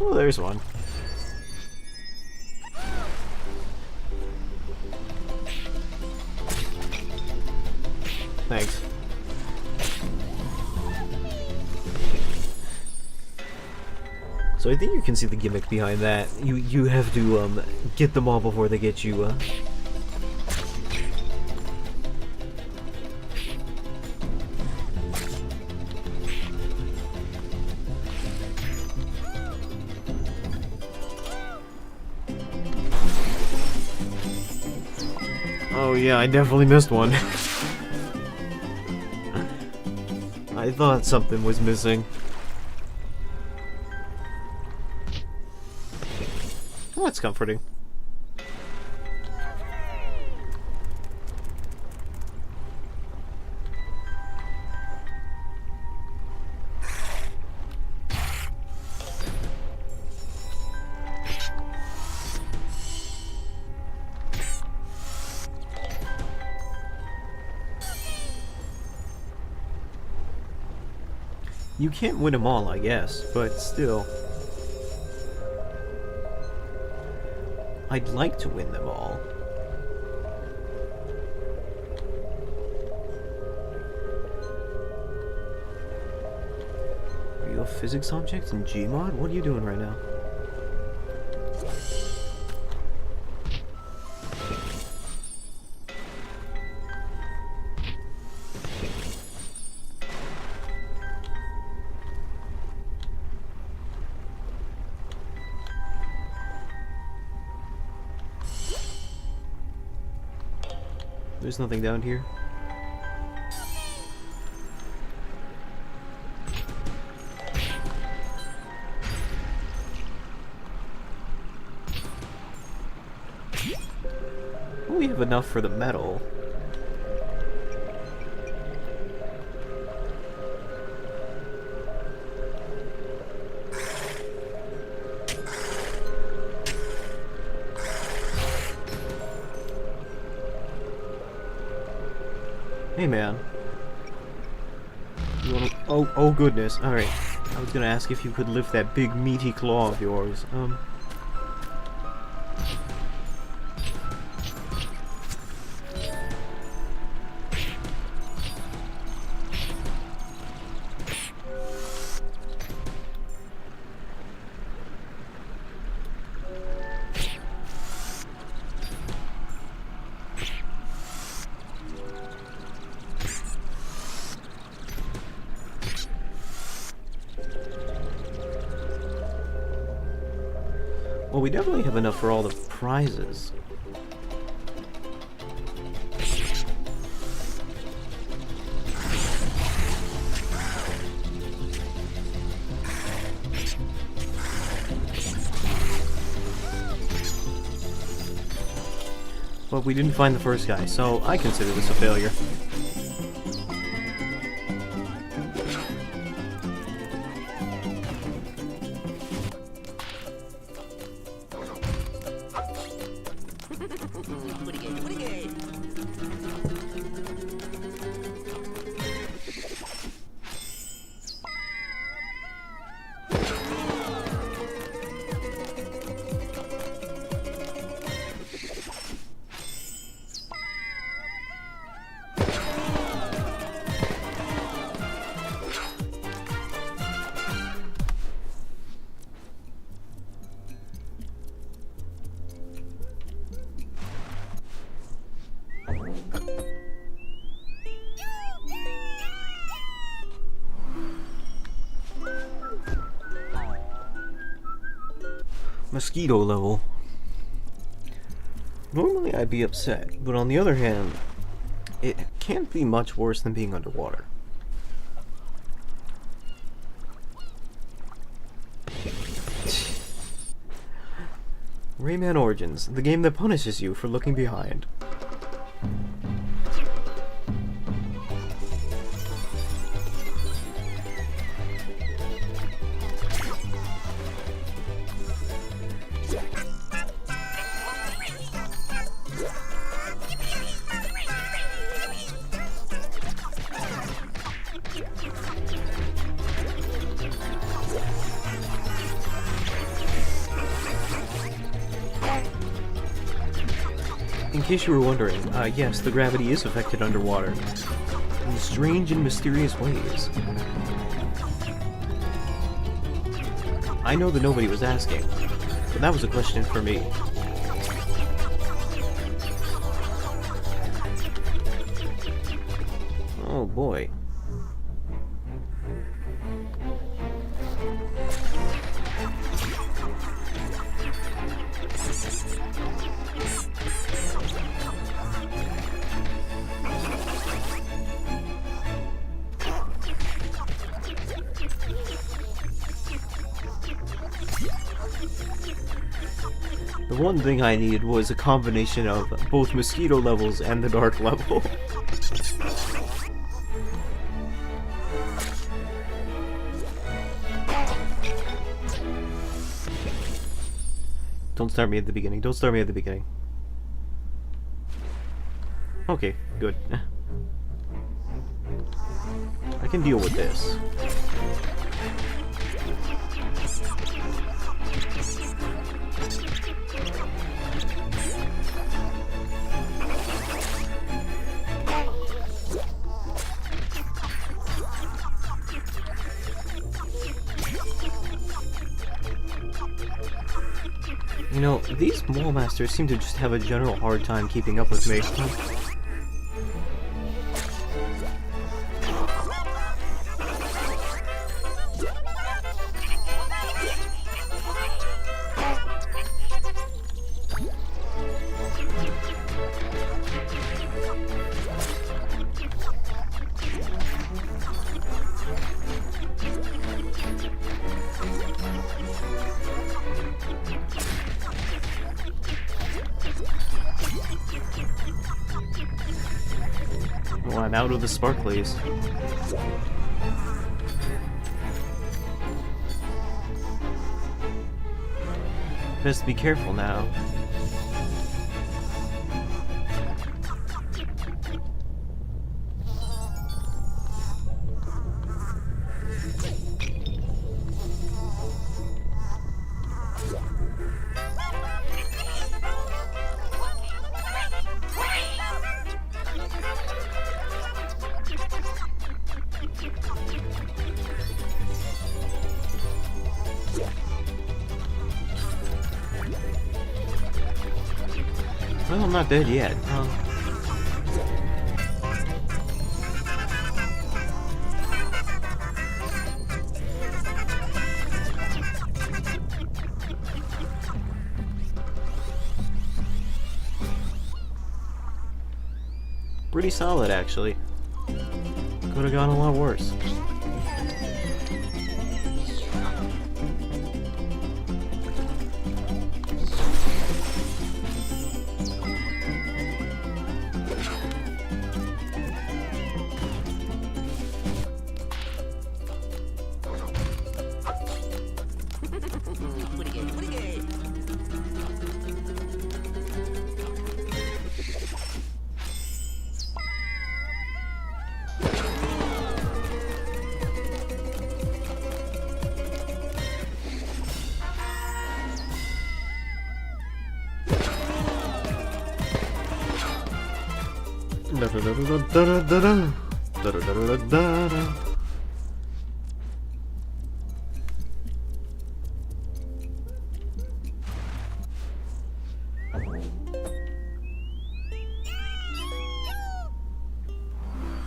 A: Oh, there's one. Thanks. So I think you can see the gimmick behind that. You have to get them all before they get you. Oh yeah, I definitely missed one. I thought something was missing. Oh, that's comforting. You can't win them all, I guess, but still. I'd like to win them all. Are you a physics object in Gmod? What are you doing right now? There's nothing down here. We have enough for the metal. Hey man. You wanna... Oh goodness. Alright. I was gonna ask if you could lift that big meaty claw of yours. we definitely have enough for all the prizes. But we didn't find the first guy, so I consider this a failure. Mosquito level. Normally I'd be upset, but on the other hand, it can't be much worse than being underwater. Rayman Origins, the game that punishes you for looking behind. In case you were wondering, yes, the gravity is affected underwater, in strange and mysterious ways. I know that nobody was asking, but that was a question for me. Oh boy. The one thing I needed was a combination of both mosquito levels and the dark level. Don't start me at the beginning. Don't start me at the beginning. Okay, good. I can deal with this. You know, these mall masters seem to just have a general hard time keeping up with me. Well, I'm out of the sparklies. Best be careful now. Well, I'm not dead yet. pretty solid, actually. Could have gone a lot worse.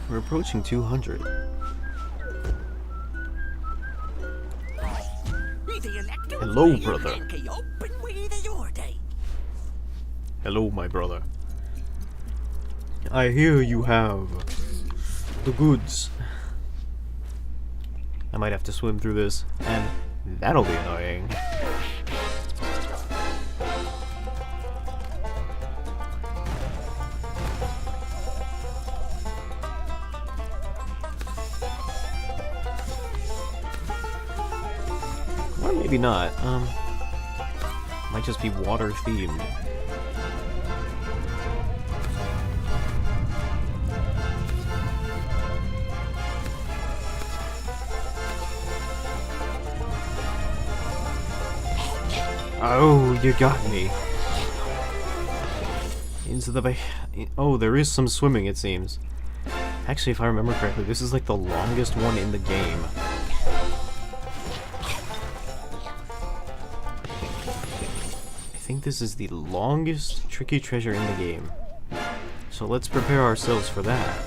A: We're approaching 200. Hello, brother. Hello, my brother. I hear you have the goods. I might have to swim through this, and that'll be annoying. Or maybe not. Might just be water themed. Oh, you got me. Into the bay. Oh, there is some swimming, it seems. Actually, if I remember correctly, this is like the longest one in the game. I think this is the longest tricky treasure in the game. So let's prepare ourselves for that.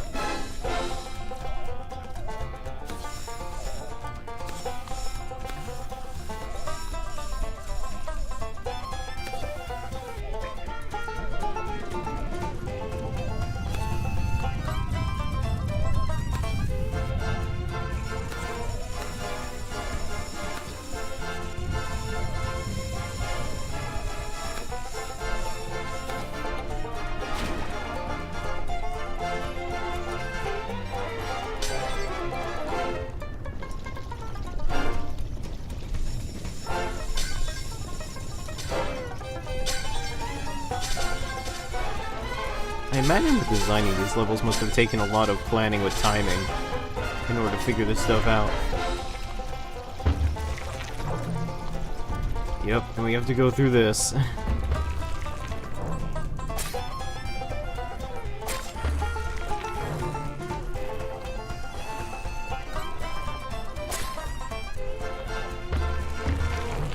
A: I imagine that designing these levels must have taken a lot of planning with timing in order to figure this stuff out. Yep, and we have to go through this.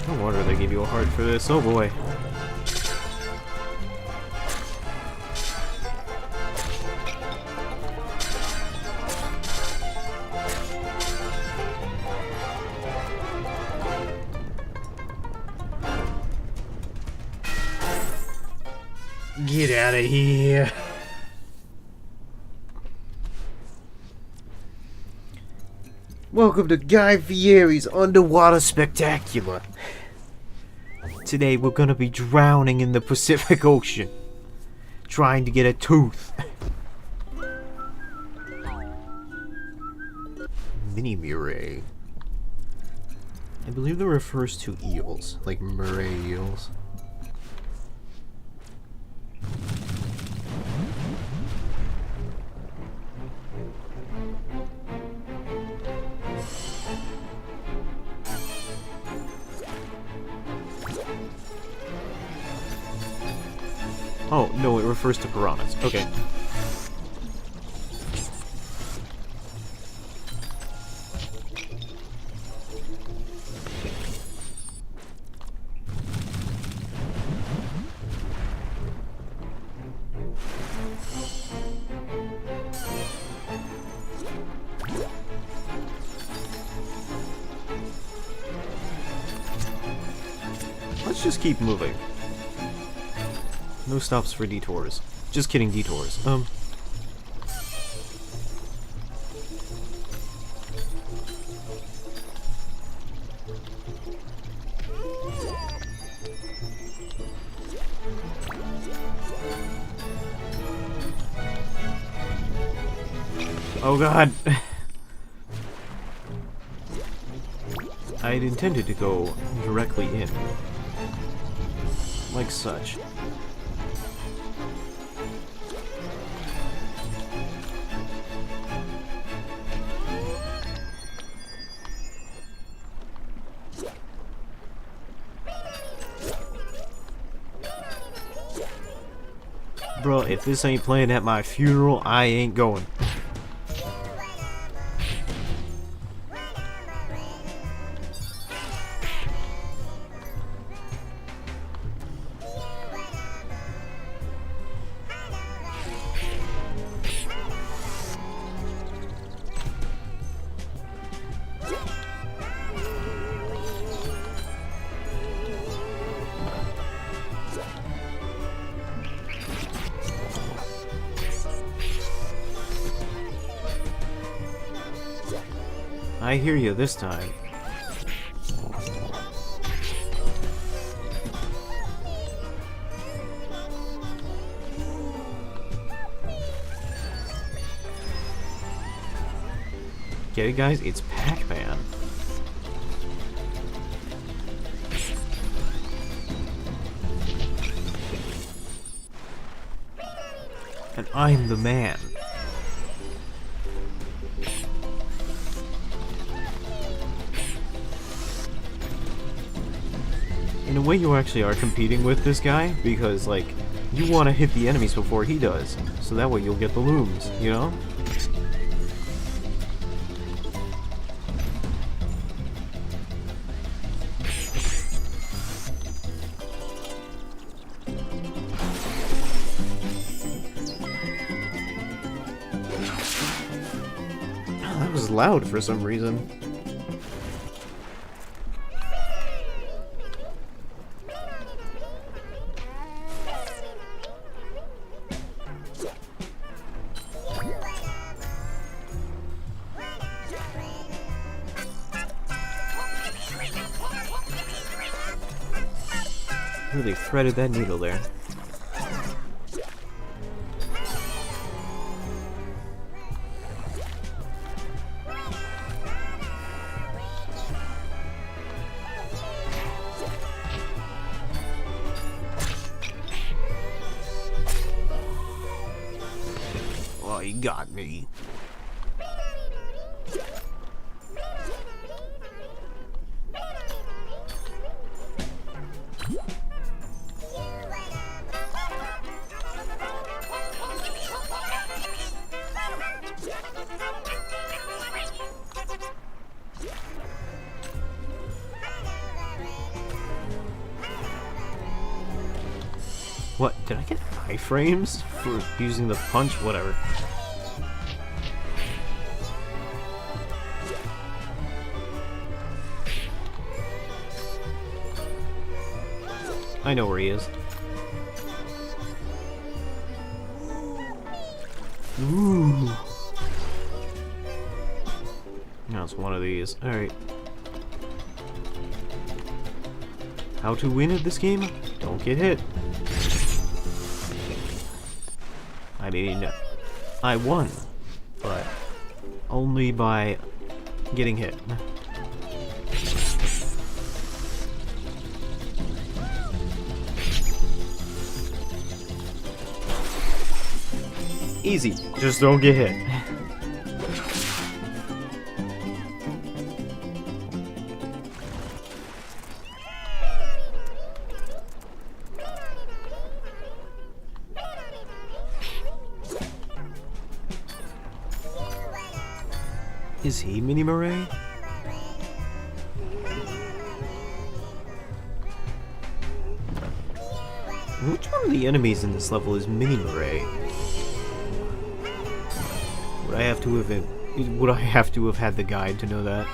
A: No wonder they gave you a heart for this, oh boy. Get out of here. Welcome to Guy Fieri's Underwater Spectacular. Today we're gonna be drowning in the Pacific Ocean, trying to get a tooth. Mini Murray. I believe that refers to eels, like Murray eels. Oh, no, it refers to piranhas. Okay. Let's just keep moving. No stops for detours. Just kidding, detours. Oh god! I had intended to go directly in. Like such. Bro, if this ain't playing at my funeral, I ain't going. I hear you this time. Get it, guys? It's Pac-Man. And I'm the man. In a way, you actually are competing with this guy, because, like, you want to hit the enemies before he does, so that way you'll get the looms, you know? Oh, that was loud for some reason. Really threaded that needle there. Oh, he got me. What? Did I get iframes for using the punch? Whatever. I know where he is. Ooh. Now it's one of these. Alright. How to win at this game? Don't get hit. I mean, I won, but only by getting hit. Easy, just don't get hit. Is he Mini Murray? Which one of the enemies in this level is Mini Murray? Would I have to have had the guide to know that?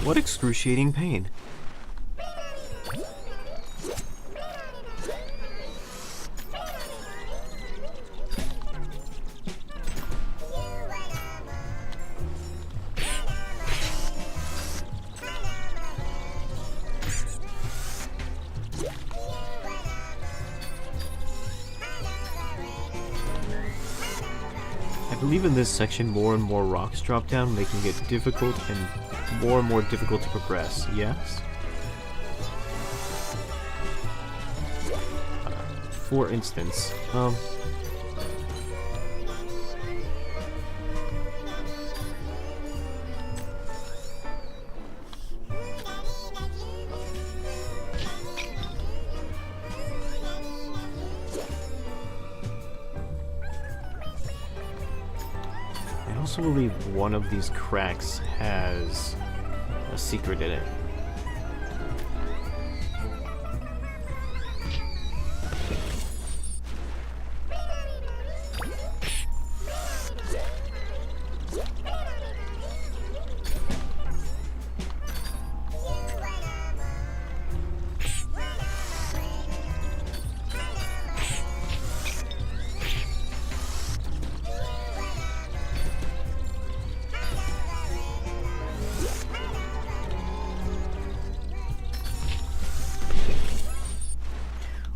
A: What excruciating pain. believe in this section more and more rocks drop down, making it difficult and more difficult to progress. Yes? For instance, I also believe one of these cracks has a secret in it.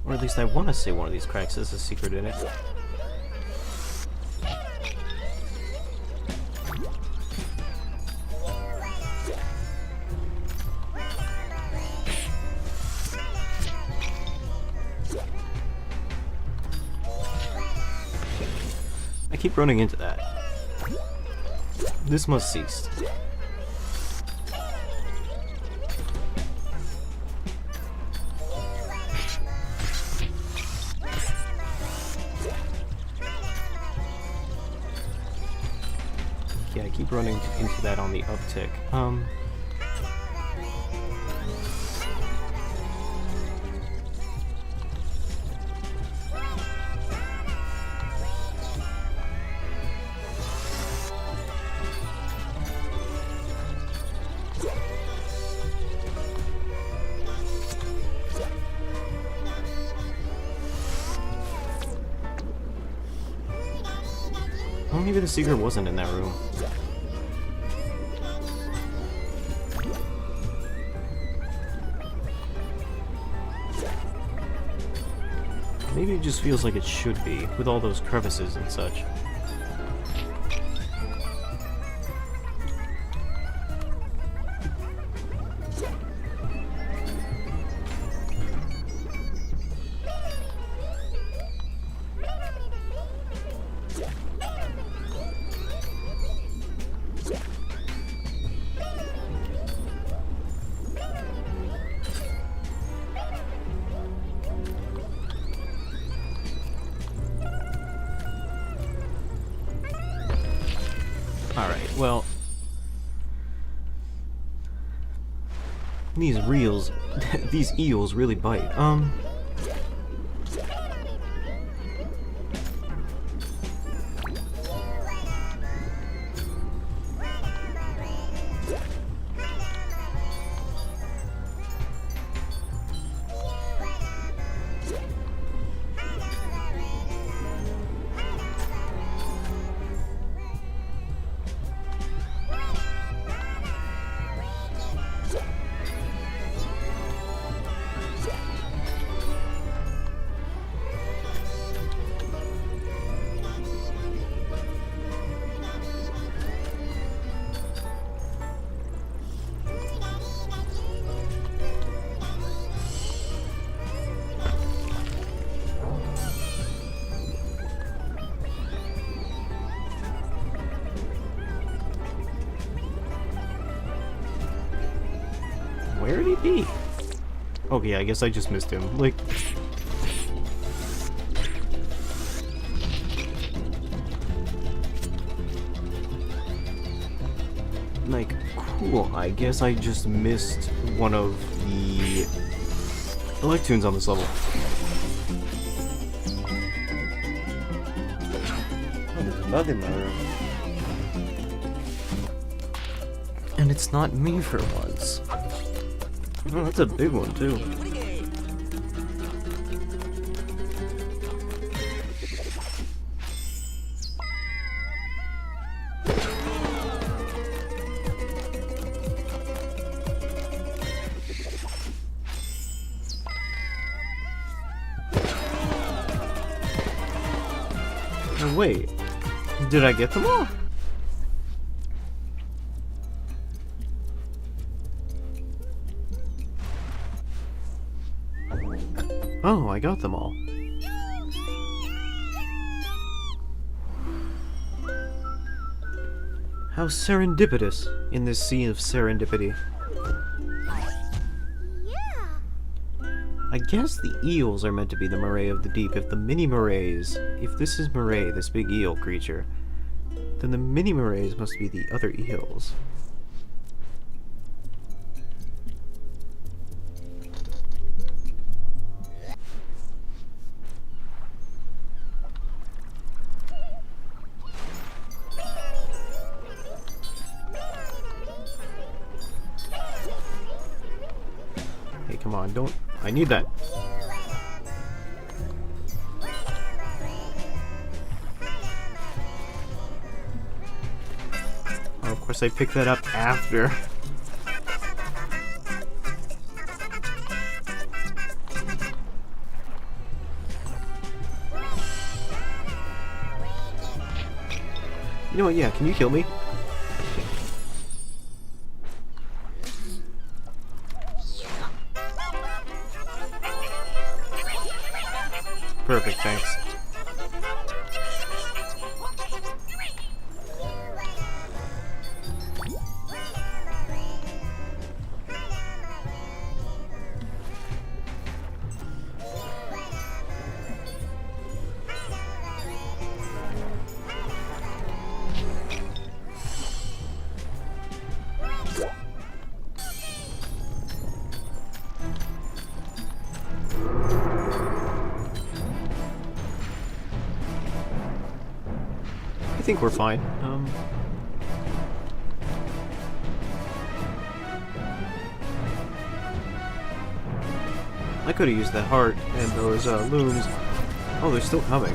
A: Or at least I want to say one of these cracks has a secret in it. I keep running into that. This must cease. Yeah, I keep running into that on the uptick. Well, maybe the secret wasn't in that room. Maybe it just feels like it should be, with all those crevices and such. Alright, well... These reels... these eels really bite. Where did he be? Okay, I guess I just missed him. Like... cool, I guess I just missed one of the Electoons on this level. Oh, there's a bug in my room. And it's not me for once. Oh, that's a big one, too. Oh, wait. Did I get them all? Oh, I got them all. How serendipitous in this sea of serendipity. I guess the eels are meant to be the moray of the deep. If the mini morays, if this is moray, this big eel creature, then the mini morays must be the other eels. Hey, come on, don't. I need that. Oh, of course I picked that up after. You know what, yeah, can you kill me? Perfect, thanks. I think we're fine. I could have used that heart and those looms. Oh, they're still coming.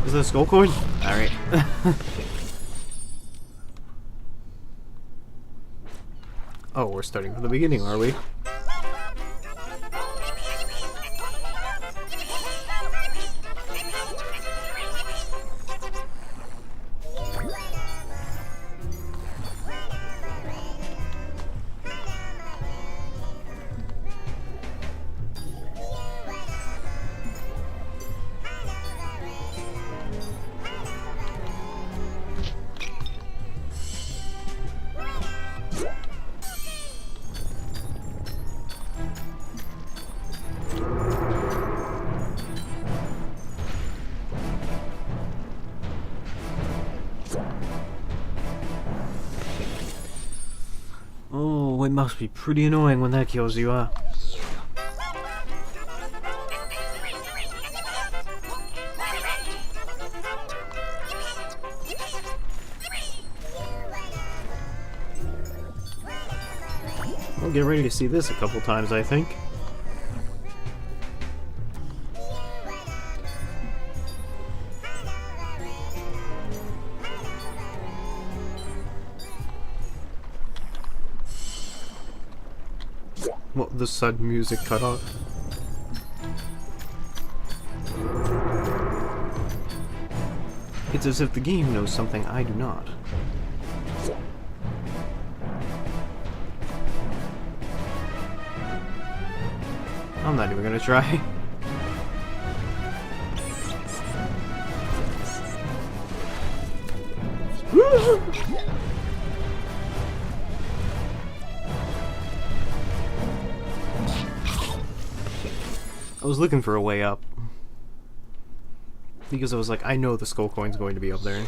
A: Is that a skull coin? Alright. Oh, we're starting from the beginning, are we? Oh, it must be pretty annoying when that kills you, huh? We'll get ready to see this a couple times, I think. Well, the sudden music cut off. It's as if the game knows something I do not. I'm not even gonna try. I was looking for a way up. Because I was like, I know the skull coin's going to be up there.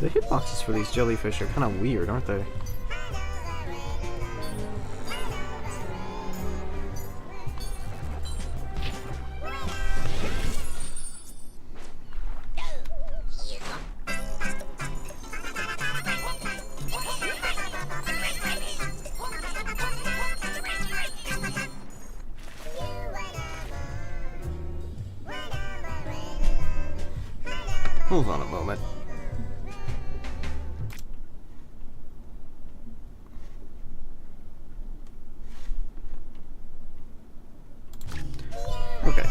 A: The hitboxes for these jellyfish are kind of weird, aren't they? Hold on a moment. Okay.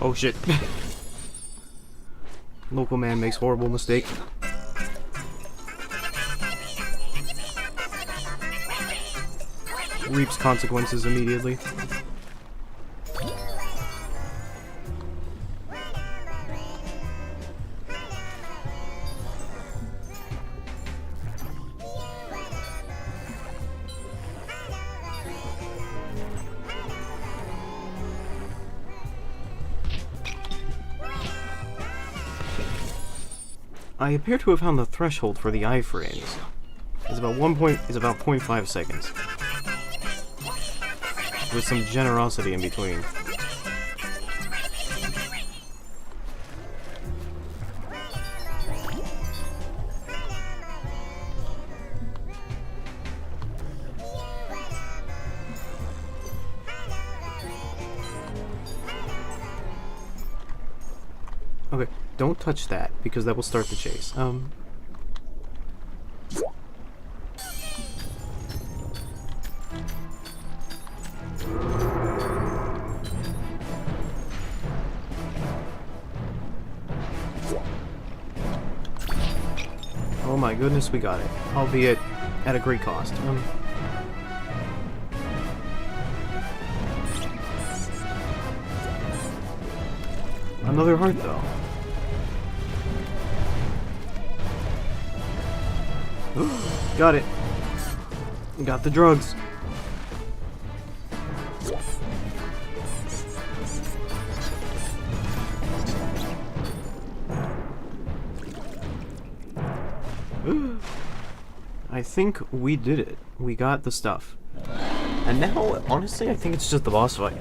A: Oh shit. Local man makes horrible mistake. Reaps consequences immediately. I appear to have found the threshold for the iframes. It's about 0.5 seconds. With some generosity in between. Okay, don't touch that, because that will start the chase. Oh my goodness, we got it. Albeit at a great cost. Another heart, though. Got it. Got the drugs. I think we did it. We got the stuff. And now, honestly, I think it's just the boss fight.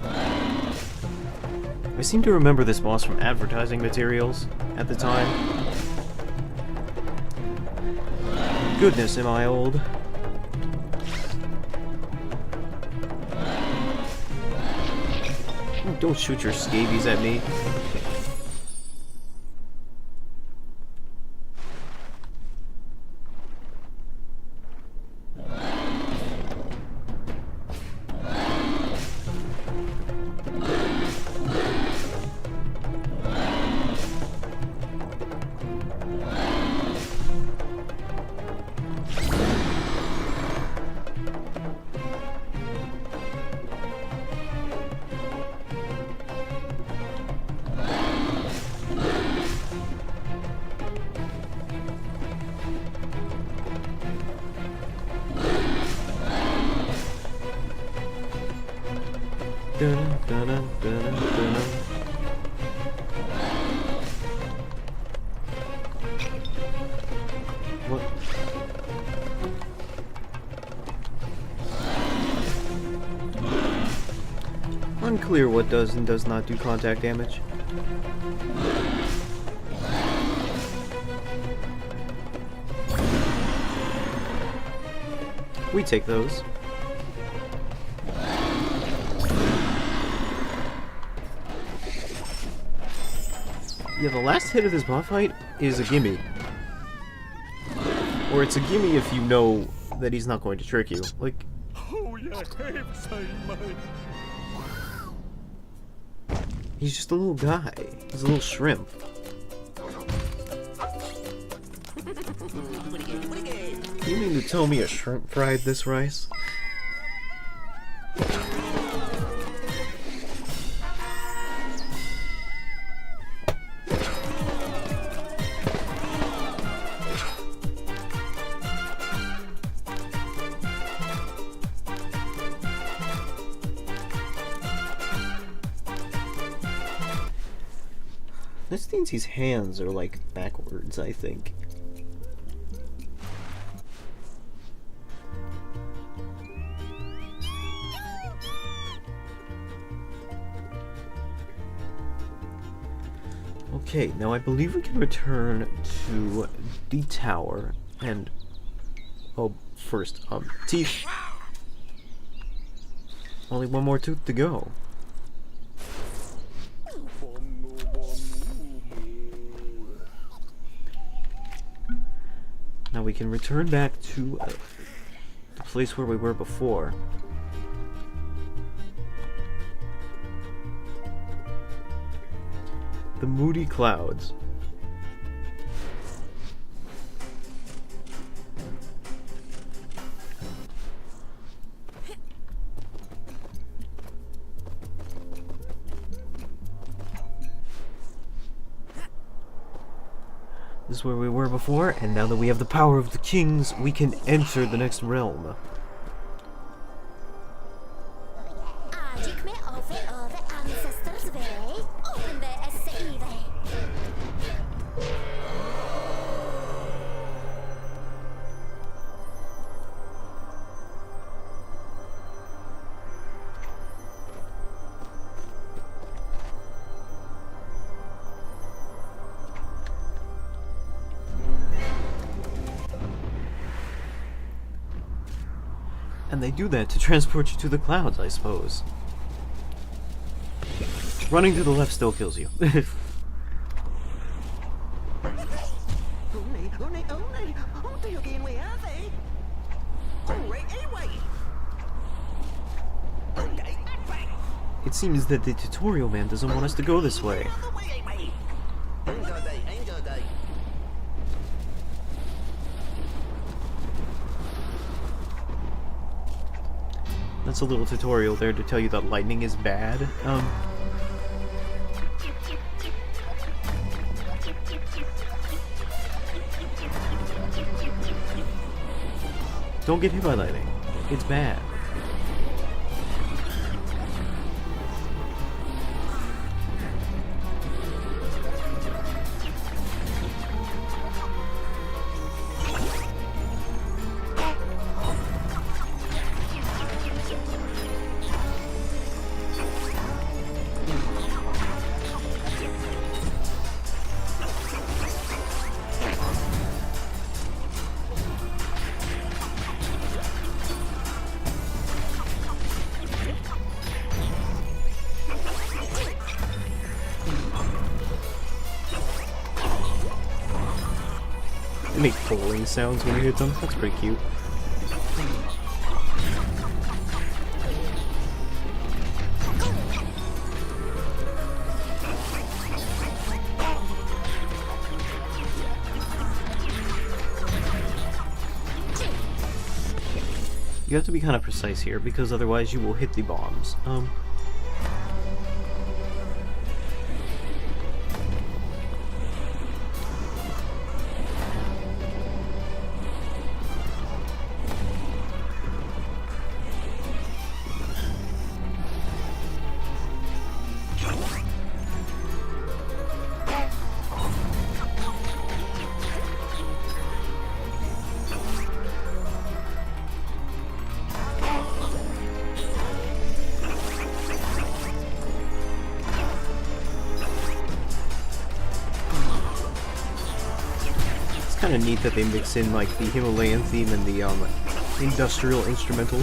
A: I seem to remember this boss from advertising materials at the time. Goodness, am I old? Oh, don't shoot your scabies at me. What? Unclear what does and does not do contact damage. We take those. Yeah, the last hit of this boss fight is a gimme. Or it's a gimme if you know that he's not going to trick you. Like... He's just a little guy. He's a little shrimp. You mean to tell me a shrimp fried this rice? This means his hands are like backwards, I think. Okay, now I believe we can return to the tower and... Oh, first, teeth. Only one more tooth to go. Now we can return back to the place where we were before. The Moody Clouds. This is where we were before, and now that we have the power of the kings, we can enter the next realm.
C: Take me over the ancestors' way. Open the SCE way.
A: And they do that to transport you to the clouds, I suppose. Running to the left still kills you. It seems that the tutorial man doesn't want us to go this way. That's a little tutorial there to tell you that lightning is bad. Don't get hit by lightning. It's bad. They make falling sounds when you hit them. That's pretty cute. You have to be kind of precise here, because otherwise you will hit the bombs. Kind of neat that they mix in like the Himalayan theme and the industrial instrumentals.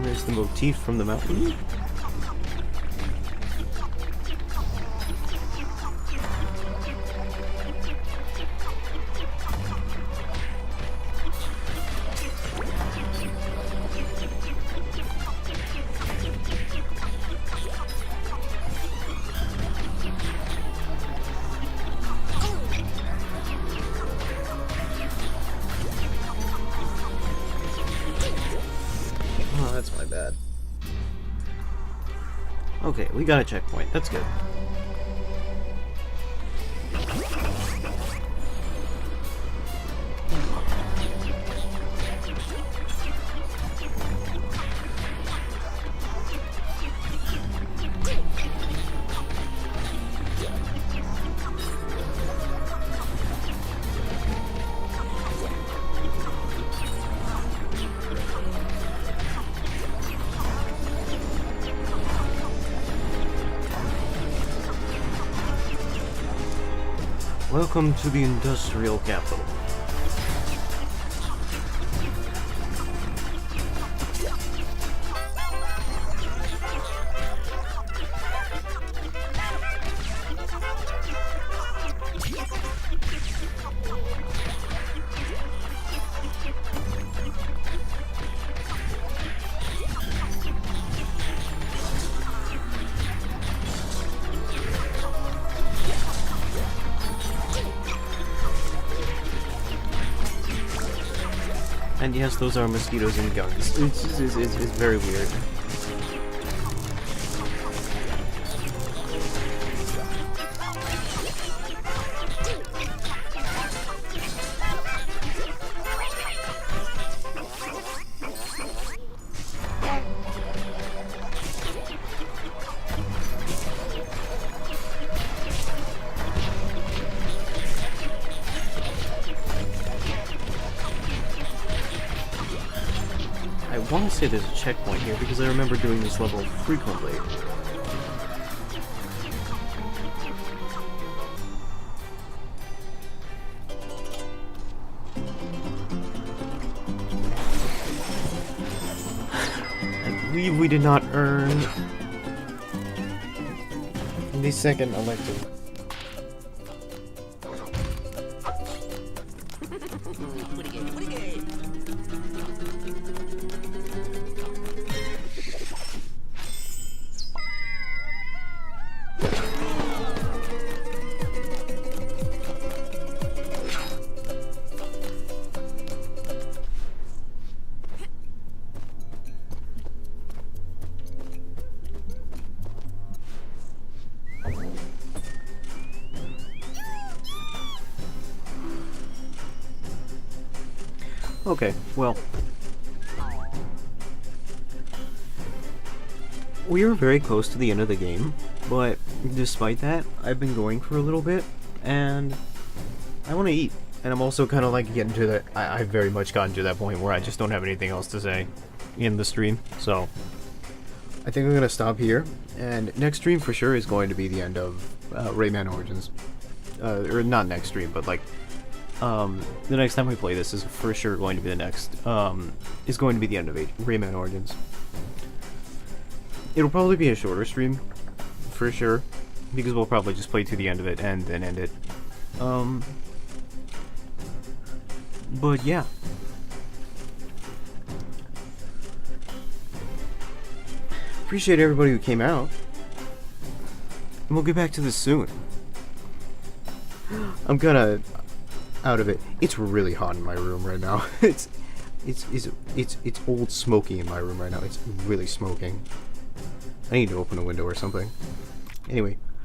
A: There's the motif from the mountain. Okay, we got a checkpoint. That's good. Welcome to the industrial capital. And yes, those are mosquitoes and guns. It's very weird. I want to say there's a checkpoint here because I remember doing this level frequently. I believe we did not earn the second elective. Okay, well, we are very close to the end of the game, but despite that, I've been going for a little bit, and I want to eat. And I'm also kind of like getting to that, I've very much gotten to that point where I just don't have anything else to say in the stream, so I think I'm going to stop here, and next stream for sure is going to be the end of Rayman Origins. Or not next stream, but like, the next time we play this is for sure going to be the next, is going to be the end of Rayman Origins. It'll probably be a shorter stream, for sure, because we'll probably just play to the end of it and then end it. But yeah. Appreciate everybody who came out. And we'll get back to this soon. I'm kinda out of it. It's really hot in my room right now. It's old smoky in my room right now. It's really smoking. I need to open a window or something. Anyway,